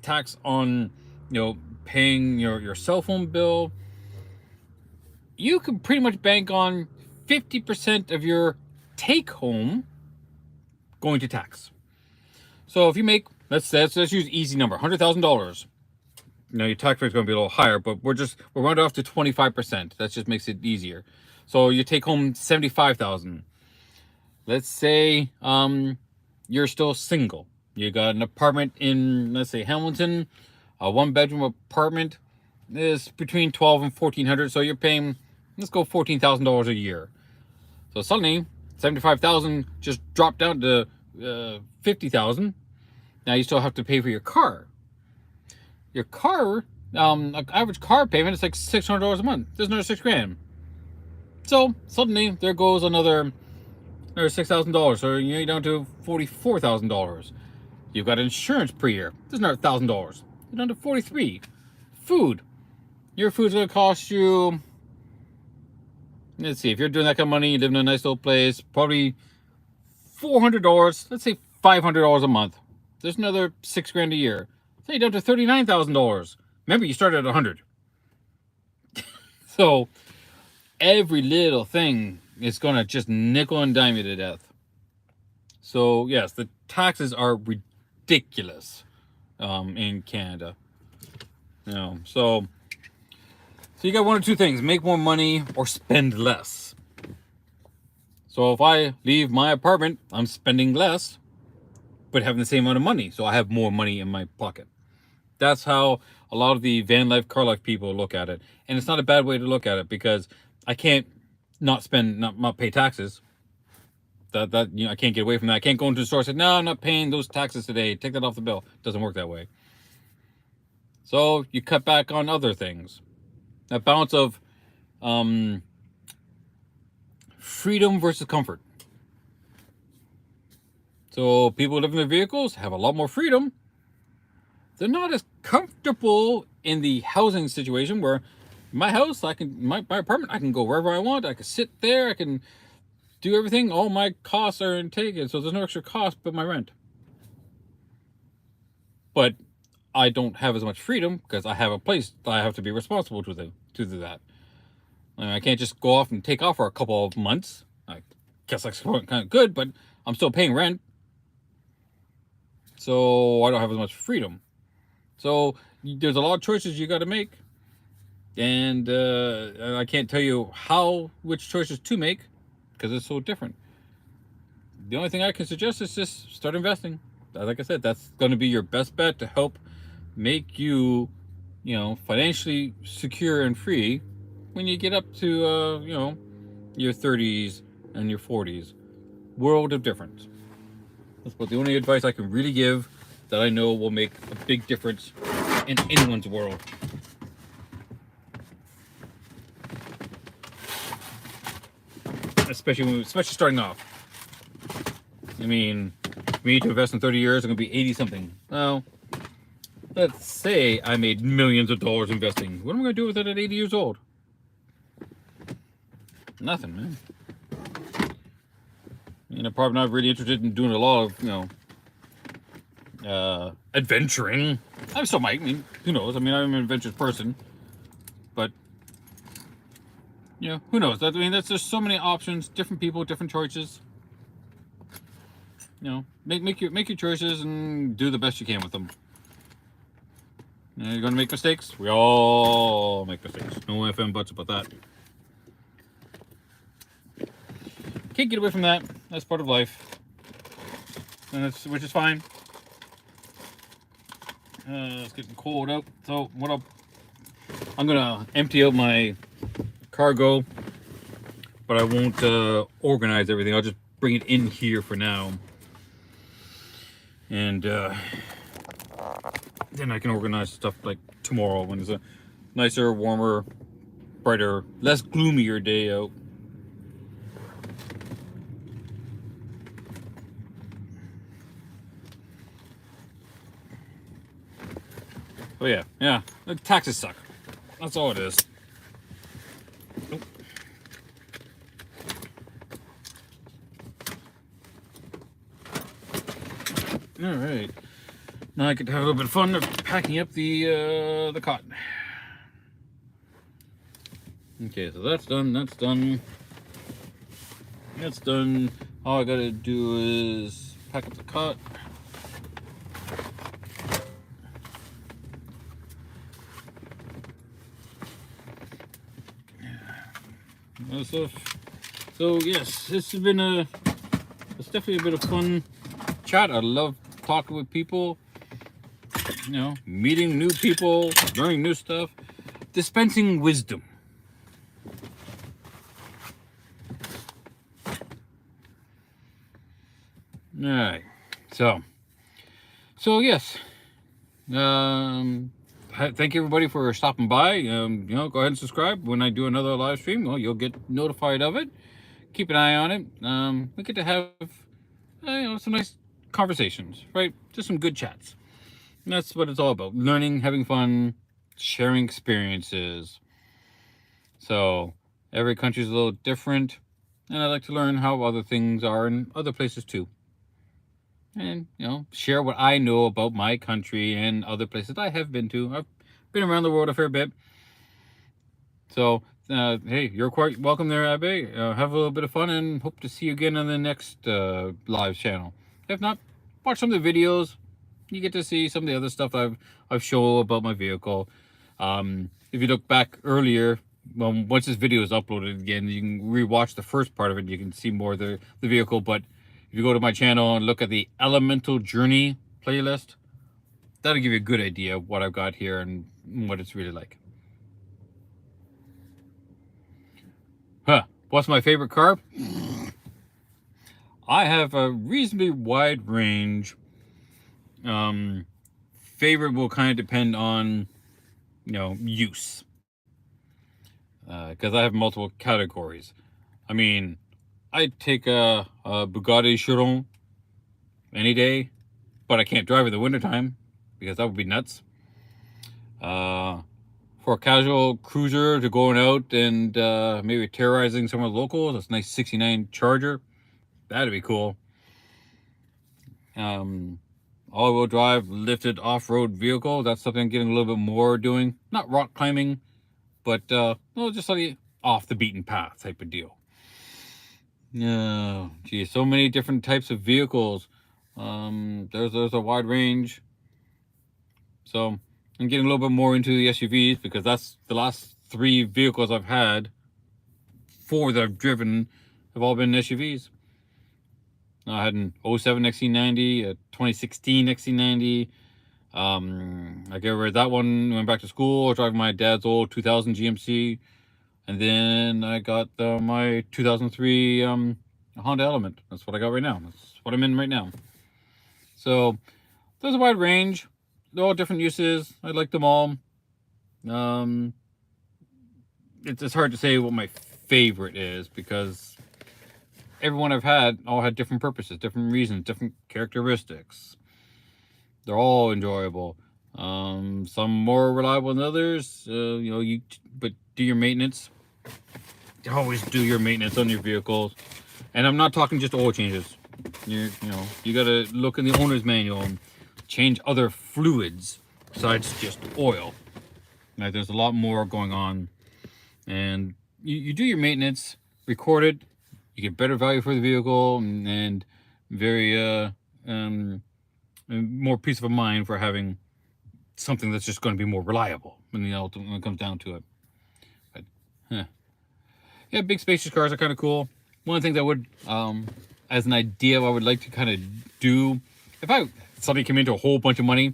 tax on, paying your cell phone bill. You can pretty much bank on 50% of your take home going to tax. So if you make, let's use easy number, $100,000. Your tax rate is going to be a little higher, but we're rounded off to 25%. That just makes it easier. So you take home 75,000. Let's say you're still single. You got an apartment in, let's say, Hamilton. A 1-bedroom apartment is between 12 and 1,400. So you're paying, let's go $14,000 a year. So suddenly 75,000 just dropped down to 50,000. Now you still have to pay for your car. Your car, average car payment is like $600 a month. There's another $6,000. So suddenly there goes another $6,000. So you're down to $44,000. You've got insurance per year. There's another $1,000. You're down to $43,000. Food. Your food's gonna cost you. Let's see, if you're doing that kind of money, you live in a nice little place, probably $400. Let's say $500 a month. There's another $6,000 a year. So you're down to $39,000. Remember, you started at 100. So every little thing is gonna just nickel and dime you to death. So yes, the taxes are ridiculous in Canada. So you got one or two things: make more money or spend less. So if I leave my apartment, I'm spending less, but having the same amount of money. So I have more money in my pocket. That's how a lot of the van life, car life people look at it. And it's not a bad way to look at it because I can't not spend, not pay taxes. I can't get away from that. I can't go into the store and say, no, I'm not paying those taxes today. Take that off the bill. It doesn't work that way. So you cut back on other things. That balance of freedom versus comfort. So people who live in their vehicles have a lot more freedom. They're not as comfortable in the housing situation where my house, my apartment, I can go wherever I want. I can sit there. I can do everything. All my costs are taken. So there's no extra cost but my rent. But I don't have as much freedom because I have a place that I have to be responsible to do that. I can't just go off and take off for a couple of months. I guess that's kind of good, but I'm still paying rent. So I don't have as much freedom. So there's a lot of choices you got to make. And I can't tell you which choices to make because it's so different. The only thing I can suggest is just start investing. Like I said, that's going to be your best bet to help make you, financially secure and free when you get up to, your 30s and your 40s. World of difference. That's about the only advice I can really give that I know will make a big difference in anyone's world. Especially starting off. I mean, me to invest in 30 years, I'm going to be 80 something. Well, let's say I made millions of dollars investing. What am I going to do with it at 80 years old? Nothing, man. probably not really interested in doing a lot of, adventuring. I still might. I mean, who knows? I mean, I'm an adventurous person, but who knows? I mean, there's so many options, different people, different choices. Make your choices and do the best you can with them. You're gonna make mistakes. We all make mistakes. No ifs and buts about that. Can't get away from that. That's part of life, and which is fine. It's getting cold out, so I'm gonna empty out my cargo, but I won't organize everything. I'll just bring it in here for now, and then I can organize stuff like tomorrow when it's a nicer, warmer, brighter, less gloomier day out. Oh yeah, the taxes suck. That's all it is. Nope. All right, now I get to have a little bit of fun of packing up the cotton. Okay, so that's done. That's done. That's done. All I gotta do is pack up the cot. So yes, this has been it's definitely a bit of fun chat. I love talking with people, meeting new people, learning new stuff, dispensing wisdom. All right, so yes, thank you everybody for stopping by. Go ahead and subscribe when I do another live stream. Well, you'll get notified of it. Keep an eye on it. We get to have some nice conversations, right? Just some good chats. And that's what it's all about: learning, having fun, sharing experiences. So every country is a little different, and I like to learn how other things are in other places too. And share what I know about my country and other places I have been to. I've been around the world a fair bit. So hey, you're quite welcome there, Abbe. Have a little bit of fun, and hope to see you again on the next live channel. If not, watch some of the videos. You get to see some of the other stuff I've shown about my vehicle. If you look back earlier, well, once this video is uploaded again, you can rewatch the first part of it. You can see more of the vehicle. But if you go to my channel and look at the Elemental Journey playlist, that'll give you a good idea of what I've got here and what it's really like. What's my favorite car? I have a reasonably wide range. Favorite will kind of depend on, use. Because I have multiple categories. I mean, I'd take a Bugatti Chiron any day, but I can't drive in the wintertime because that would be nuts. For a casual cruiser to going out and maybe terrorizing some of the locals, that's a nice 69 Charger. That'd be cool. All-wheel drive, lifted off-road vehicle. That's something I'm getting a little bit more doing. Not rock climbing, but just like off the beaten path type of deal. Geez, so many different types of vehicles. There's a wide range. So I'm getting a little bit more into the SUVs because that's the last 3 vehicles I've had. 4 that I've driven have all been SUVs. I had an 07 XC90, a 2016 XC90. I got rid of that one, went back to school, driving my dad's old 2000 GMC. And then I got my 2003 Honda Element. That's what I got right now. That's what I'm in right now. So there's a wide range. They're all different uses. I like them all. It's hard to say what my favorite is because everyone I've had all had different purposes, different reasons, different characteristics. They're all enjoyable. Some more reliable than others. But do your maintenance. Always do your maintenance on your vehicles. And I'm not talking just oil changes. You know, you gotta look in the owner's manual and change other fluids besides just oil. Like, there's a lot more going on. And you do your maintenance, record it, you get better value for the vehicle, and very more peace of mind for having something that's just going to be more reliable when it comes down to it. But yeah, big spacious cars are kind of cool. One of the things I would, as an idea, I would like to kind of do, if somebody came into a whole bunch of money,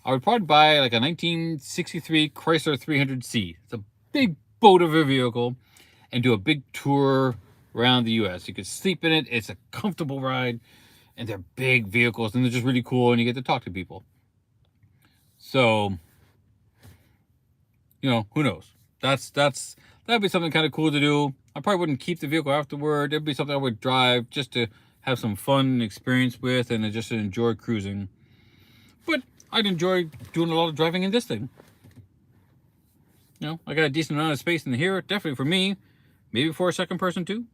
I would probably buy like a 1963 Chrysler 300C. It's a big boat of a vehicle, and do a big tour around the U.S. You could sleep in it. It's a comfortable ride, and they're big vehicles, and they're just really cool, and you get to talk to people. So, you know, who knows? That'd be something kind of cool to do. I probably wouldn't keep the vehicle afterward. It'd be something I would drive just to have some fun experience with, and just to enjoy cruising. But I'd enjoy doing a lot of driving in this thing. You know, I got a decent amount of space in here, definitely for me. Maybe for a second person too.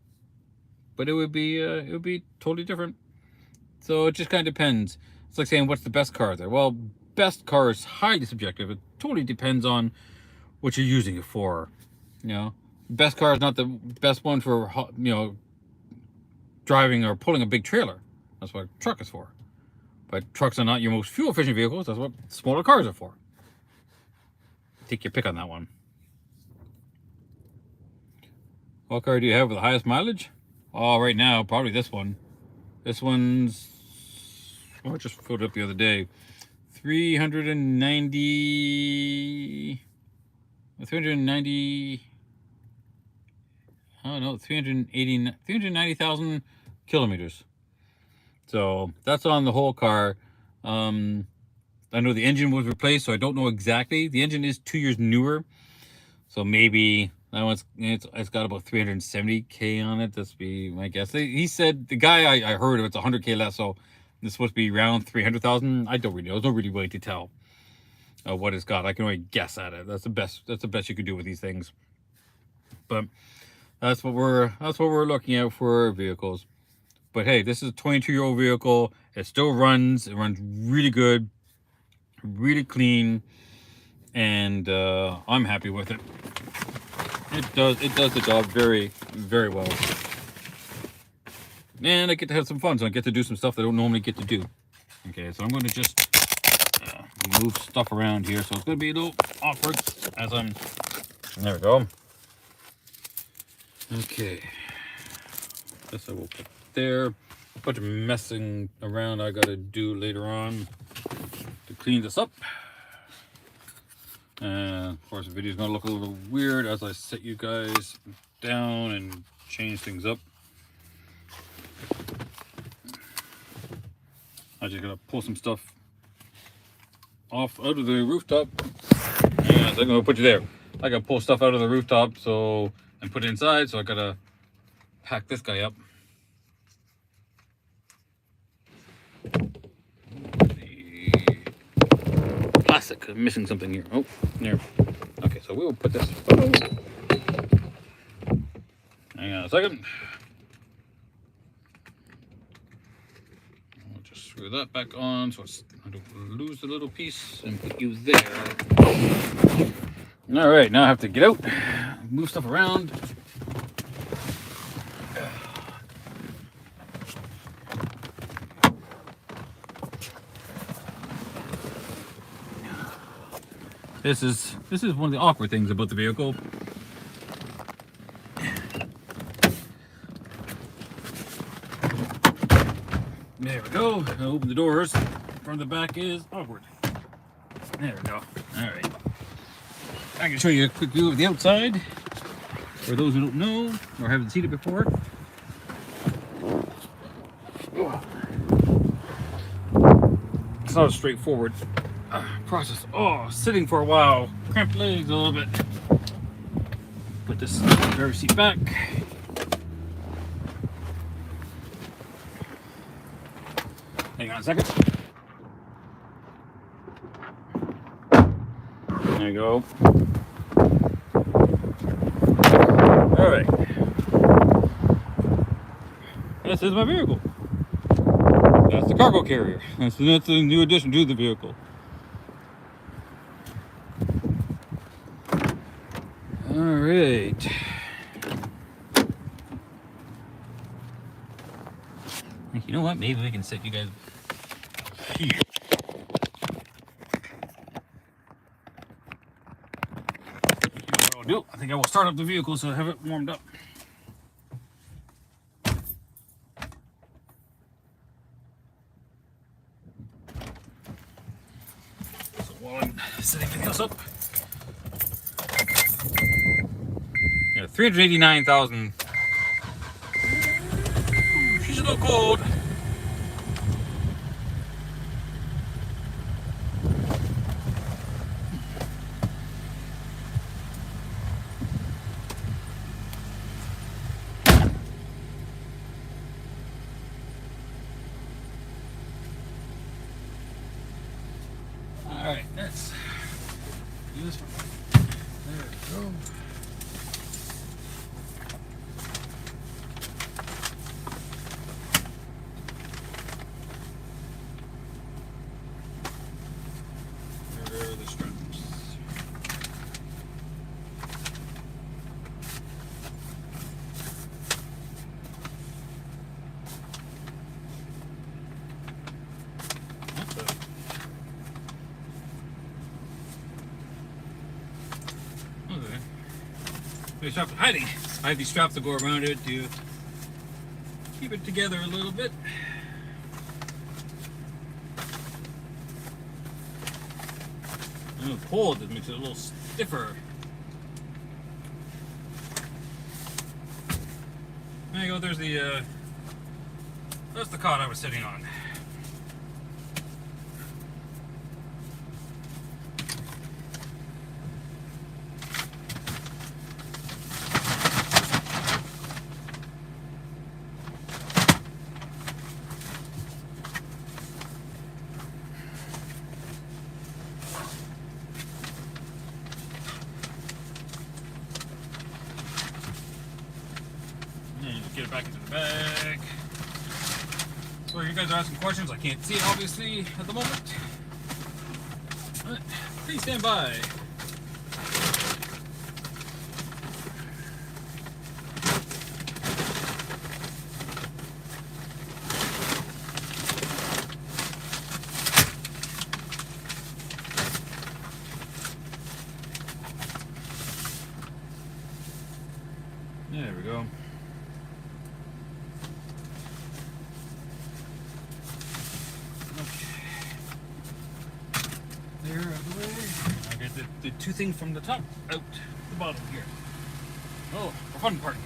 But it would be totally different. So it just kind of depends. It's like saying, what's the best car there? Well, best car is highly subjective. It totally depends on what you're using it for. You know, best car is not the best one for, you know, driving or pulling a big trailer. That's what a truck is for. But trucks are not your most fuel efficient vehicles. That's what smaller cars are for. Take your pick on that one. What car do you have with the highest mileage? Oh, right now, probably this one. This one's, oh, I just filled it up the other day. 390, I don't know, 390,000 kilometers. So that's on the whole car. I know the engine was replaced, so I don't know exactly. The engine is 2 years newer, so maybe that one's, it's got about 370K on it. That's be my guess. He said, the guy I heard of, it's 100K less, so it's supposed to be around 300,000. I don't really know. There's no really way to tell what it's got. I can only guess at it. That's the best you could do with these things. But that's what we're looking at for vehicles. But hey, this is a 22-year-old vehicle. It still runs. It runs really good, really clean, and I'm happy with it. It does the job very, very well. And I get to have some fun, so I get to do some stuff that I don't normally get to do. Okay, so I'm going to just move stuff around here, so it's going to be a little awkward as I'm... There we go. Okay. This I will put there. A bunch of messing around I got to do later on to clean this up. Of course, the video is going to look a little weird as I set you guys down and change things up. I just gotta pull some stuff off out of the rooftop. Yeah, so I'm gonna put you there. I gotta pull stuff out of the rooftop and put it inside, so I gotta pack this guy up. The plastic, I'm missing something here. Oh, there. Okay, so we will put this. Hang on a second. Screw that back on so I don't lose the little piece and put you there. All right, now I have to get out, move stuff around. This is one of the awkward things about the vehicle. There we go. I'll open the doors. From the back is awkward. There we go. All right. I can show you a quick view of the outside for those who don't know or haven't seen it before. It's not a straightforward process. Oh, sitting for a while. Cramped legs a little bit. Put this driver's seat back. Hang on a second. There you go. All right. This is my vehicle. That's the cargo carrier. That's a new addition to the vehicle. All right. You know what? Maybe we can set you guys here. I think I will start up the vehicle so I have it warmed up. So while I'm setting everything else up, yeah, 389,000. She's a little cold. Alright, let's do this one. There we go. There are the straps. I have these straps that go around it to keep it together a little bit. And the pole just makes it a little stiffer. There you go. There's that's the cot I was sitting on. Get it back into the bag. So you guys are asking questions. I can't see it obviously at the moment. But please stand by. There we go. There, out of the way. I got the two things from the top out the bottom here. Oh, the fun part.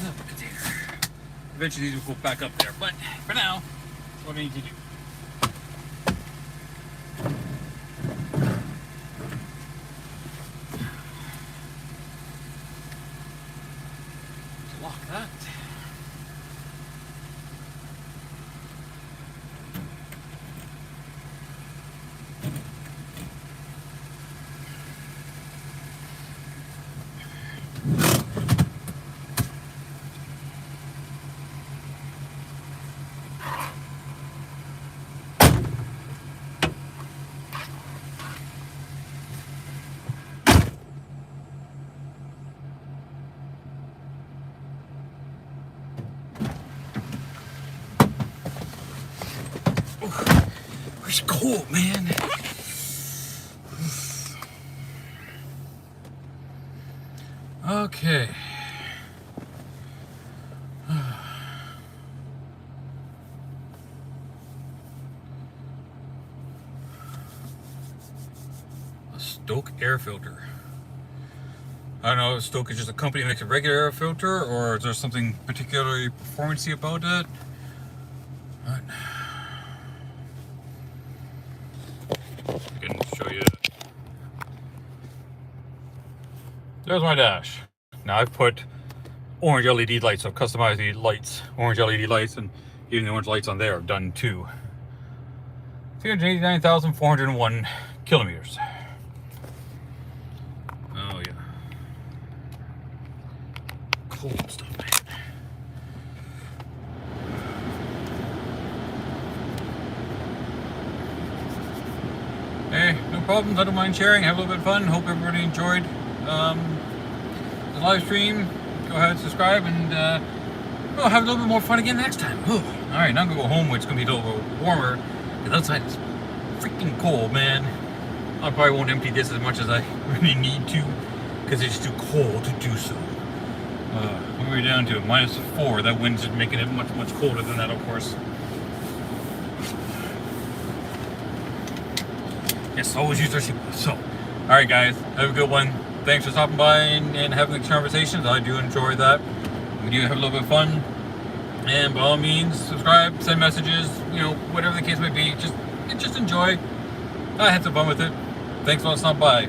Another container. Eventually these will go back up there, but for now, that's what I need to do. Let's lock that. It's cold, man. Okay. A Stoke air filter. I don't know if Stoke is just a company that makes a regular air filter, or is there something particularly performance-y about it? But I can show you. There's my dash. Now I've put orange LED lights, so I've customized the lights, orange LED lights, and even the orange lights on there I've done too. 389,401 kilometers. Oh yeah. Cold stuff, man. Hey, no problems. I don't mind sharing. Have a little bit of fun. Hope everybody enjoyed the live stream. Go ahead and subscribe, and we'll have a little bit more fun again next time. All right, now I'm gonna go home, which is gonna be a little bit warmer. Because outside it's freaking cold, man. I probably won't empty this as much as I really need to, because it's too cold to do so. We're down to -4. That wind's just making it much, much colder than that, of course. Yes, always use our seatbelts. So, alright guys, have a good one. Thanks for stopping by and having these conversations. I do enjoy that. We do have a little bit of fun. And by all means, subscribe, send messages, you know, whatever the case may be. Just enjoy. I had some fun with it. Thanks for stopping by.